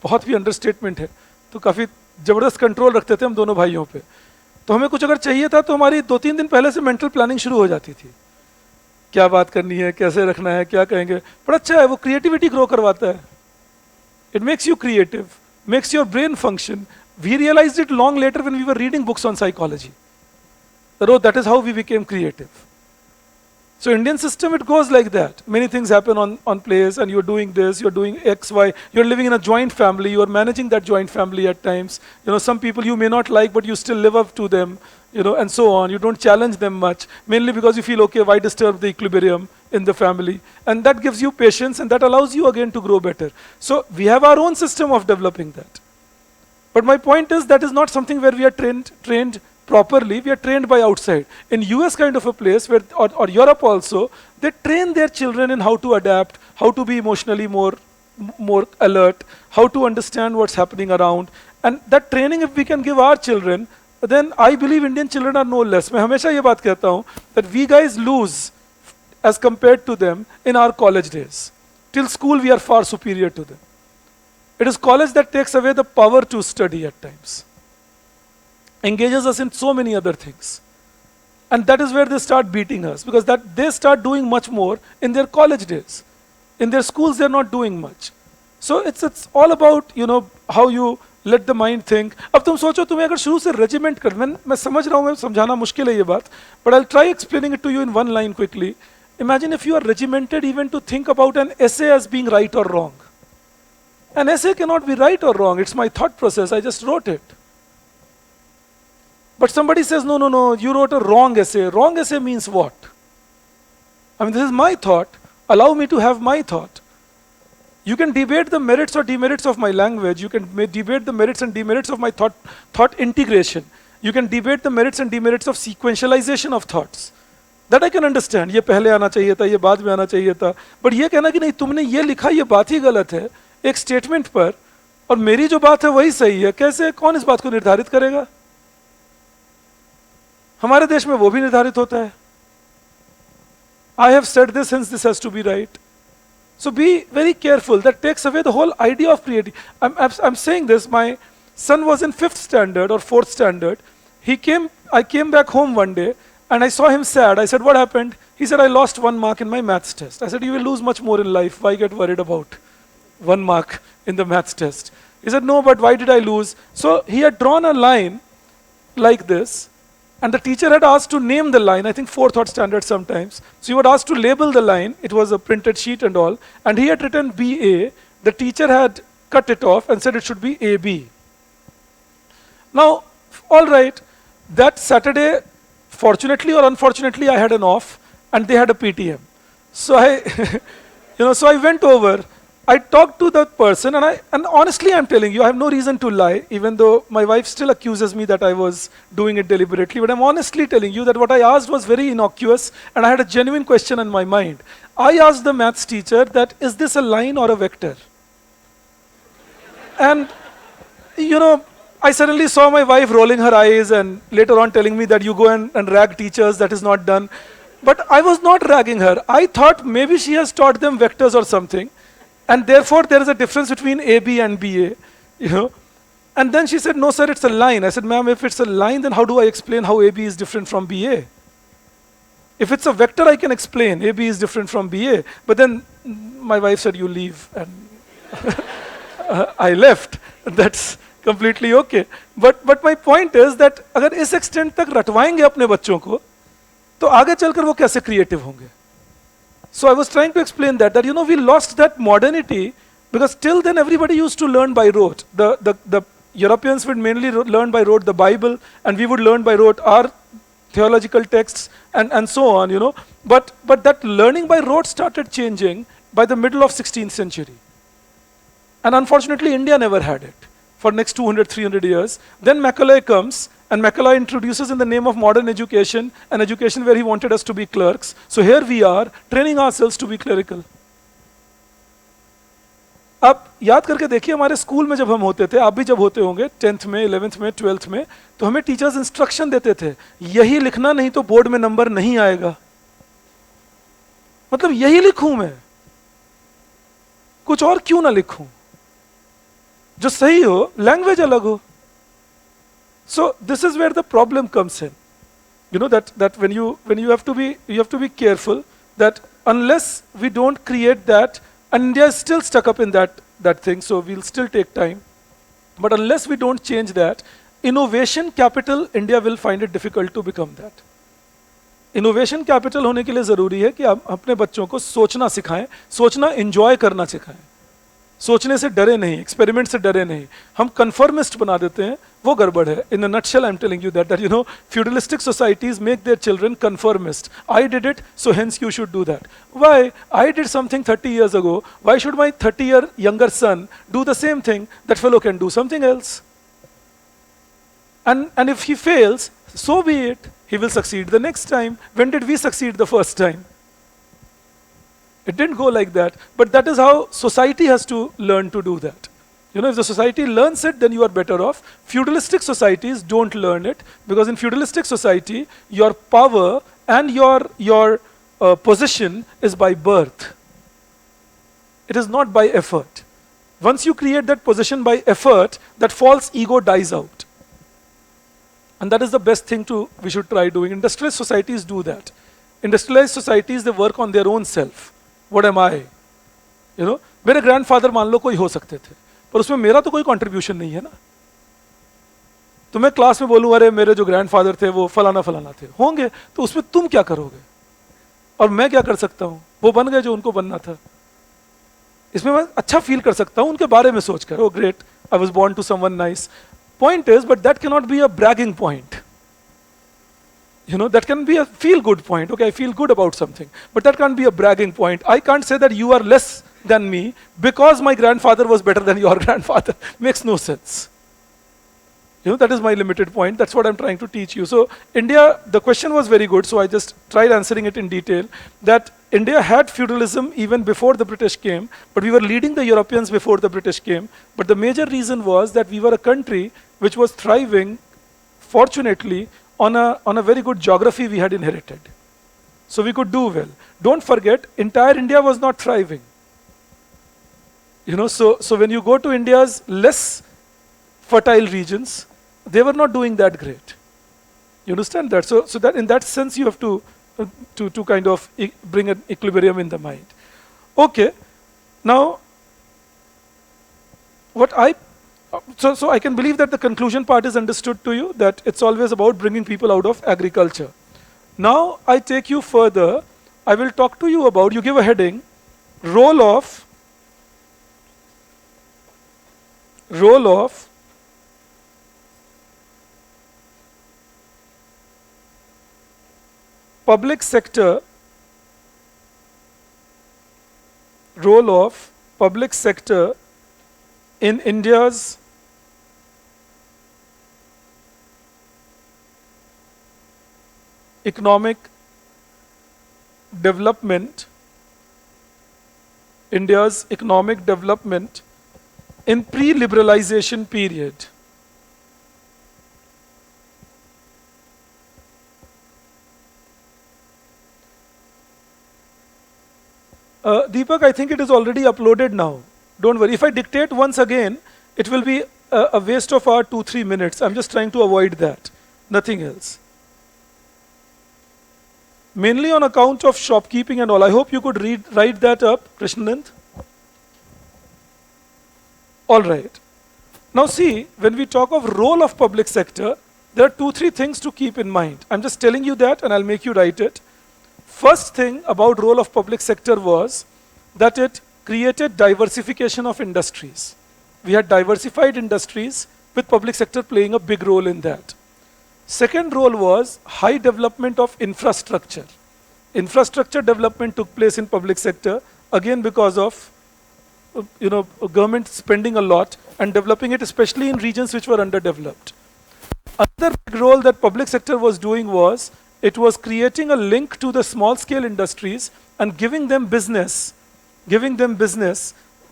बहुत भी अंडरस्टेटमेंट है, तो काफ़ी ज़बरदस्त कंट्रोल रखते थे हम दोनों भाइयों पे. तो हमें कुछ अगर चाहिए था तो हमारी 2-3 दिन पहले से मेंटल प्लानिंग शुरू हो जाती थी. क्या बात करनी है, कैसे रखना है, क्या कहेंगे. पर अच्छा है, वो क्रिएटिविटी ग्रो करवाता है. It makes you creative, makes your brain function. We realized it long later when we were reading books on psychology. That is how we became creative. So Indian system, it goes like that. Many things happen on place and you're doing this, you're doing X, Y, you're living in a joint family, you're managing that joint family at times. Some people you may not like, but you still live up to them. and so on. You don't challenge them much, mainly because you feel, okay, why disturb the equilibrium in the family? And that gives you patience, and that allows you again to grow better. So we have our own system of developing that. But my point is that is not something where we are trained properly. We are trained by outside. In US kind of a place, where or Europe also, they train their children in how to adapt, how to be emotionally more alert, how to understand what's happening around. And that training, if we can give our children, then I believe Indian children are no less. मैं हमेशा ये बात कहता हूँ that we guys lose as compared to them in our college days. Till school, we are far superior to them. It is college that takes away the power to study at times, engages us in so many other things. And that is where they start beating us, because that they start doing much more in their college days. In their schools, they're not doing much. So it's all about, how you let the mind think. अब तुम सोचो तुम्हें अगर शुरू से regiment कर, मैं समझ रहा हूँ, मैं समझाना मुश्किल है ये बात, but I'll try explaining it to you in one line quickly. Imagine if you are regimented even to think about an essay as being right or wrong. An essay cannot be right or wrong. It's my thought process. I just wrote it. But somebody says, no, you wrote a wrong essay. Wrong essay means what? I mean, this is my thought. Allow me to have my thought. You can debate the merits or demerits of my language. You can debate the merits and demerits of my thought integration. You can debate the merits and demerits of sequentialization of thoughts. That I can understand. ये पहले आना चाहिए था, ये बाद में आना चाहिए था. But ये कहना कि नहीं, तुमने ये लिखा, ये बात ही गलत है एक स्टेटमेंट पर, और मेरी जो बात है वही सही है, कैसे, कौन इस बात को निर्धारित करेगा? हमारे देश में वो भी निर्धारित होता है. I have said this, hence this has to be right. So be very careful. That takes away the whole idea of creativity. I'm saying this. My son was in 5th standard or 4th standard. I came back home one day and I saw him sad. I said, what happened? He said, I lost 1 mark in my maths test. I said, you will lose much more in life. Why get worried about 1 mark in the maths test? He said, no, but why did I lose? So he had drawn a line like this. And the teacher had asked to name the line, I think 4th or standard sometimes. So he was asked to label the line. It was a printed sheet and all. And he had written BA. The teacher had cut it off and said it should be AB. Now, all right, that Saturday, fortunately or unfortunately, I had an off and they had a PTM. So I went over. I talked to that person, and honestly, I'm telling you, I have no reason to lie, even though my wife still accuses me that I was doing it deliberately. But I'm honestly telling you that what I asked was very innocuous, and I had a genuine question in my mind. I asked the maths teacher that, is this a line or a vector? And, I suddenly saw my wife rolling her eyes and later on telling me that you go and rag teachers, that is not done. But I was not ragging her. I thought maybe she has taught them vectors or something. And therefore, there is a difference between AB and BA, And then she said, no, sir, it's a line. I said, ma'am, if it's a line, then how do I explain how AB is different from BA? If it's a vector, I can explain AB is different from BA. But then my wife said, you leave. And I left. That's completely okay. But my point is that अगर इस extent तक रटवाएंगे अपने बच्चों को, तो आगे चलकर वो कैसे creative होंगे? So I was trying to explain that we lost that modernity, because till then everybody used to learn by rote. The Europeans would mainly learn by rote the Bible, and we would learn by rote our theological texts and so on, But that learning by rote started changing by the middle of 16th century. And unfortunately, India never had it for next 200, 300 years. Then Macaulay comes, and Macaulay introduces in the name of modern education, an education where he wanted us to be clerks. So here we are, training ourselves to be clerical. अब याद करके देखिए, हमारे school में जब हम होते थे, आप भी जब होते होंगे 10th में, 11th में, 12th में, तो हमें टीचर्स इंस्ट्रक्शन देते थे, यही लिखना, नहीं तो बोर्ड में नंबर नहीं आएगा. मतलब यही लिखूं मैं, कुछ और क्यों ना लिखूं, जो सही हो, लैंग्वेज अलग हो. So this is where the problem comes in. That when you have to be careful that unless we don't create that, and India is still stuck up in that thing, so we'll still take time. But unless we don't change that, innovation capital, India will find it difficult to become that. Innovation capital होने के लिए जरूरी है कि आप अपने बच्चों को सोचना सिखाएं, सोचना enjoy करना सिखाएं. सोचने से डरे नहीं, एक्सपेरिमेंट से डरे नहीं, हम कन्फर्मिस्ट बना देते हैं, वो गड़बड़ है. In a nutshell I am telling you that you know feudalistic societies make their children conformist. I did it, so hence you should do that. Why? I did something 30 years ago. Why should my 30-year younger son do the same thing? That fellow can do something else. And if he fails, so be it. He will succeed the next time. When did we succeed the first time? It didn't go like that. But that is how society has to learn to do that. You know, if the society learns it, then you are better off. Feudalistic societies don't learn it, because in feudalistic society, your power and your position is by birth. It is not by effort. Once you create that position by effort, that false ego dies out. And that is the best thing we should try doing. Industrialized societies do that. Industrialized societies, they work on their own self. What am I? You know, मेरे grandfather मान लो कोई हो सकते थे, पर उसमें मेरा तो कोई कंट्रीब्यूशन नहीं है ना. तो मैं क्लास में बोलूं अरे मेरे जो ग्रैंडफादर थे वो फलाना फलाना थे, होंगे, तो उसमें तुम क्या करोगे और मैं क्या कर सकता हूं? वो बन गए जो उनको बनना था. इसमें मैं अच्छा फील कर सकता हूं उनके बारे में सोचकर, oh great, I was born to someone nice. Point is, but that cannot be a bragging point. You know, that can be a feel-good point. Okay, I feel good about something, but that can't be a bragging point. I can't say that you are less than me because my grandfather was better than your grandfather. Makes no sense. You know, that is my limited point. That's what I'm trying to teach you. So India, the question was very good, so I just tried answering it in detail, that India had feudalism even before the British came, but we were leading the Europeans before the British came. But the major reason was that we were a country which was thriving, fortunately, on a very good geography we had inherited. So we could do well. Don't forget, entire India was not thriving. You know, so when you go to India's less fertile regions, they were not doing that great. You understand that? So that in that sense you have to kind of bring an equilibrium in the mind. Okay, now so I can believe that the conclusion part is understood to you, that it's always about bringing people out of agriculture. Now I take you further. I will talk to you about, you give a heading, role of public sector in India's economic development, in pre-liberalization period. Deepak, I think it is already uploaded now. Don't worry. If I dictate once again, it will be a waste of our 2-3 minutes. I'm just trying to avoid that. Nothing else. Mainly on account of shopkeeping and all. I hope you could write that up, Krishnanand. All right. Now see, when we talk of role of public sector, there are 2-3 things to keep in mind. I'm just telling you that and I'll make you write it. First thing about role of public sector was that it created diversification of industries. We had diversified industries with public sector playing a big role in that. Second role was high development of infrastructure. Infrastructure development took place in public sector, again because of government spending a lot and developing it, especially in regions which were underdeveloped. Another big role that public sector was doing was, it was creating a link to the small scale industries and giving them business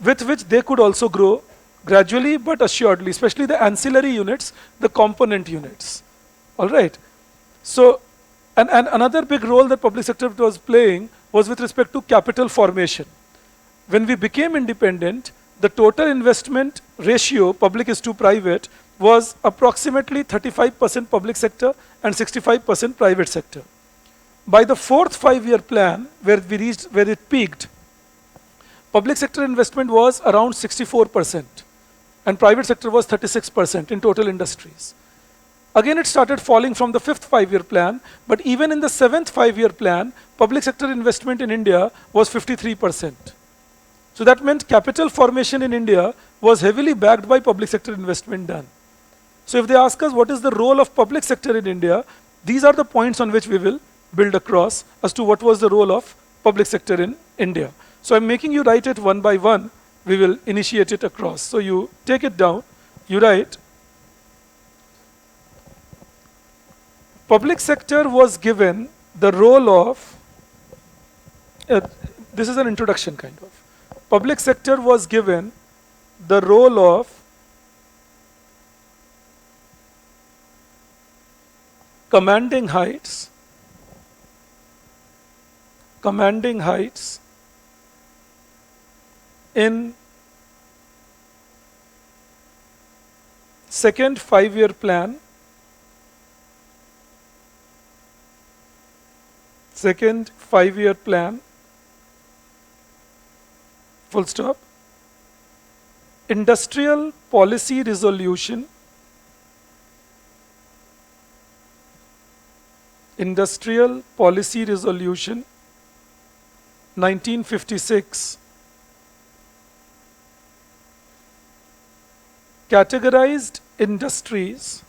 with which they could also grow gradually but assuredly, especially the ancillary units, the component units. All right. So, and another big role that public sector was playing was with respect to capital formation. When we became independent, the total investment ratio, public is to private, was approximately 35% public sector and 65% private sector. By the fourth 5-year plan, where it peaked, public sector investment was around 64% and private sector was 36% in total industries. Again, it started falling from the 5th 5-year plan, but even in the 7th 5-year plan, public sector investment in India was 53%. So that meant capital formation in India was heavily backed by public sector investment done. So if they ask us what is the role of public sector in India, these are the points on which we will build across as to what was the role of public sector in India. So I'm making you write it one by one. We will initiate it across. So you take it down, you write, public sector was given the role of, this is an introduction kind of. Public sector was given the role of commanding heights in second 5-year plan, full stop. Industrial Policy Resolution, 1956, categorized industries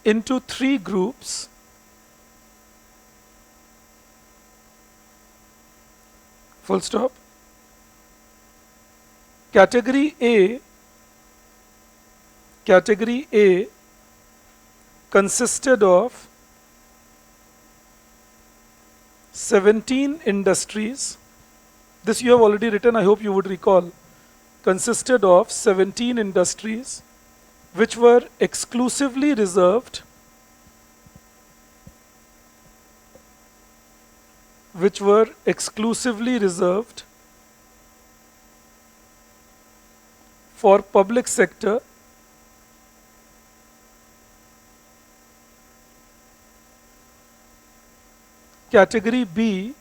into 3 groups. Full stop. Category A consisted of 17 industries. This you have already written, I hope you would recall. Consisted of 17 industries which were exclusively reserved for public sector Category B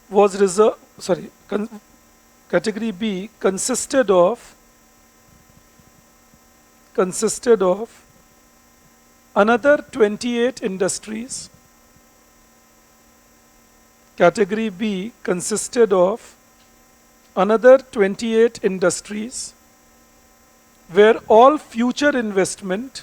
was reserved, Category B consisted of another 28 industries. Category B consisted of another 28 industries where all future investment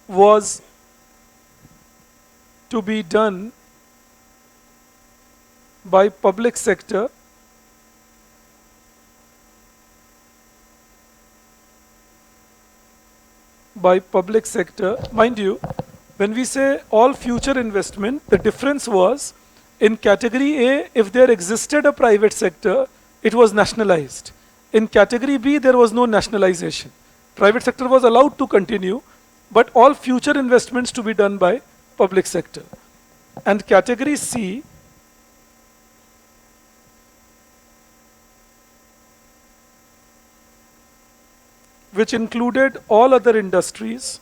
was to be done by public sector Mind you, when we say all future investment, the difference was in category A, if there existed a private sector, it was nationalized. In category B, there was no nationalization. Private sector was allowed to continue, but all future investments to be done by public sector. And category C which included all other industries,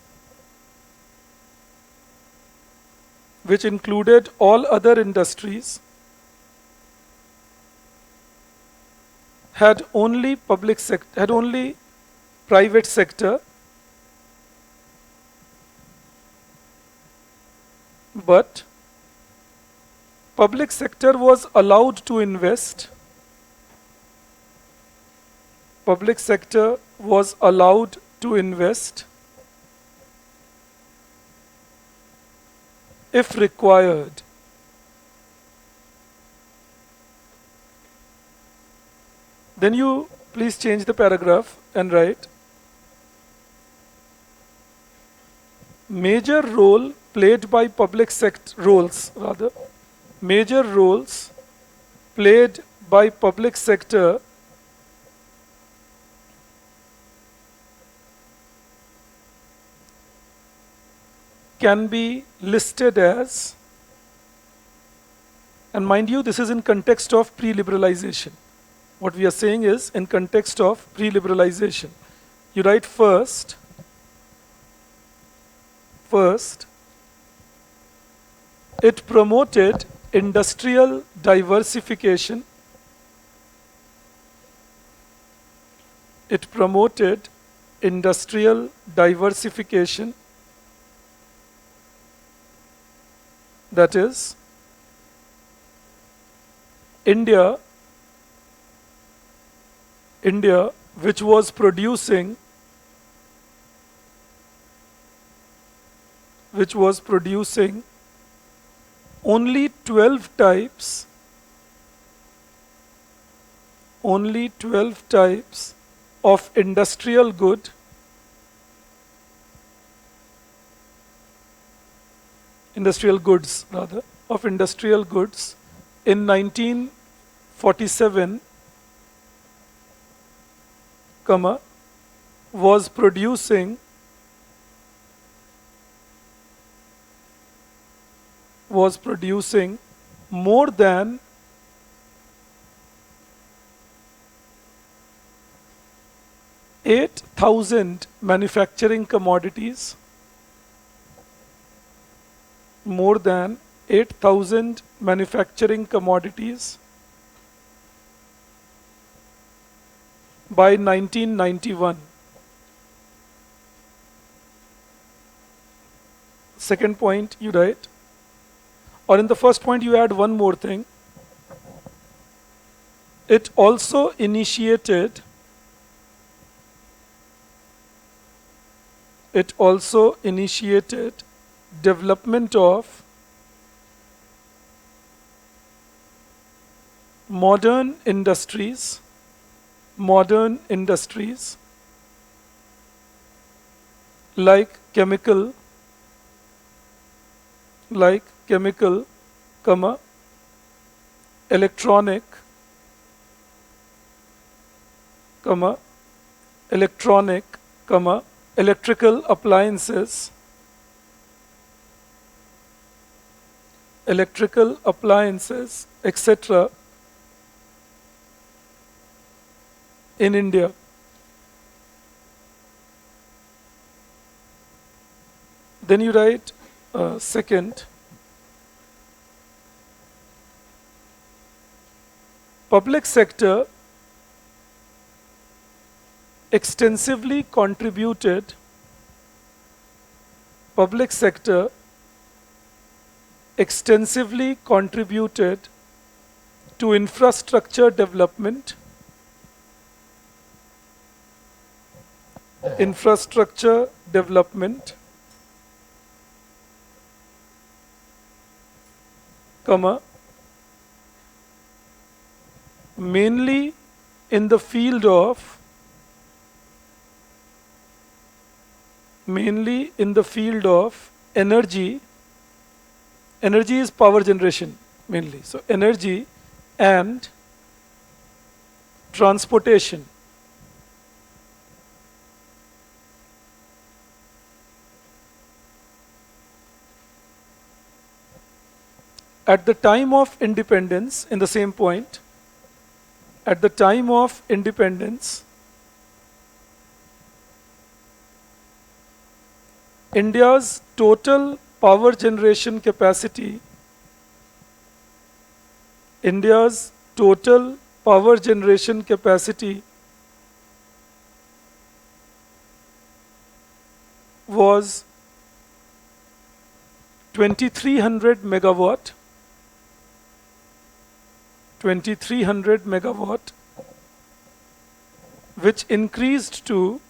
had only private sector, but public sector was allowed to invest. If required. Then you please change the paragraph and write, major roles played by public sector can be listed as, and mind you, this is in context of pre-liberalization. What we are saying is in context of pre-liberalization. You write first, it promoted industrial diversification. It promoted industrial diversification. That is, India, which was producing only 12 types of industrial goods in 1947, was producing more than 8,000 manufacturing commodities, by 1991. Second point you write, or in the first point you add one more thing. It also initiated development of modern industries like chemical, electronic, electrical appliances, etc. in India. Then you write second, public sector extensively contributed to infrastructure development, mainly in the field of energy. Energy is power generation mainly. So energy and transportation. At the time of independence, in the same point, at the time of independence, India's total power generation capacity was 2300 megawatt, which increased to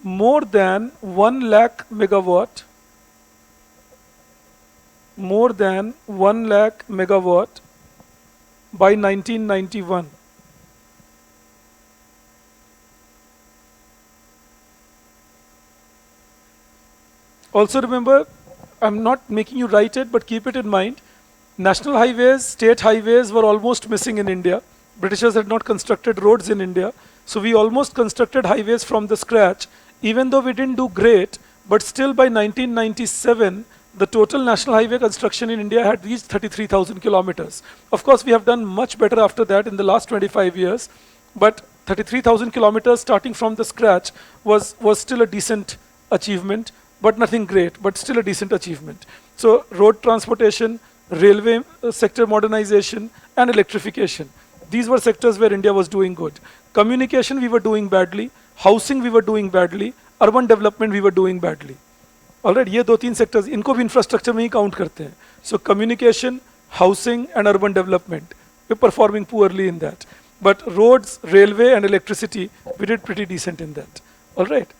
more than 1 lakh megawatt, by 1991. Also remember, I'm not making you write it, but keep it in mind, national highways, state highways were almost missing in India. Britishers had not constructed roads in India, so we almost constructed highways from the scratch. Even though we didn't do great, but still by 1997, the total national highway construction in India had reached 33,000 kilometers. Of course, we have done much better after that in the last 25 years, but 33,000 kilometers starting from the scratch was still a decent achievement, but nothing great, but still a decent achievement. So road transportation, railway sector modernization, and electrification. These were sectors where India was doing good. Communication, we were doing badly. Housing, we were doing badly. Urban development, we were doing badly. Alright, ये दो तीन sectors, इनको भी infrastructure में ही count करते हैं. So communication, housing, and urban development, we're performing poorly in that. But roads, railway, and electricity, we did pretty decent in that. Alright.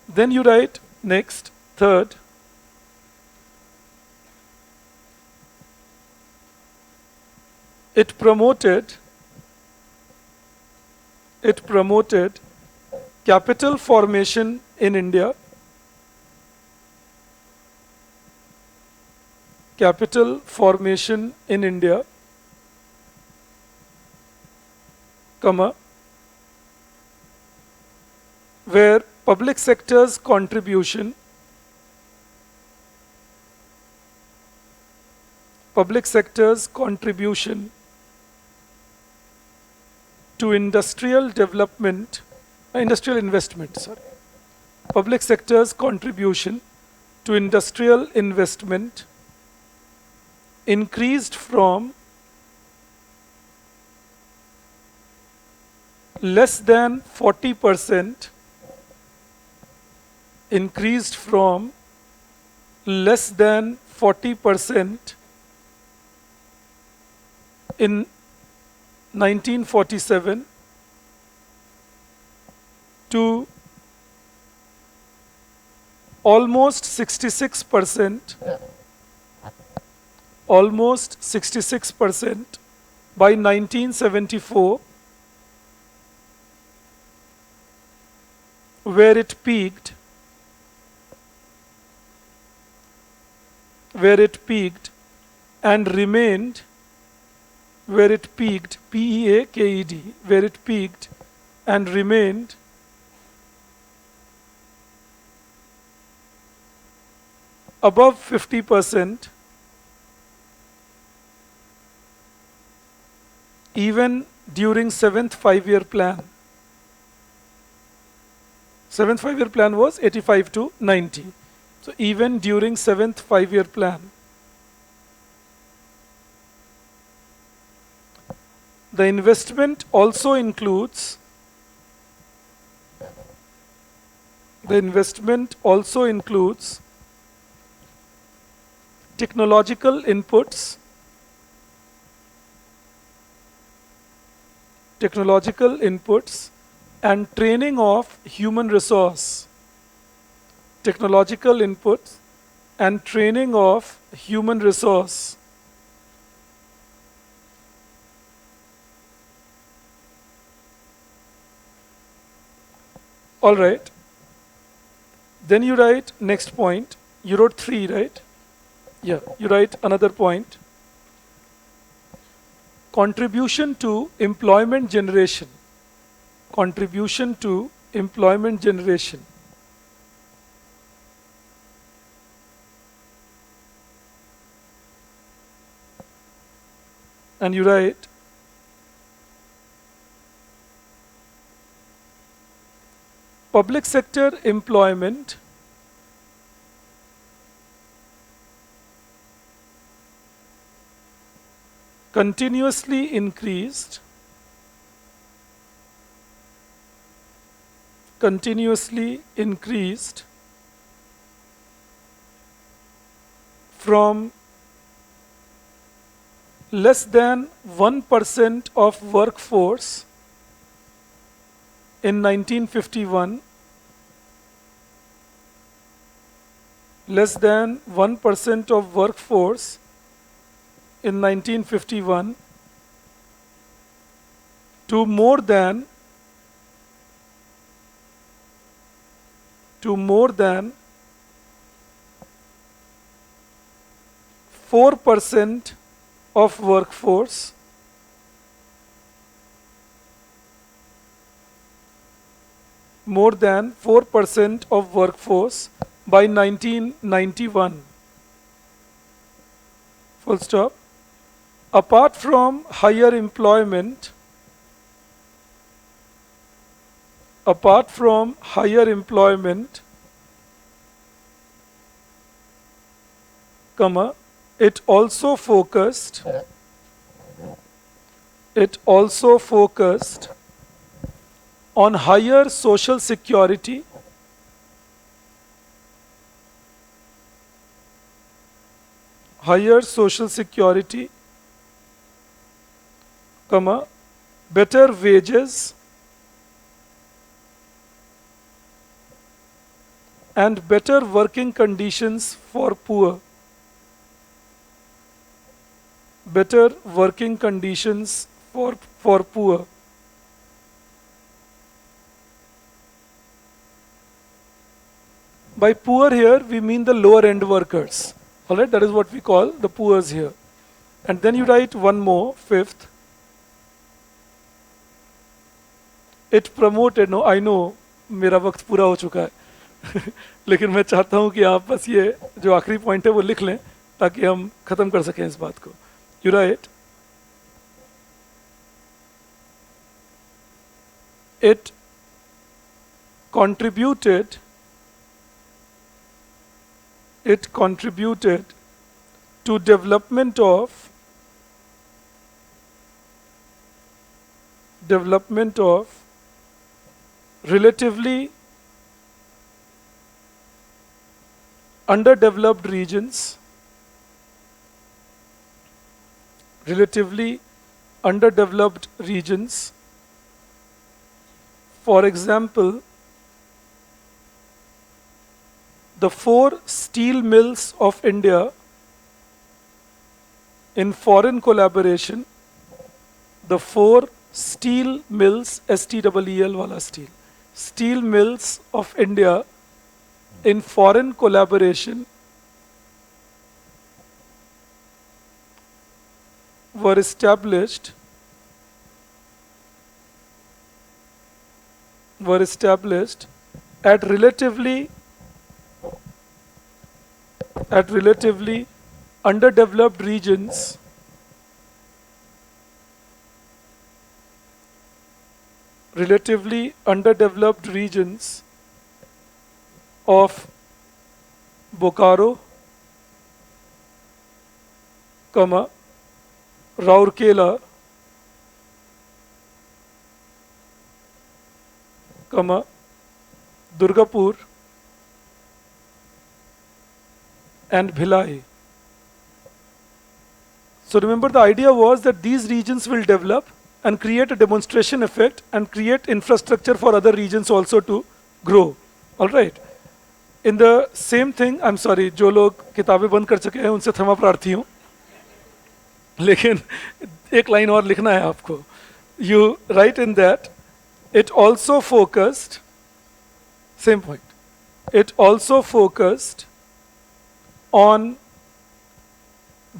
Then you write next, third. It promoted capital formation in India. Capital formation in India, comma, where public sector's contribution to industrial development, industrial investment, sorry. Public sector's contribution to industrial investment increased from less than 40%, increased from less than 40% in 1947 to almost 66%, by 1974, where it peaked and remained, where it peaked, P-E-A-K-E-D, where it peaked and remained above 50%, even during 7th five-year plan. 7th five-year plan was 85 to 90. So even during 7th five-year plan, the investment also includes technological inputs, and training of human resource. Technological inputs and training of human resource. All right. Then you write next point. You wrote 3, right? Yeah, you write another point. Contribution to employment generation. Contribution to employment generation. And you write public sector employment continuously increased from less than 1% of workforce in 1951, less than 1% of workforce in 1951 to more than 4% of workforce by 1991. Full stop. Apart from higher employment, apart from higher employment, comma, it also focused on higher social security, comma, better wages and better working conditions for poor. Better working conditions for poor. By poor here, we mean the lower end workers. Alright, that is what we call the poors here. And then you write one more, fifth. It promoted, no, I know, मेरा वक्त पूरा हो चुका है लेकिन मैं चाहता हूं कि आप बस ये जो आखिरी पॉइंट है वो लिख लें ताकि हम खत्म कर सकें इस बात को. You write, it contributed to development of relatively underdeveloped regions, For example, the 4 steel mills of India in foreign collaboration, the 4 steel mills, STEEL wala steel mills of India in foreign collaboration were established at relatively underdeveloped regions of Bokaro, Rourkela, Durgapur and Bhilai. So remember, the idea was that these regions will develop and create a demonstration effect and create infrastructure for other regions also to grow. All right. In the same thing, I'm sorry, जो लोग किताबें बंद कर चुके हैं उनसे क्षमा प्रार्थी हूँ, लेकिन एक लाइन और लिखना है आपको. You write in that, it also focused, same point, it also focused on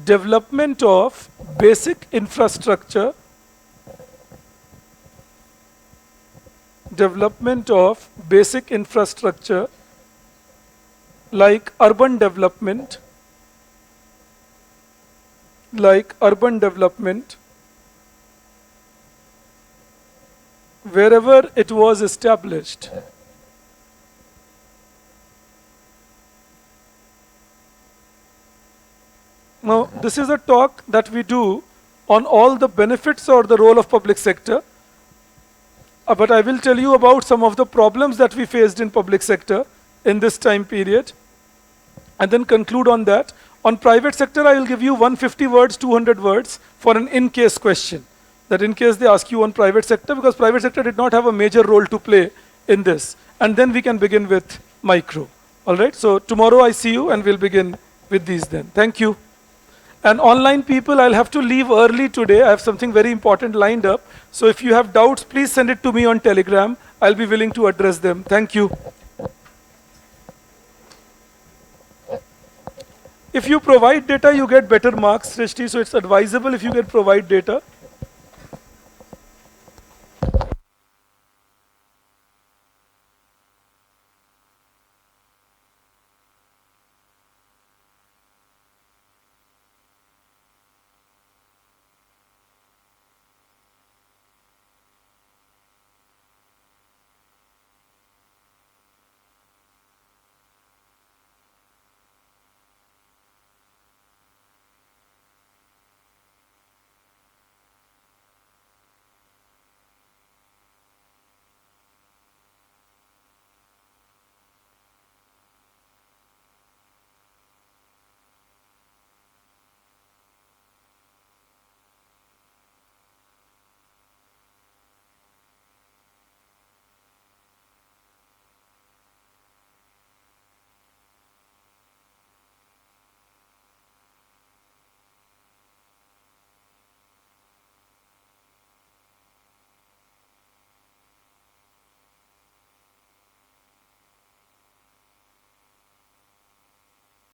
development of basic infrastructure, like urban development, wherever it was established. Now, this is a talk that we do on all the benefits or the role of public sector. But I will tell you about some of the problems that we faced in public sector in this time period, and then conclude on that. On private sector, I will give you 150 words, 200 words for an in-case question. That in case they ask you on private sector, because private sector did not have a major role to play in this. And then we can begin with micro. All right, so tomorrow I see you and we'll begin with these then. Thank you. And online people, I'll have to leave early today. I have something very important lined up. So if you have doubts, please send it to me on Telegram. I'll be willing to address them. Thank you. If you provide data, you get better marks, Srishti. So it's advisable if you can provide data.